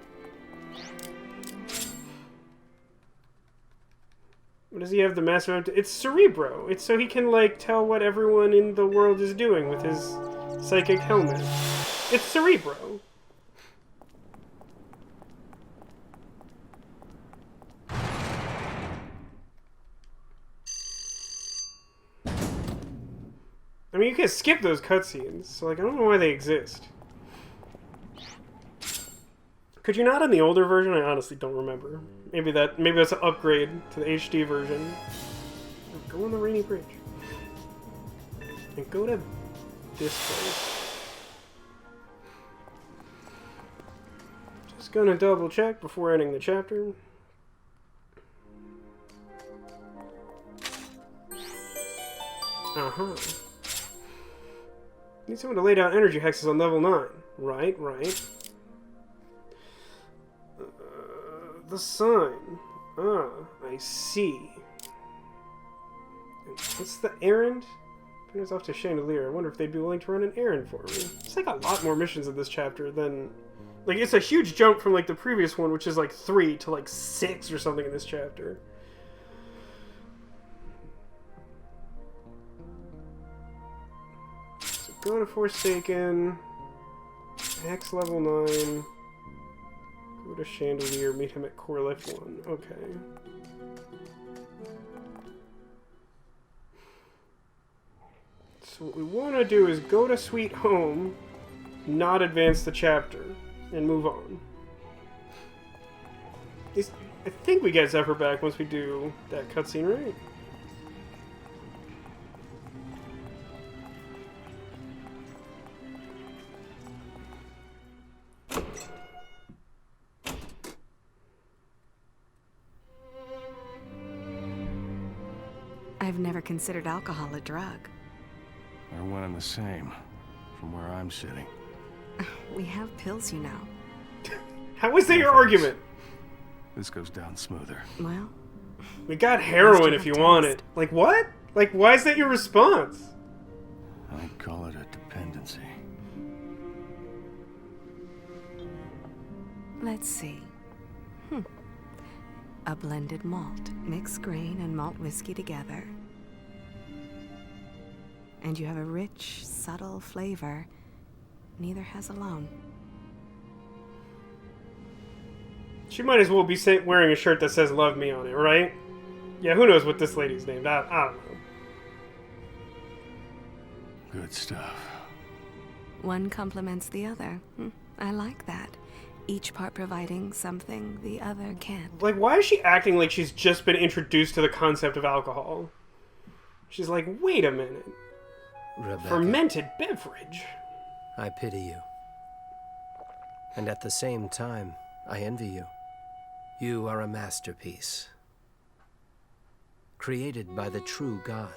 What does he have the master? It's Cerebro. It's so he can, like, tell what everyone in the world is doing with his psychic helmet. It's Cerebro. I mean, you can skip those cutscenes, so, like, I don't know why they exist. Could you not in the older version? I honestly don't remember. Maybe that's an upgrade to the HD version. Go on the Rainy Bridge. And go to this place. Just gonna double check before ending the chapter. Uh-huh. Need someone to lay down energy hexes on level 9. Right. The sign. Ah, I see. What's the errand? It's off to Chandelier. I wonder if they'd be willing to run an errand for me. It's like a lot more missions in this chapter than... Like, it's a huge jump from, like, the previous one, which is, like, 3 to, like, 6 or something in this chapter. Go to Forsaken, Hex level 9, go to Chandelier, meet him at Core Lift 1. Okay. So what we want to do is go to Sweet Home, not advance the chapter, and move on. I think we get Zephyr back once we do that cutscene, right? I've never considered alcohol a drug. They're one and the same, from where I'm sitting. We have pills, you know. How is that your argument? This goes down smoother. Well, we got heroin if you want it. Like, what? Like, why is that your response? I call it a dependency. Let's see. A blended malt. Mix grain and malt whiskey together. And you have a rich, subtle flavor neither has alone. She might as well be wearing a shirt that says "Love Me" on it, right? Yeah, who knows what this lady's named? I don't know. Good stuff. One complements the other. I like that. Each part providing something the other can't. Like, why is she acting like she's just been introduced to the concept of alcohol? She's like, wait a minute. Rebecca, fermented beverage. I pity you. And at the same time, I envy you. You are a masterpiece. Created by the true God.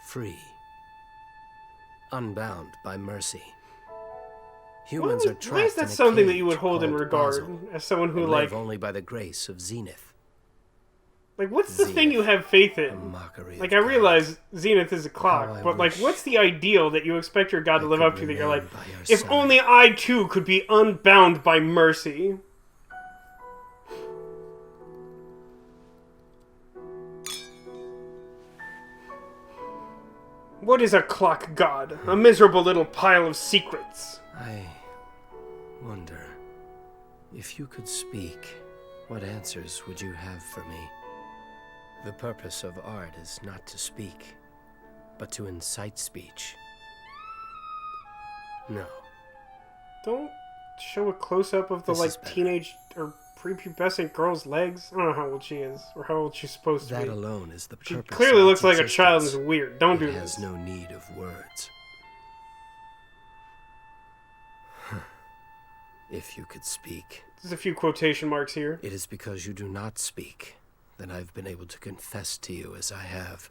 free. Unbound by mercy. Humans are trapped why is that in a something that you cage would hold in called regard Basel, as someone who, and like... live only by the grace of Zenith. Like, what's the thing you have faith in? A mockery like, of I God. realize Zenith is a How clock, I but, like, wish what's the ideal that you expect your God to live could up to that you're like, remain by your if side." only I, too, could be unbound by mercy? What is a clock god? A miserable little pile of secrets. I wonder, if you could speak, what answers would you have for me? The purpose of art is not to speak, but to incite speech. No. Don't show a close-up of the, This like, is better. teenage or prepubescent girl's legs. I don't know how old she is, or how old she's supposed to That be. alone is the She purpose clearly of looks its like a child and is existence. weird. Don't do It this. has no need of words. If you could speak. There's a few quotation marks here. It is because you do not speak that I've been able to confess to you as I have.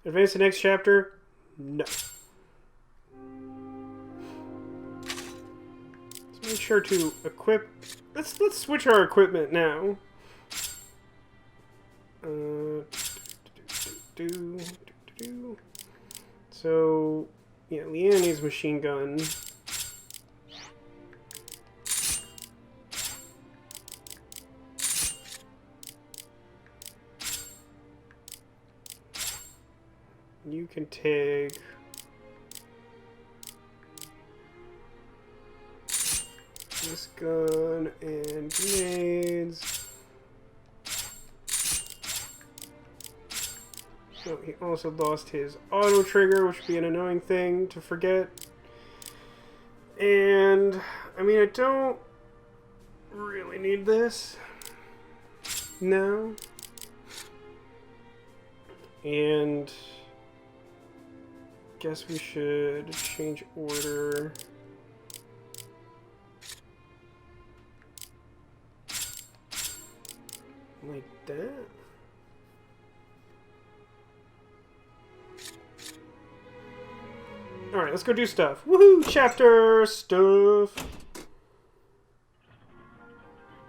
Advance to the next chapter? No. Let's make sure to equip. Let's switch our equipment now. So yeah, Leanne needs machine gun. You can take this gun and grenades. Oh, he also lost his auto trigger, which would be an annoying thing to forget. And I mean, I don't really need this. No. And guess we should change order. Like that. Alright, let's go do stuff. Woohoo! Chapter stuff!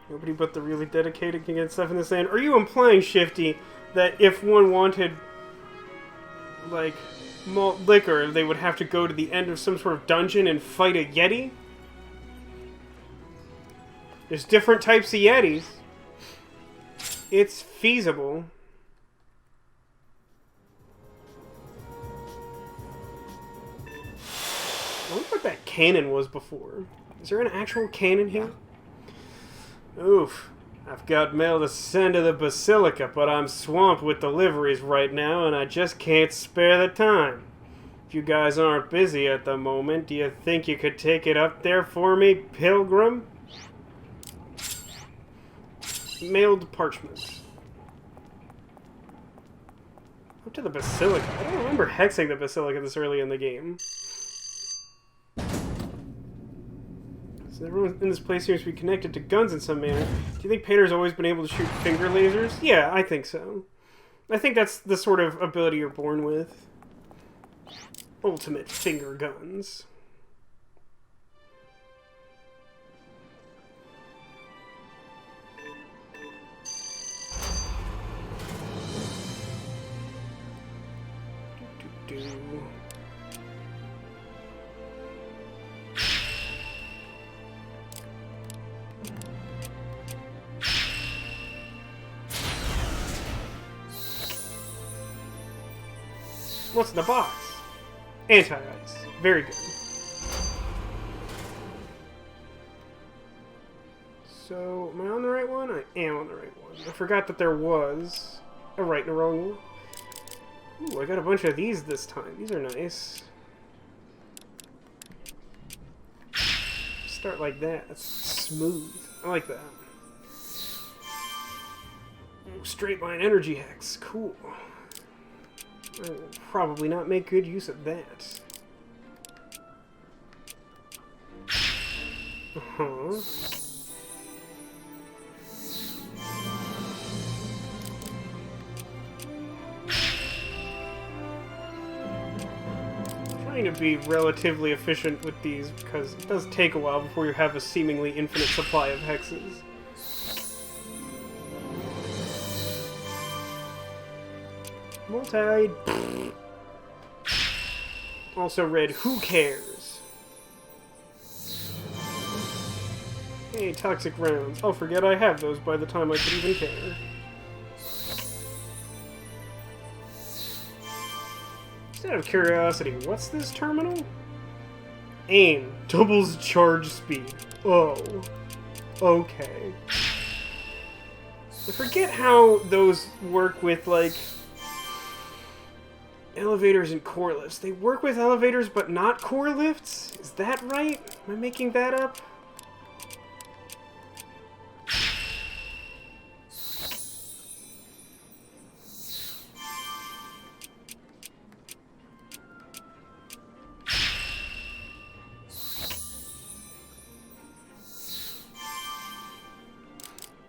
Nobody but the really dedicated can get stuff in this land. Are you implying, Shifty, that if one wanted, like, malt liquor, they would have to go to the end of some sort of dungeon and fight a Yeti? There's different types of Yetis. It's feasible. I wonder what that cannon was before. Is there an actual cannon here? Oof. I've got mail to send to the Basilica, but I'm swamped with deliveries right now, and I just can't spare the time. If you guys aren't busy at the moment, do you think you could take it up there for me, Pilgrim? Mailed parchments. Up to the Basilica. I don't remember hexing the Basilica this early in the game. So everyone in this place seems to be connected to guns in some manner. Do you think Pater's always been able to shoot finger lasers? Yeah, I think so. I think that's the sort of ability you're born with. Ultimate finger guns. What's in the box? Anti-ice. Very good. So, am I on the right one? I am on the right one. I forgot that there was a right and a wrong one. Ooh, I got a bunch of these this time. These are nice. Start like that. That's smooth. I like that. Ooh, straight line energy hex. Cool. I will probably not make good use of that. trying to be relatively efficient with these because it does take a while before you have a seemingly infinite supply of hexes. Multi. Also read, who cares? Hey, toxic rounds. I'll forget I have those by the time I could even care. Just out of curiosity, what's this terminal? Aim. Doubles charge speed. Oh. Okay. I forget how those work with, like, elevators and core lifts. They work with elevators but not core lifts? Is that right? Am I making that up?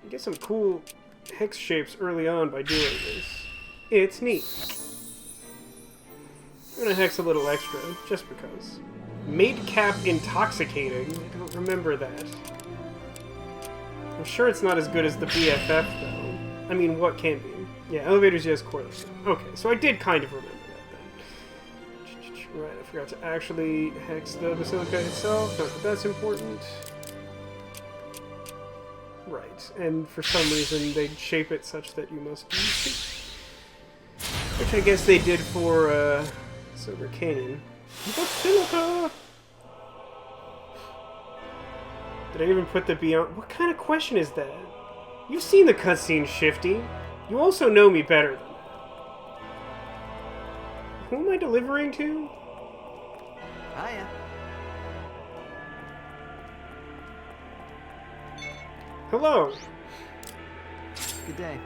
You get some cool hex shapes early on by doing this. It's neat. I'm gonna hex a little extra, just because. Made cap intoxicating? I don't remember that. I'm sure it's not as good as the BFF, though. I mean, what can be? Yeah, elevators, yes, cordless. Okay, so I did kind of remember that, then. Right, I forgot to actually hex the basilica itself. Not that that's important. Right, and for some reason they shape it such that you must use it. Which I guess they did for, Silver Canyon. Basilica! Did I even put the beyond? What kind of question is that? You've seen the cutscene, Shifty. You also know me better than that. Who am I delivering to? Hiya. Hello. Good day.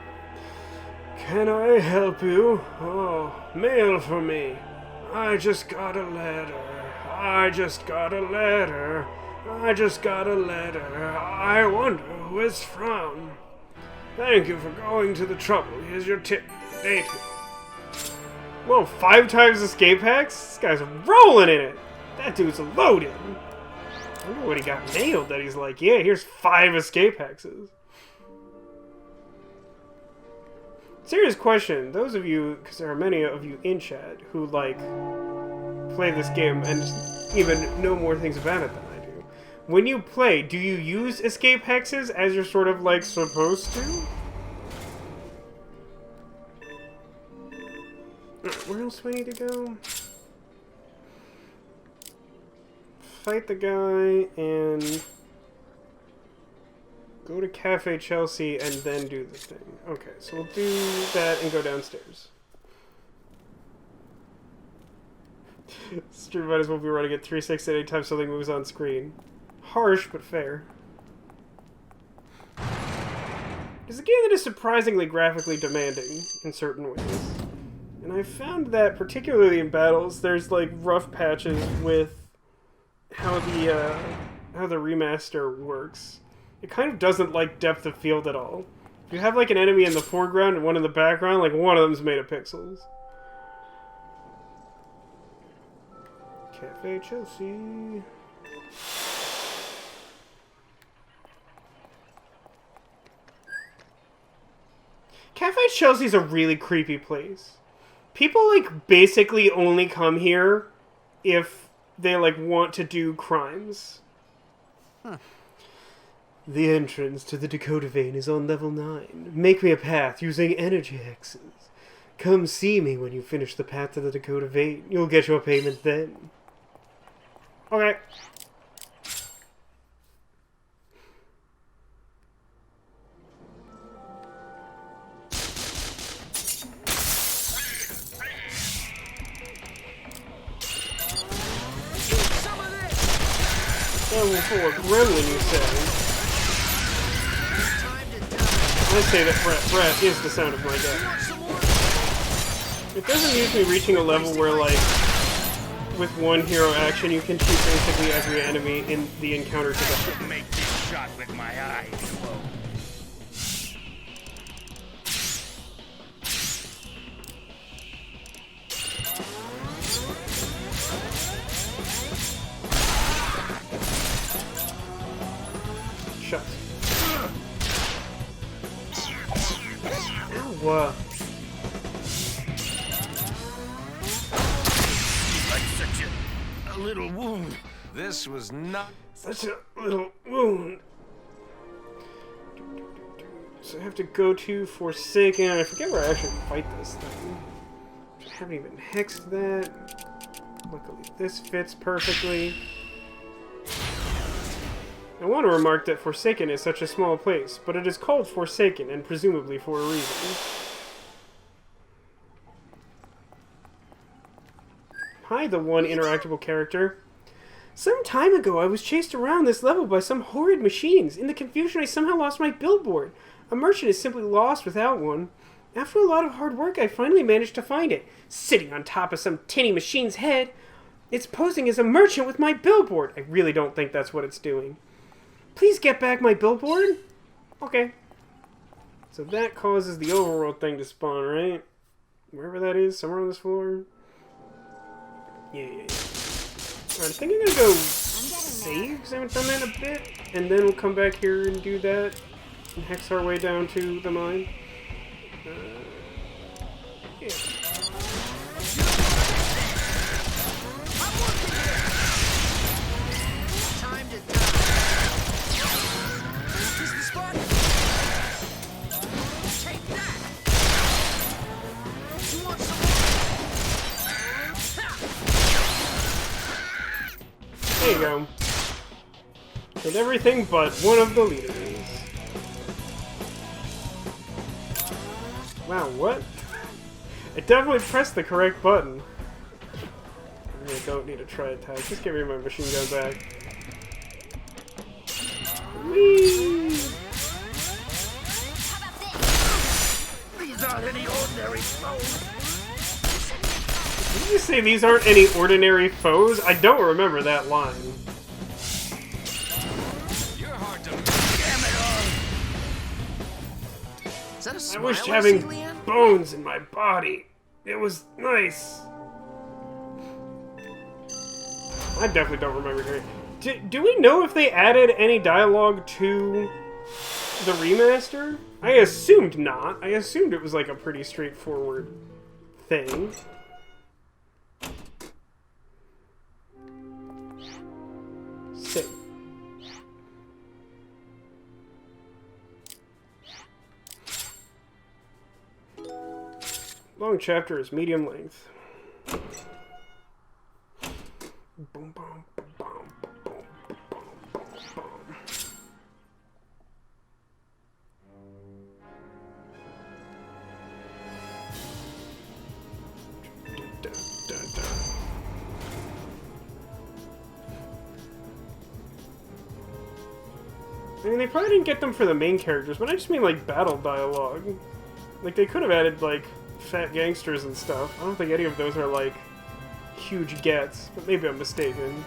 Can I help you? Oh, mail for me. I just got a letter. I just got a letter. I just got a letter. I wonder who it's from. Thank you for going to the trouble. Here's your tip. Date me. Whoa, 5 times escape hex? This guy's rolling in it. That dude's loaded. I wonder what he got nailed that he's like, yeah, here's 5 escape hexes. Serious question, those of you, because there are many of you in chat who, like, play this game and even know more things about it than I do. When you play, do you use escape hexes as you're sort of, like, supposed to? Where else do I need to go? Fight the guy and go to Cafe Chelsea and then do the thing. Okay, so we'll do that and go downstairs. Stream might as well be running at 360 anytime something moves on screen. Harsh, but fair. It's a game that is surprisingly graphically demanding in certain ways. And I've found that, particularly in battles, there's like rough patches with how the remaster works. It kind of doesn't like depth of field at all. If you have like an enemy in the foreground and one in the background, like one of them's made of pixels. Cafe Chelsea. Cafe Chelsea's a really creepy place. People like basically only come here if they like want to do crimes. Huh. The entrance to the Dakota Vein is on level 9. Make me a path using energy hexes. Come see me when you finish the path to the Dakota Vein. You'll get your payment then. Okay. Level 4 gremlin, you say? I say that Brett is the sound of my death. It doesn't usually reaching a level where, like, with one hero action, you can shoot basically every enemy in the encounter together. Make this shot with my eyes closed. What? Like such a little wound. This was not... Such a little wound. So I have to go to Forsaken. I forget where I actually fight this thing. I haven't even hexed that. Luckily, this fits perfectly. I want to remark that Forsaken is such a small place, but it is called Forsaken, and presumably for a reason. Hi, the one interactable character. Some time ago, I was chased around this level by some horrid machines. In the confusion, I somehow lost my billboard. A merchant is simply lost without one. After a lot of hard work, I finally managed to find it, sitting on top of some tinny machine's head. It's posing as a merchant with my billboard. I really don't think that's what it's doing. Please get back my billboard? Okay. So that causes the overworld thing to spawn, right? Wherever that is, somewhere on this floor. Yeah. Alright, I think I'm gonna go save, because I haven't done that in a bit. And then we'll come back here and do that. And hex our way down to the mine. Yeah. Time to die. Is this the spot? Take that. You want some more? There you go. With everything but one of the leaders. Wow, what? I definitely pressed the correct button. I really don't need a tri-attack. Just give me my machine gun back. Whee! These aren't any ordinary foes. Did you say these aren't any ordinary foes? I don't remember that line. You're hard to... Damn it all. Is that a I smile wish see, having Leanne? bones in my body. It was nice. I definitely don't remember hearing. Do we know if they added any dialogue to the remaster? I assumed not. I assumed it was like a pretty straightforward thing. Save. Long chapter is medium length. Boom, boom, boom, boom, boom, boom, boom. Dun, dun, dun. I mean, they probably didn't get them for the main characters, but I just mean, like, battle dialogue. Like, they could have added, like, fat gangsters and stuff. I don't think any of those are, like, huge gets, but maybe I'm mistaken.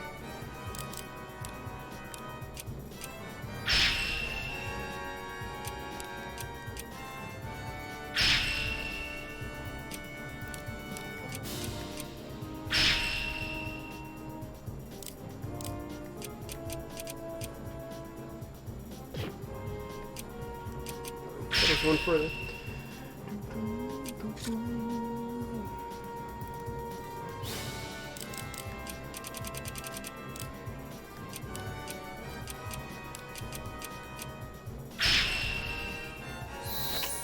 There's one further.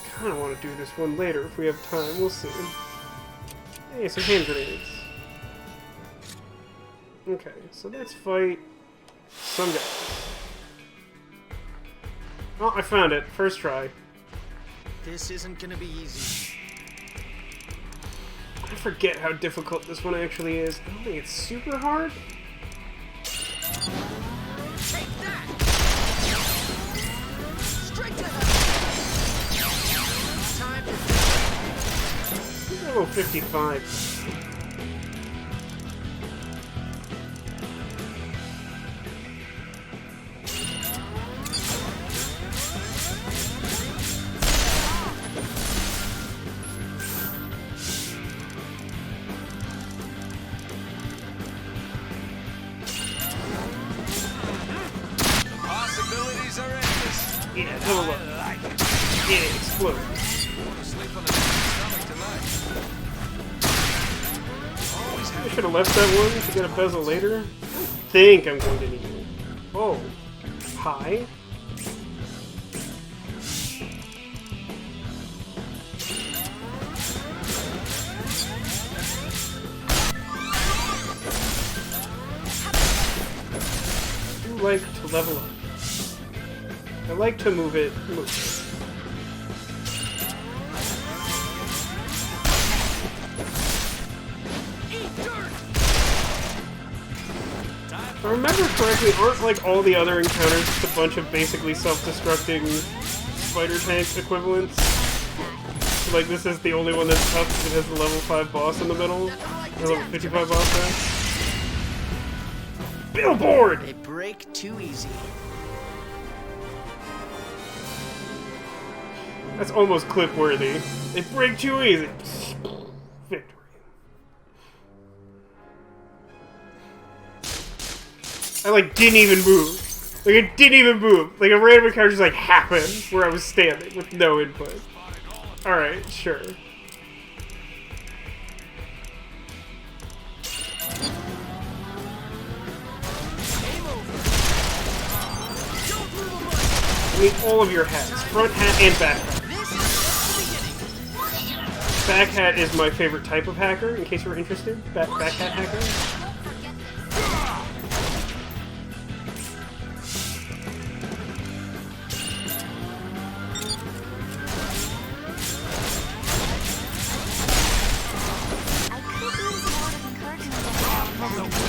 I kind of want to do this one later if we have time. We'll see. Hey, some hand grenades. Okay, so let's fight some guys. Oh, I found it. First try. This isn't gonna be easy. I forget how difficult this one actually is. I don't think it's super hard. Take that. Straight to hell. Time to He's level 55. Possibilities are endless. Yeah, level up. Yeah, explode. Want to sleep on the should have left that one to get a bezel later. I think I'm going to need it. Oh. Hi. I do like to level up. I like to move it. If I remember correctly, aren't like all the other encounters just a bunch of basically self-destructing spider tank equivalents? So, like, this is the only one that's tough because it has the level 5 boss in the middle. Or level 55 boss there. Billboard! They break too easy. That's almost clip-worthy. They break too easy. Victory. I, like, didn't even move. Like, it didn't even move. Like, a random encounter just, like, happened where I was standing with no input. Alright, sure. I need all of your hats. Front hat and back hat. Back hat is my favorite type of hacker, in case you were interested. Back hat hacker.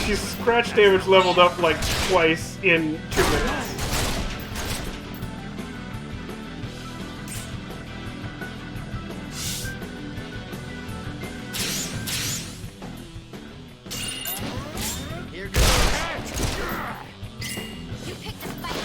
She's scratch damage leveled up like twice in 2 minutes. Here goes. You picked a fight.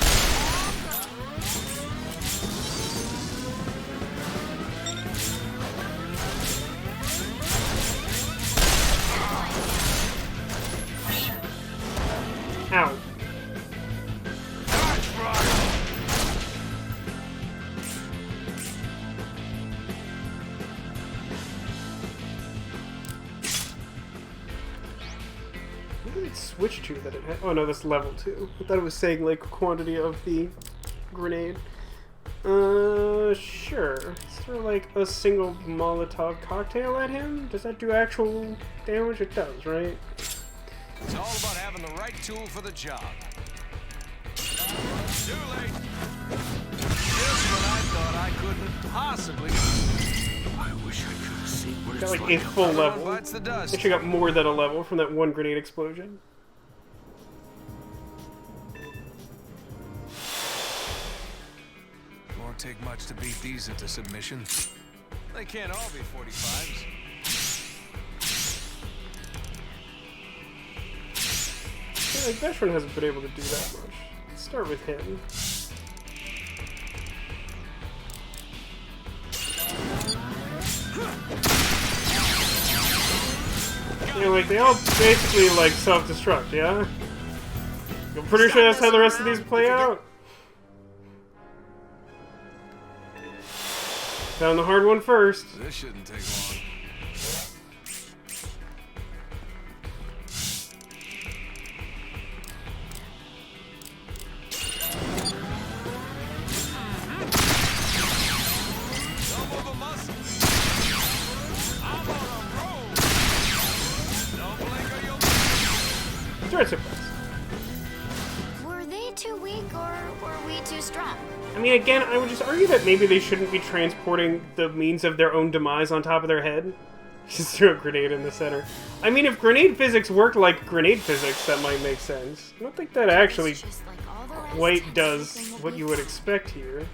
Ow. What did it switch to that it had? Oh no, that's level 2. I thought it was saying like quantity of the grenade. Sure. Let's throw like a single Molotov cocktail at him. Does that do actual damage? It does, right? It's all about having the right tool for the job. Too late. Just when I thought I couldn't possibly. I wish I could have seen what Got it's like a full level. Bites the dust. Actually got more than a level from that one grenade explosion. Won't take much to beat these into submission. They can't all be 45s. Yeah, like Veteran hasn't been able to do that much. Let's start with him. You know, like, they all basically, like, self-destruct, yeah? I'm pretty sure that's how the rest of these play out. Found the hard one first. This shouldn't take long. Threat suppress. Were they too weak or were we too strong? I mean, again, I would just argue that maybe they shouldn't be transporting the means of their own demise on top of their head. Just throw a grenade in the center. I mean, if grenade physics worked like grenade physics, that might make sense. I don't think that actually quite does what you would expect here.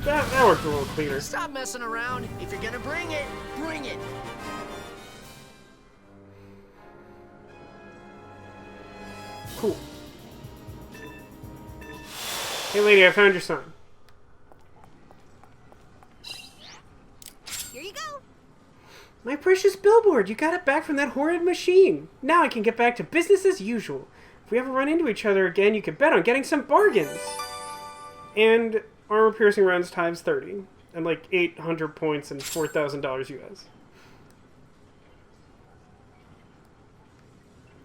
That worked a little cleaner. Stop messing around. If you're gonna bring it, bring it. Cool. Hey lady, I found your son. Here you go. My precious billboard, you got it back from that horrid machine. Now I can get back to business as usual. If we ever run into each other again, you could bet on getting some bargains. And armor-piercing rounds times 30. And like 800 points and $4,000 US.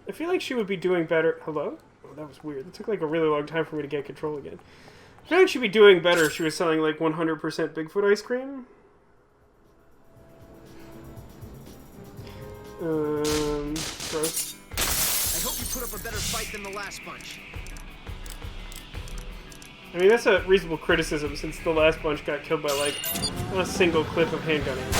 I feel like she would be doing better... Hello? Oh, that was weird. It took like a really long time for me to get control again. I feel like she'd be doing better if she was selling like 100% Bigfoot ice cream. Gross. I hope you put up a better fight than the last bunch. I mean, that's a reasonable criticism since the last bunch got killed by like a single clip of handgun ammo.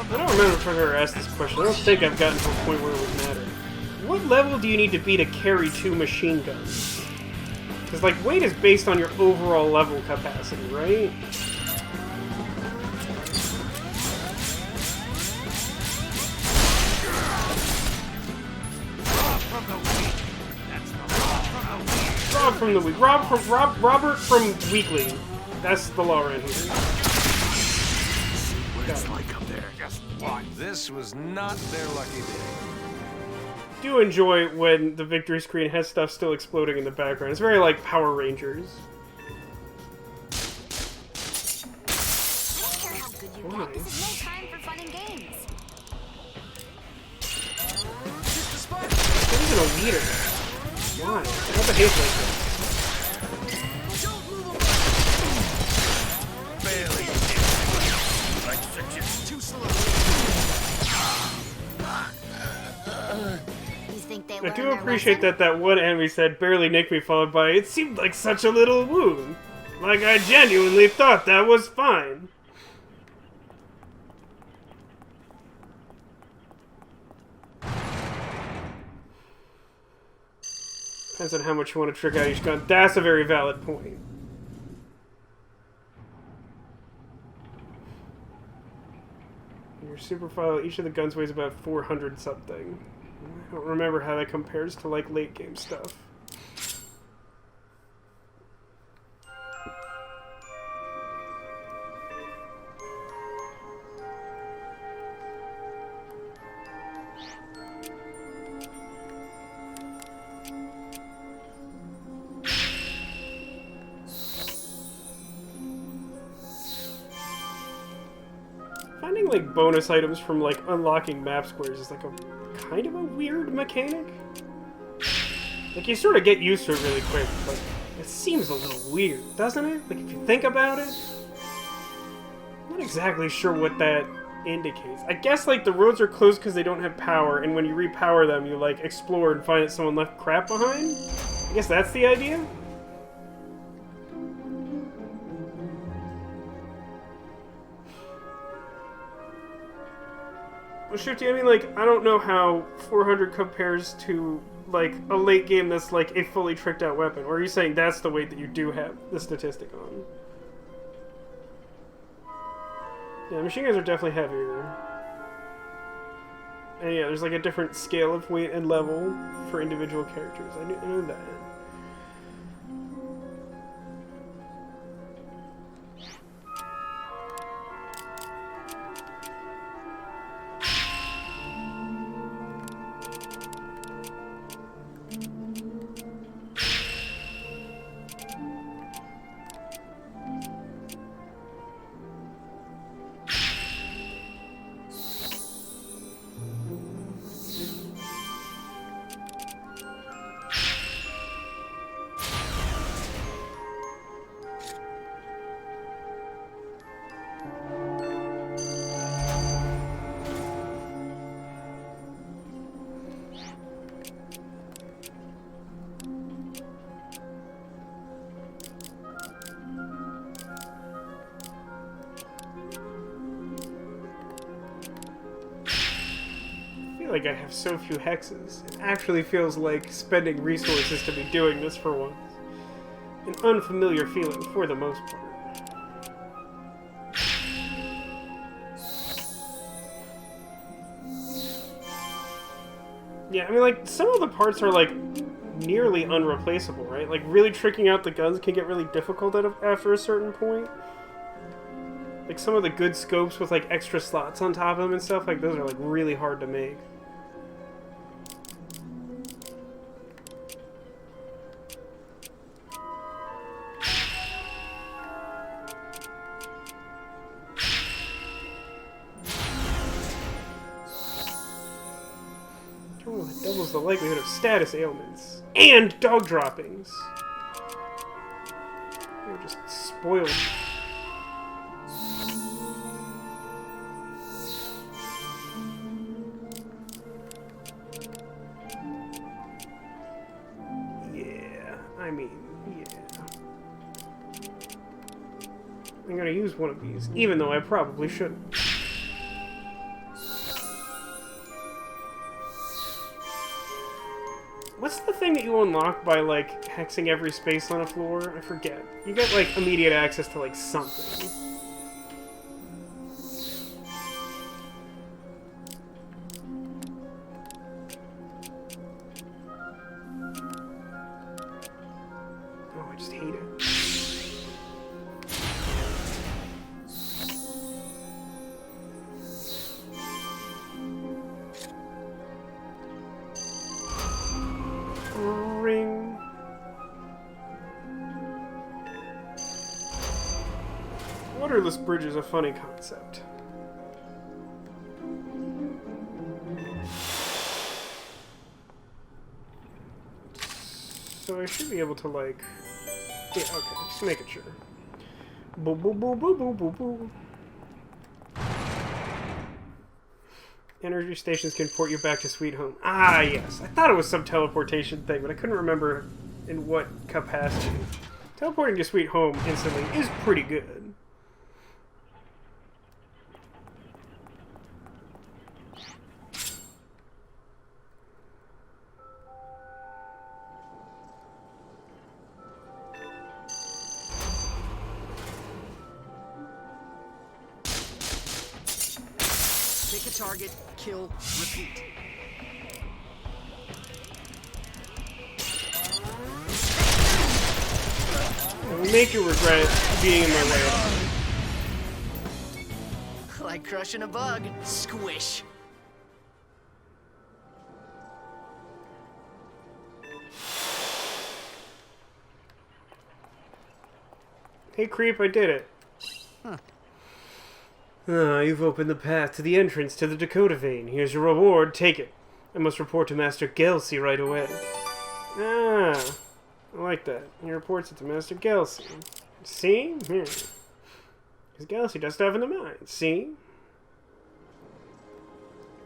I don't remember if I've ever asked this question. I don't think I've gotten to a point where it would matter. What level do you need to be to carry 2 machine guns? Because, like, weight is based on your overall level capacity, right? Rob from the weak. Robert from Weekly. That's the law right here. What it's like up there. Just watch. This was not their lucky day. Do enjoy when the victory screen has stuff still exploding in the background. It's very like Power Rangers. I don't care how good you get. This is no time for fun and games. What is it, a leader? Why? How behave like this? Too slow. I do appreciate that one enemy said, barely nicked me, followed by, it seemed like such a little wound. Like I genuinely thought that was fine. Depends on how much you want to trick out each gun. That's a very valid point. In your super file, each of the guns weighs about 400 something. I don't remember how that compares to like late game stuff. Finding like bonus items from like unlocking map squares is like a kind of a weird mechanic. Like you sort of get used to it really quick, but it seems a little weird, doesn't it? Like if you think about it, I'm not exactly sure what that indicates. I guess like the roads are closed because they don't have power, and when you repower them, you like explore and find that someone left crap behind. I guess that's the idea. Well, Shifty, I mean, like, I don't know how 400 compares to, like, a late game that's, like, a fully tricked out weapon. Or are you saying that's the weight that you do have the statistic on? Yeah, machine guns are definitely heavier. And yeah, there's, like, a different scale of weight and level for individual characters. I knew that. Like I have so few hexes. It actually feels like spending resources to be doing this for once. An unfamiliar feeling for the most part. Yeah, I mean, like, some of the parts are, like, nearly unreplaceable, right? Like, really tricking out the guns can get really difficult after a certain point. Like, some of the good scopes with, like, extra slots on top of them and stuff, like, those are, like, really hard to make. Oh, that doubles the likelihood of status ailments. And dog droppings. You're just spoiled. Yeah, I mean, yeah. I'm gonna use one of these, even though I probably shouldn't. What's the thing that you unlock by, like, hexing every space on a floor? I forget. You get, like, immediate access to, like, something. Oh, I just hate it. Ring. Waterless bridge is a funny concept. So I should be able to, like... Yeah, okay, just making sure. Boo boo boo boo boo boo boo. Energy stations can port you back to Sweet Home. Ah, yes. I thought it was some teleportation thing, but I couldn't remember in what capacity. Teleporting to Sweet Home instantly is pretty good. Pick a target, kill, repeat. It will make you regret being in my way. Like crushing a bug. Squish. Hey, creep, I did it. Huh. Ah, you've opened the path to the entrance to the Dakota vein. Here's your reward. Take it. I must report to Master Gelsey right away. Ah, I like that. He reports it to Master Gelsey. See? Here. Because Gelsey does stuff in the mind. See?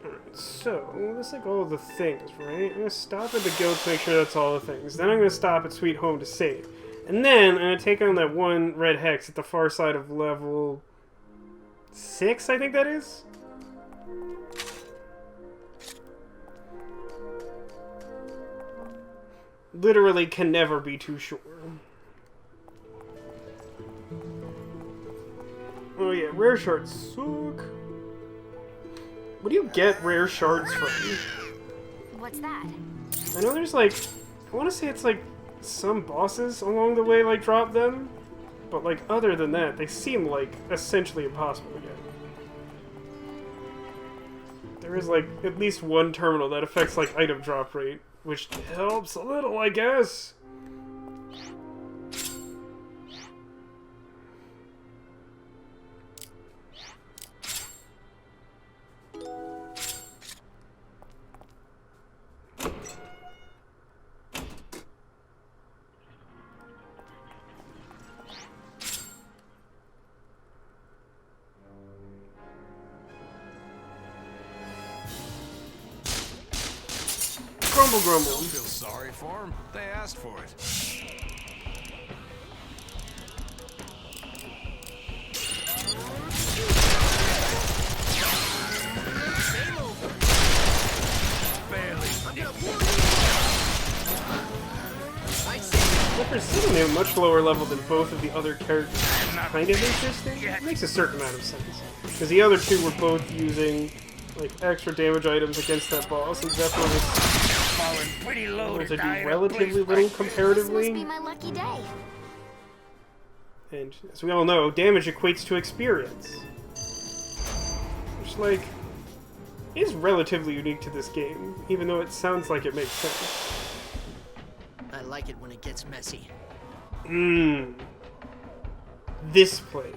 Alright, so, that's like all the things, right? I'm going to stop at the guild to make sure that's all the things. Then I'm going to stop at Sweet Home to save. And then I'm going to take on that one red hex at the far side of level 6, I think that is? Literally can never be too sure. Oh yeah, rare shards suck. Where do you get rare shards from? What's that? I know there's like, I want to say it's like some bosses along the way like drop them, but like other than that, they seem like essentially impossible to get. There is like at least one terminal that affects like item drop rate, which helps a little, I guess. Grumble, grumble. Don't feel sorry for them. They asked for it. But they're sitting at a much lower level than both of the other characters. Kind of interesting. It makes a certain amount of sense. Because the other two were both using like extra damage items against that boss, and definitely Falling pretty low able to die do in a relatively place little like this. This must be comparatively. my lucky day. And as we all know, damage equates to experience. Which, like, is relatively unique to this game, even though it sounds like it makes sense. I like it when it gets messy. Mmm. This place.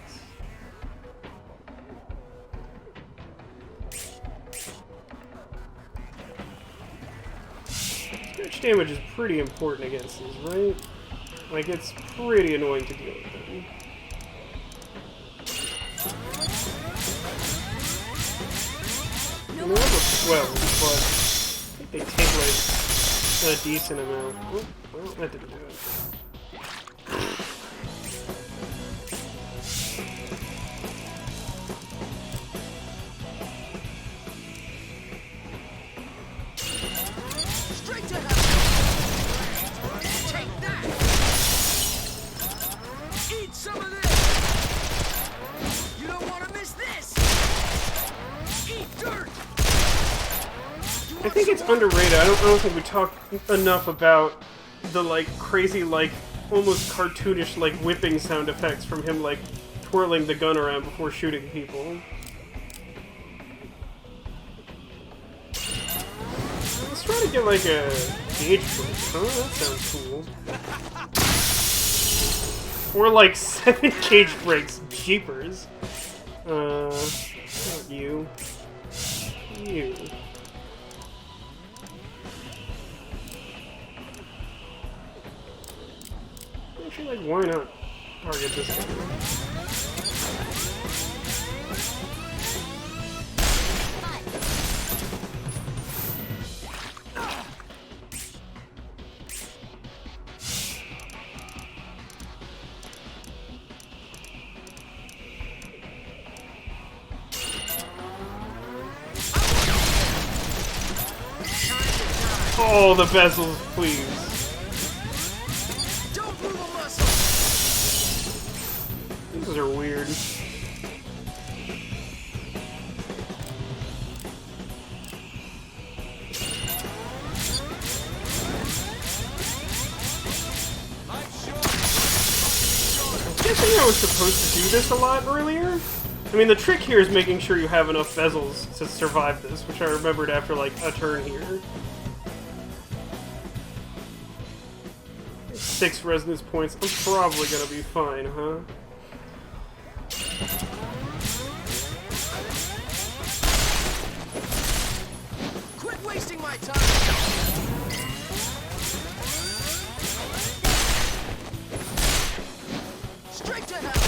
Scratch damage is pretty important against these, right? Like, it's pretty annoying to deal with them. I mean, they're 12, but I think they take, like, a decent amount. Oh, well, that didn't do it. Straight to hell! Take that! Eat some of this! You don't want to miss this! Eat dirt! I think it's underrated. I don't think we talk enough about the, like, crazy, like, almost cartoonish, like, whipping sound effects from him, like, twirling the gun around before shooting people. Let's try to get, like, a gauge break. Oh, that sounds cool. Or, like, 7 cage breaks. Jeepers. Not you. You. Actually, like, why not target this guy? Oh, the bezels, please. Don't move a muscle! These are weird. I'm guessing I was supposed to do this a lot earlier. I mean, the trick here is making sure you have enough bezels to survive this, which I remembered after, like, a turn here. 6 resonance points. I'm probably gonna be fine, huh? Quit wasting my time! Straight to hell!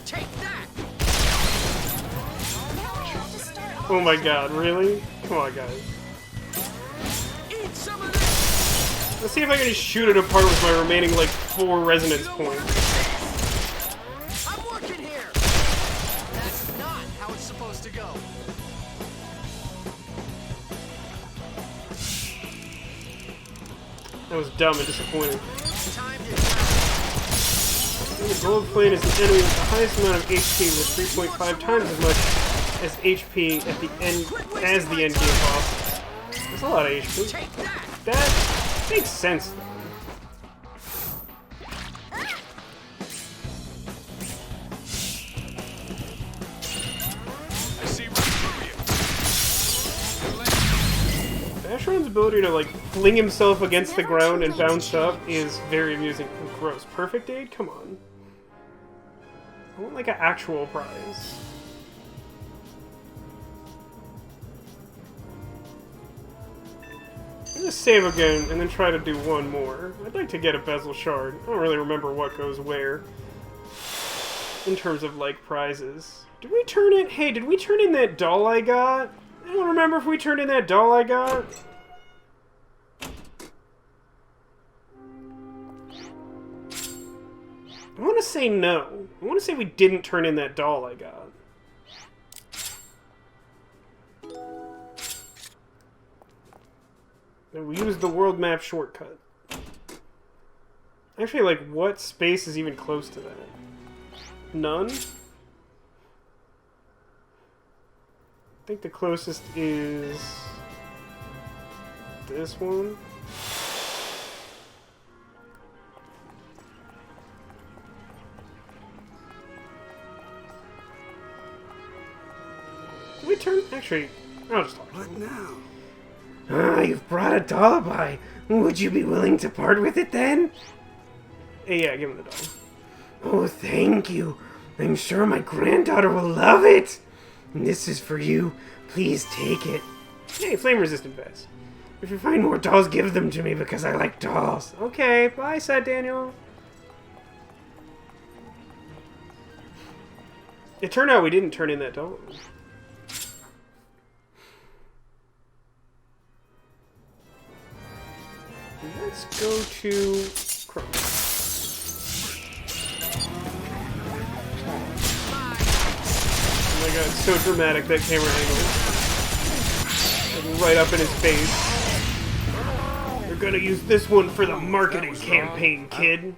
Take that! Oh my god, really? Come on, guys. Eat some of this! Let's see if I can just shoot it apart with my remaining, like, 4 resonance points. I'm working here! That's not how it's supposed to go. That was dumb and disappointing. Time to The gold plane is the enemy with the highest amount of HP with 3.5 times as much as HP at the end as the end game boss. That's a lot of HP. take that! That makes sense, though. I see right through you. Ashron's ability to, like, fling himself against the ground and bounce up is very amusing. Oh, gross. Perfect aid? Come on. I want, like, an actual prize. I'm gonna save again and then try to do one more. I'd like to get a bezel shard. I don't really remember what goes where in terms of, like, prizes. Did we turn in... Hey, did we turn in that doll I got? I don't remember if we turned in that doll I got. I want to say no. I want to say we didn't turn in that doll I got. And we used the world map shortcut. Actually, like, what space is even close to that? None? I think the closest is this one. Did we turn? Actually, I'll just talk to him. What now? Ah, you've brought a dollaby. Would you be willing to part with it then? Hey, yeah, give him the doll. Oh, thank you. I'm sure my granddaughter will love it. This is for you. Please take it. Hey, flame-resistant vest. If you find more dolls, give them to me because I like dolls. Okay, bye, said Daniel. It turned out we didn't turn in that doll. Let's go to Chrome. Oh my god, it's so dramatic, that camera angle. Like right up in his face. We're gonna use this one for the marketing campaign, kid.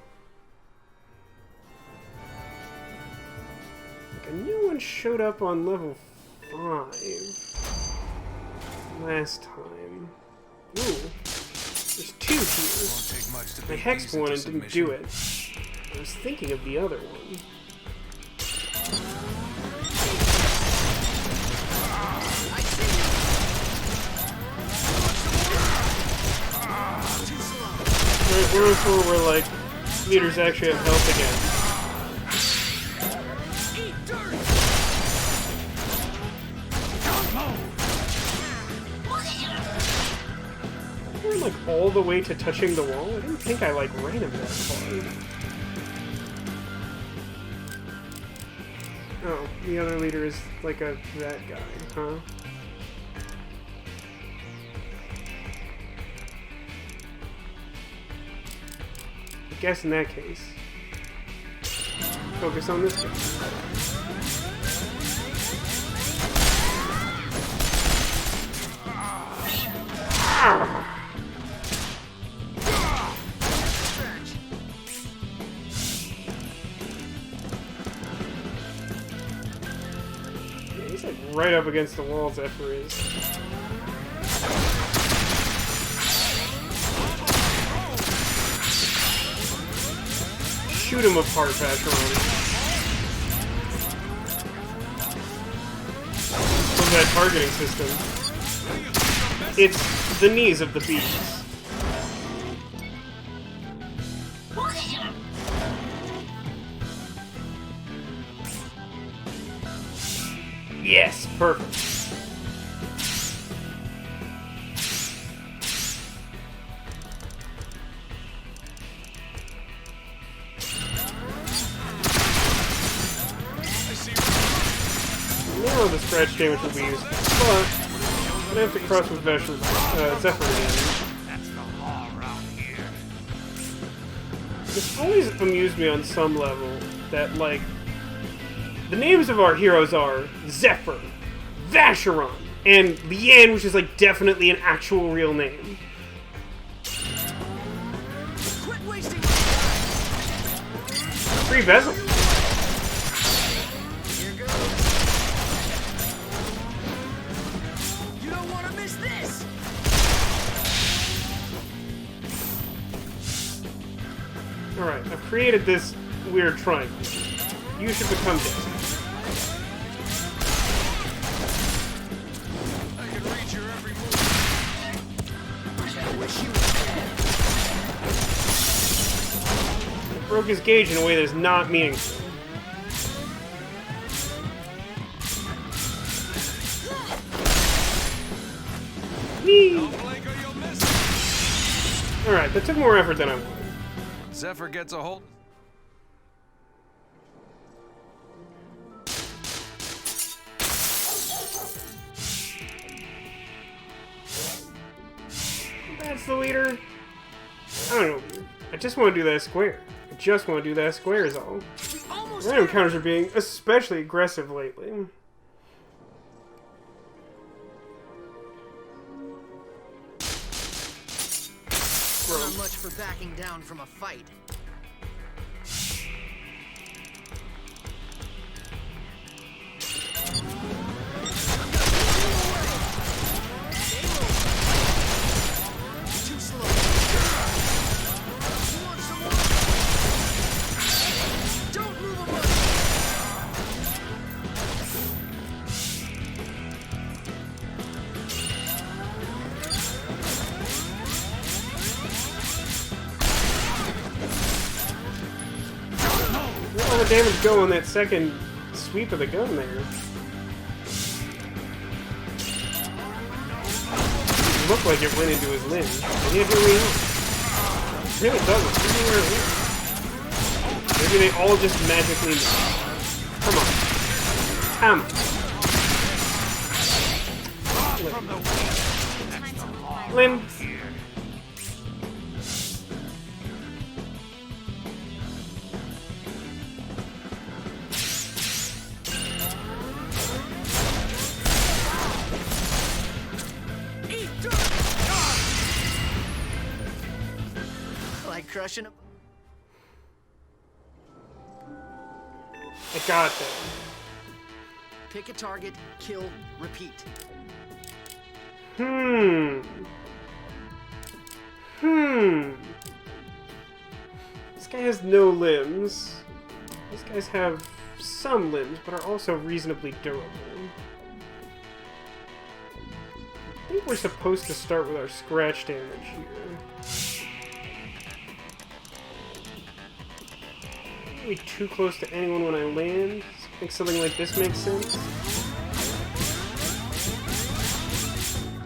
Like a new one showed up on level 5 last time. Ooh. There's 2 here. I hexed one and didn't do it. I was thinking of the other one. We're where like leaders actually have health again. We're like all the way to touching the wall. I didn't think I like ran him that far. Oh, the other leader is like that guy, huh? I guess in that case, focus on this guy. Yeah, he's like right up against the wall, Zephyr is. Shoot him apart, Vasco. From that targeting system. It's the knees of the beast. Yes, perfect. Now the scratch damage will be used, but I have to cross with Zephyr again. That's the law around here. It's always amused me on some level that, like, the names of our heroes are Zephyr, Vacheron, and Leanne, which is, like, definitely an actual real name. Quit wasting Free bezel. Here goes. You don't want to miss this. Alright, I've created this weird triangle. You should become dead. I can read your every move. I wish you Broke his gauge in a way that is not meaningful. Whee! Alright, that took more effort than I wanted. Zephyr gets a hold. That's the leader. I don't know. I just want to do that square. I just want to do that square is all. Random counters are being especially aggressive lately. not much for backing down from a fight. of damage go on that second sweep of the gun there. It looked like it went into his limb. And it really is. It really doesn't. Maybe they all just magically know. Come on. Come on. Limb. Like crushing a... I got that. Pick a target, kill, repeat. This guy has no limbs. These guys have some limbs, but are also reasonably durable. I think we're supposed to start with our scratch damage here. Are we too close to anyone when I land? I think something like this makes sense.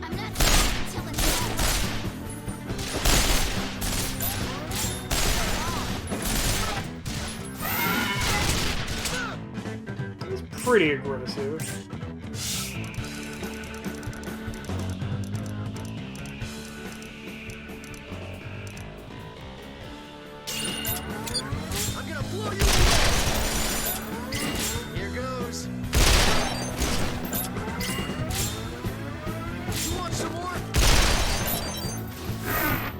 I'm not telling It's pretty aggressive. I'm gonna blow you away. Here goes. You want some more?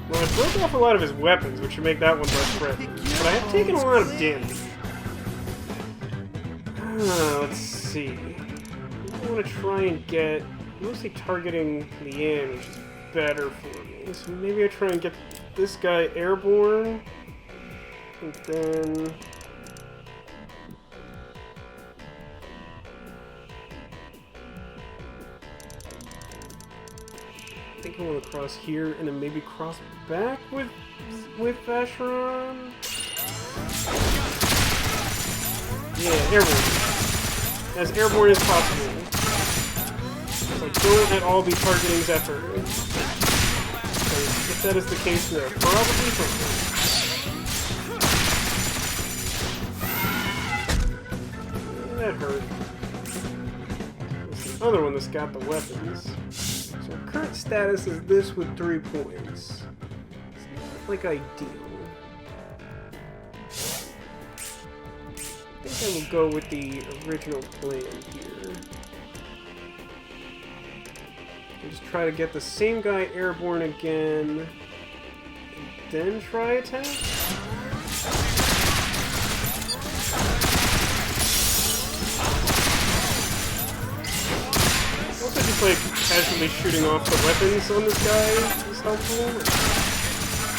Well, I broke off a lot of his weapons, which should make that one less threatening. But I have taken a lot of damage. Let's see. I want to try and get mostly targeting the end, which is better for me. So maybe I try and get this guy airborne, and then I think I want to cross here, and then maybe cross back with Vacheron. Yeah, airborne. As airborne as possible. So don't at all be targeting Zephyr. If that is the case, they're probably fine. That hurt. It's the other one that's got the weapons. So our current status is this with 3 points. It's not like ideal. I think I will go with the original plan here. And just try to get the same guy airborne again, and then try attack. Also just like casually shooting off the weapons on this guy is helpful. I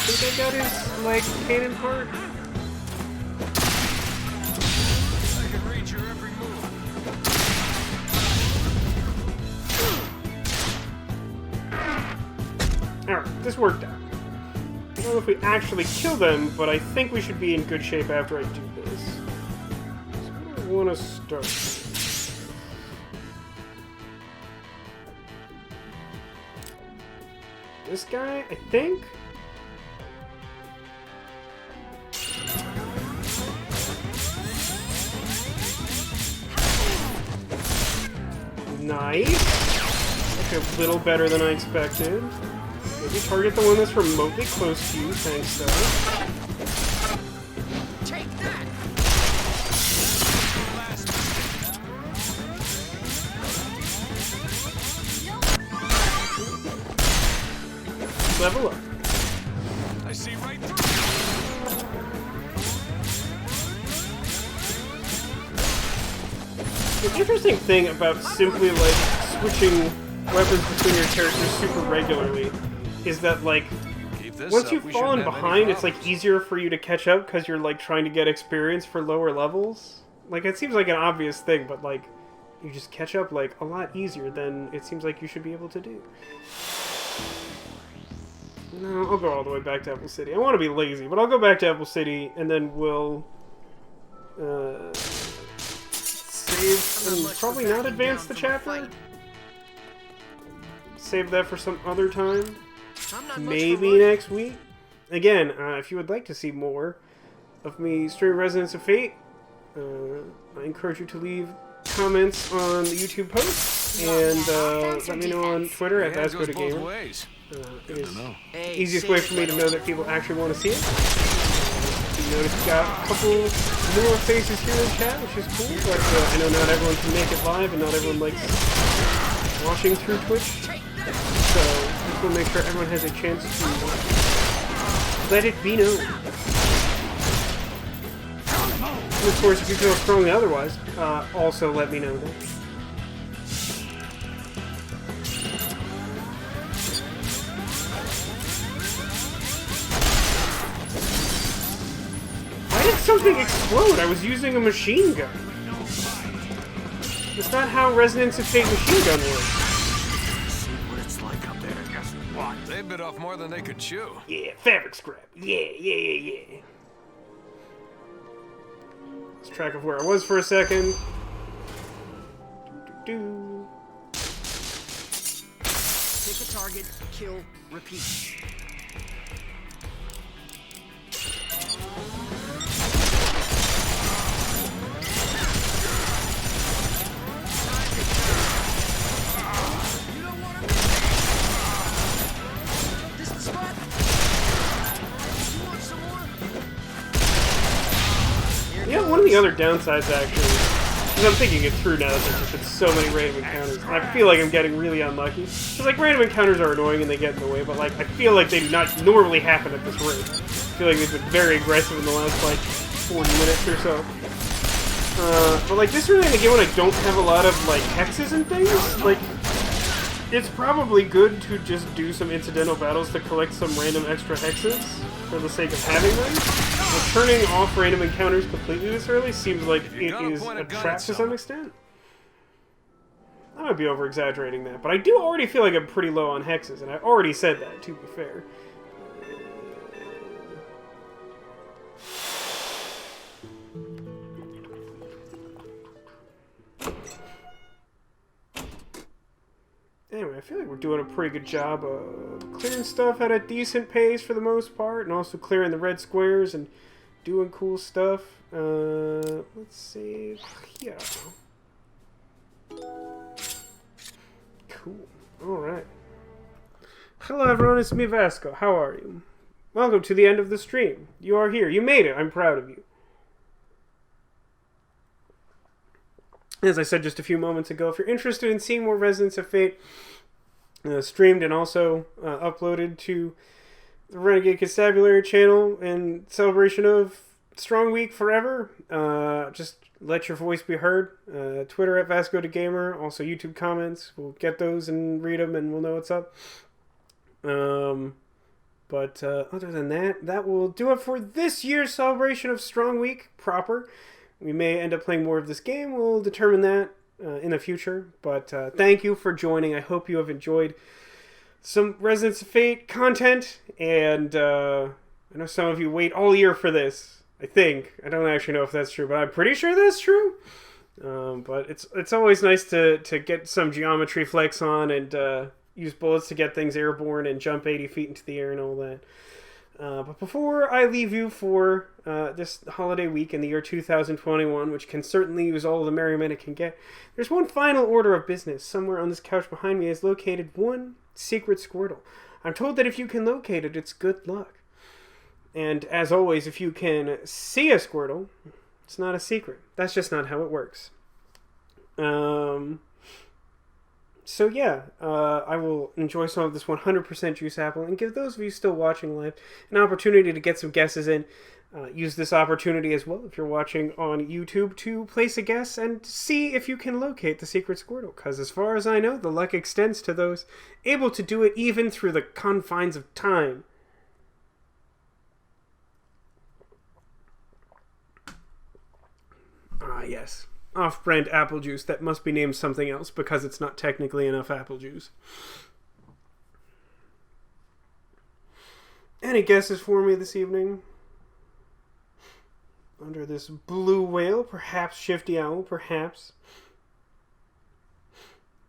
think I got his like cannon part. Alright, this worked out. I don't know if we actually kill them, but I think we should be in good shape after I do this. So where do I want to start? This guy, I think? Nice. Okay, a little better than I expected. Maybe target the one that's remotely close to you, thanks though. Take that. Level up. I see right through. The interesting thing about simply like switching weapons between your characters super regularly is that like once you've fallen behind, it's like easier for you to catch up because you're like trying to get experience for lower levels. Like it seems like an obvious thing, but like you just catch up like a lot easier than it seems like you should be able to do. No, I'll go all the way back to Apple City. I want to be lazy, but I'll go back to Apple City and then we'll save and probably not advance the chapter. Save that for some other time. Maybe next week. Again, if you would like to see more of me stream Resonance of Fate, I encourage you to leave comments on the YouTube post and let me know on Twitter at Vasco the Gamer. It is the easiest way for me to know that people actually want to see it. You notice we got a couple more faces here in chat, which is cool, but I know not everyone can make it live and not everyone likes watching through Twitch. So I just want to make sure everyone has a chance to let it be known. And of course, if you feel strongly otherwise, also let me know that. Why did something explode? I was using a machine gun. That's not how Resonance of Fate machine gun works. They bit off more than they could chew. Yeah, fabric scrap. Yeah. Lost track of where I was for a second. Pick a target, kill, repeat. Yeah, one of the other downsides, actually, because I'm thinking it through now that there's just been so many random encounters, and I feel like I'm getting really unlucky. Because, like, random encounters are annoying and they get in the way, but, like, I feel like they do not normally happen at this rate. I feel like they've been very aggressive in the last, like, 40 minutes or so. But, like, this really, again, when I don't have a lot of, like, hexes and things, like, it's probably good to just do some incidental battles to collect some random extra hexes for the sake of having them. But turning off random encounters completely this early seems like it is a trap to some extent. I might be over-exaggerating that, but I do already feel like I'm pretty low on hexes, and I already said that, to be fair. Anyway, I feel like we're doing a pretty good job of clearing stuff at a decent pace for the most part, and also clearing the red squares and doing cool stuff. Let's see. Yeah. Cool. Alright. Hello everyone, it's me Vasco. How are you? Welcome to the end of the stream. You are here. You made it. I'm proud of you. As I said just a few moments ago, if you're interested in seeing more Resonance of Fate streamed and also uploaded to the Renegade Constabulary channel in celebration of Strong Week Forever, just let your voice be heard. Twitter at Vasco the Gamer, also YouTube comments. We'll get those and read them and we'll know what's up. But other than that, that will do it for this year's celebration of Strong Week proper. We may end up playing more of this game. We'll determine that in the future. But thank you for joining. I hope you have enjoyed some Resonance of Fate content. And I know some of you wait all year for this. I think. I don't actually know if that's true, but I'm pretty sure that's true. But it's always nice to get some geometry flex on and use bullets to get things airborne and jump 80 feet into the air and all that. But before I leave you for this holiday week in the year 2021, which can certainly use all the merriment it can get, there's one final order of business. Somewhere on this couch behind me is located one secret Squirtle. I'm told that if you can locate it, it's good luck. And as always, if you can see a Squirtle, it's not a secret. That's just not how it works. So yeah, I will enjoy some of this 100% juice apple and give those of you still watching live an opportunity to get some guesses in. Use this opportunity as well if you're watching on YouTube to place a guess and see if you can locate the secret Squirtle. Because as far as I know, the luck extends to those able to do it even through the confines of time. Ah, yes. Off-brand apple juice that must be named something else because it's not technically enough apple juice. Any guesses for me this evening? under this blue whale, perhaps Shifty Owl, perhaps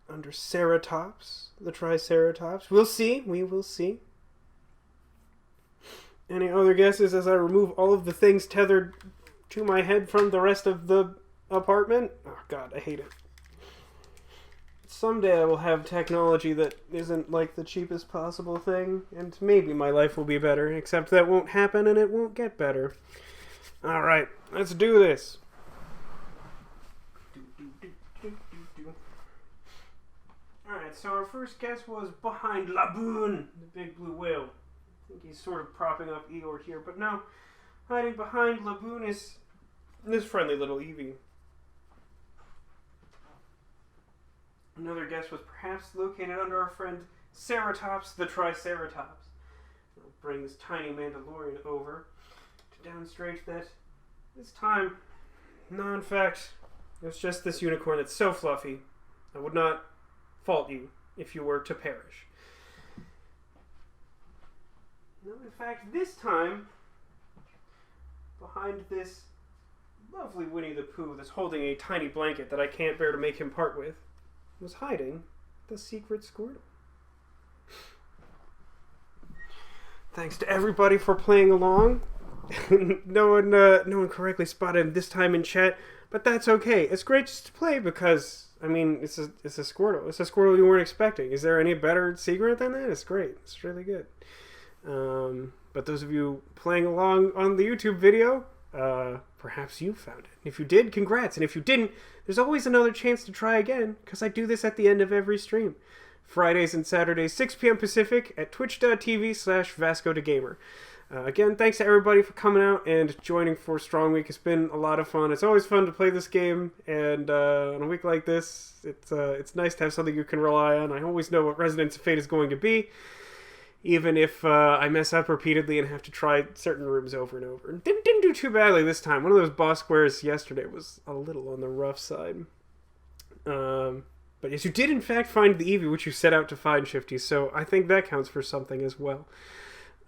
under Ceratops, the Triceratops. We'll see. We will see. Any other guesses as I remove all of the things tethered to my head from the rest of the apartment? Oh god, I hate it. Someday I will have technology that isn't like the cheapest possible thing, and maybe my life will be better, except that won't happen and it won't get better. Alright, let's do this. Alright, so our first guess was behind Laboon, the big blue whale. I think he's sort of propping up Eeyore here, but no. Hiding behind Laboon is this friendly little Eevee. Another guess was perhaps located under our friend Ceratops, the Triceratops. I'll bring this tiny Mandalorian over to demonstrate that this time, no, in fact, it was just this unicorn that's so fluffy, I would not fault you if you were to perish. No, in fact, this time, behind this lovely Winnie the Pooh that's holding a tiny blanket that I can't bear to make him part with, was hiding the secret Squirtle. Thanks to everybody for playing along. No one correctly spotted him this time in chat, but that's okay. It's great just to play because, I mean, it's a Squirtle. It's a Squirtle you weren't expecting. Is there any better secret than that? It's great. It's really good. But those of you playing along on the YouTube video, perhaps you found it. If you did, congrats. And if you didn't, there's always another chance to try again, because I do this at the end of every stream. Fridays and Saturdays, 6 p.m. Pacific at twitch.tv/VascoTheGamer. Again, thanks to everybody for coming out and joining for Strong Week. It's been a lot of fun. It's always fun to play this game, and on a week like this, it's nice to have something you can rely on. I always know what Resonance of Fate is going to be, even if I mess up repeatedly and have to try certain rooms over and over. Didn't do too badly this time. One of those boss squares yesterday was a little on the rough side. But yes, you did in fact find the Eevee, which you set out to find, Shifty, so I think that counts for something as well.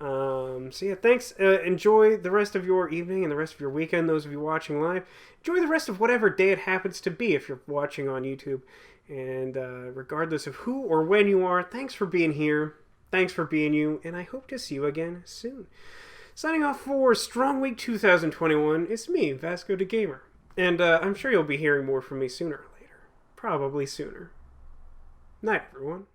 So yeah, thanks. Enjoy the rest of your evening and the rest of your weekend, those of you watching live. Enjoy the rest of whatever day it happens to be if you're watching on YouTube. And regardless of who or when you are, thanks for being here. Thanks for being you, and I hope to see you again soon. Signing off for Strong Week 2021, it's me, Vasco the Gamer. And I'm sure you'll be hearing more from me sooner or later. Probably sooner. Night, everyone.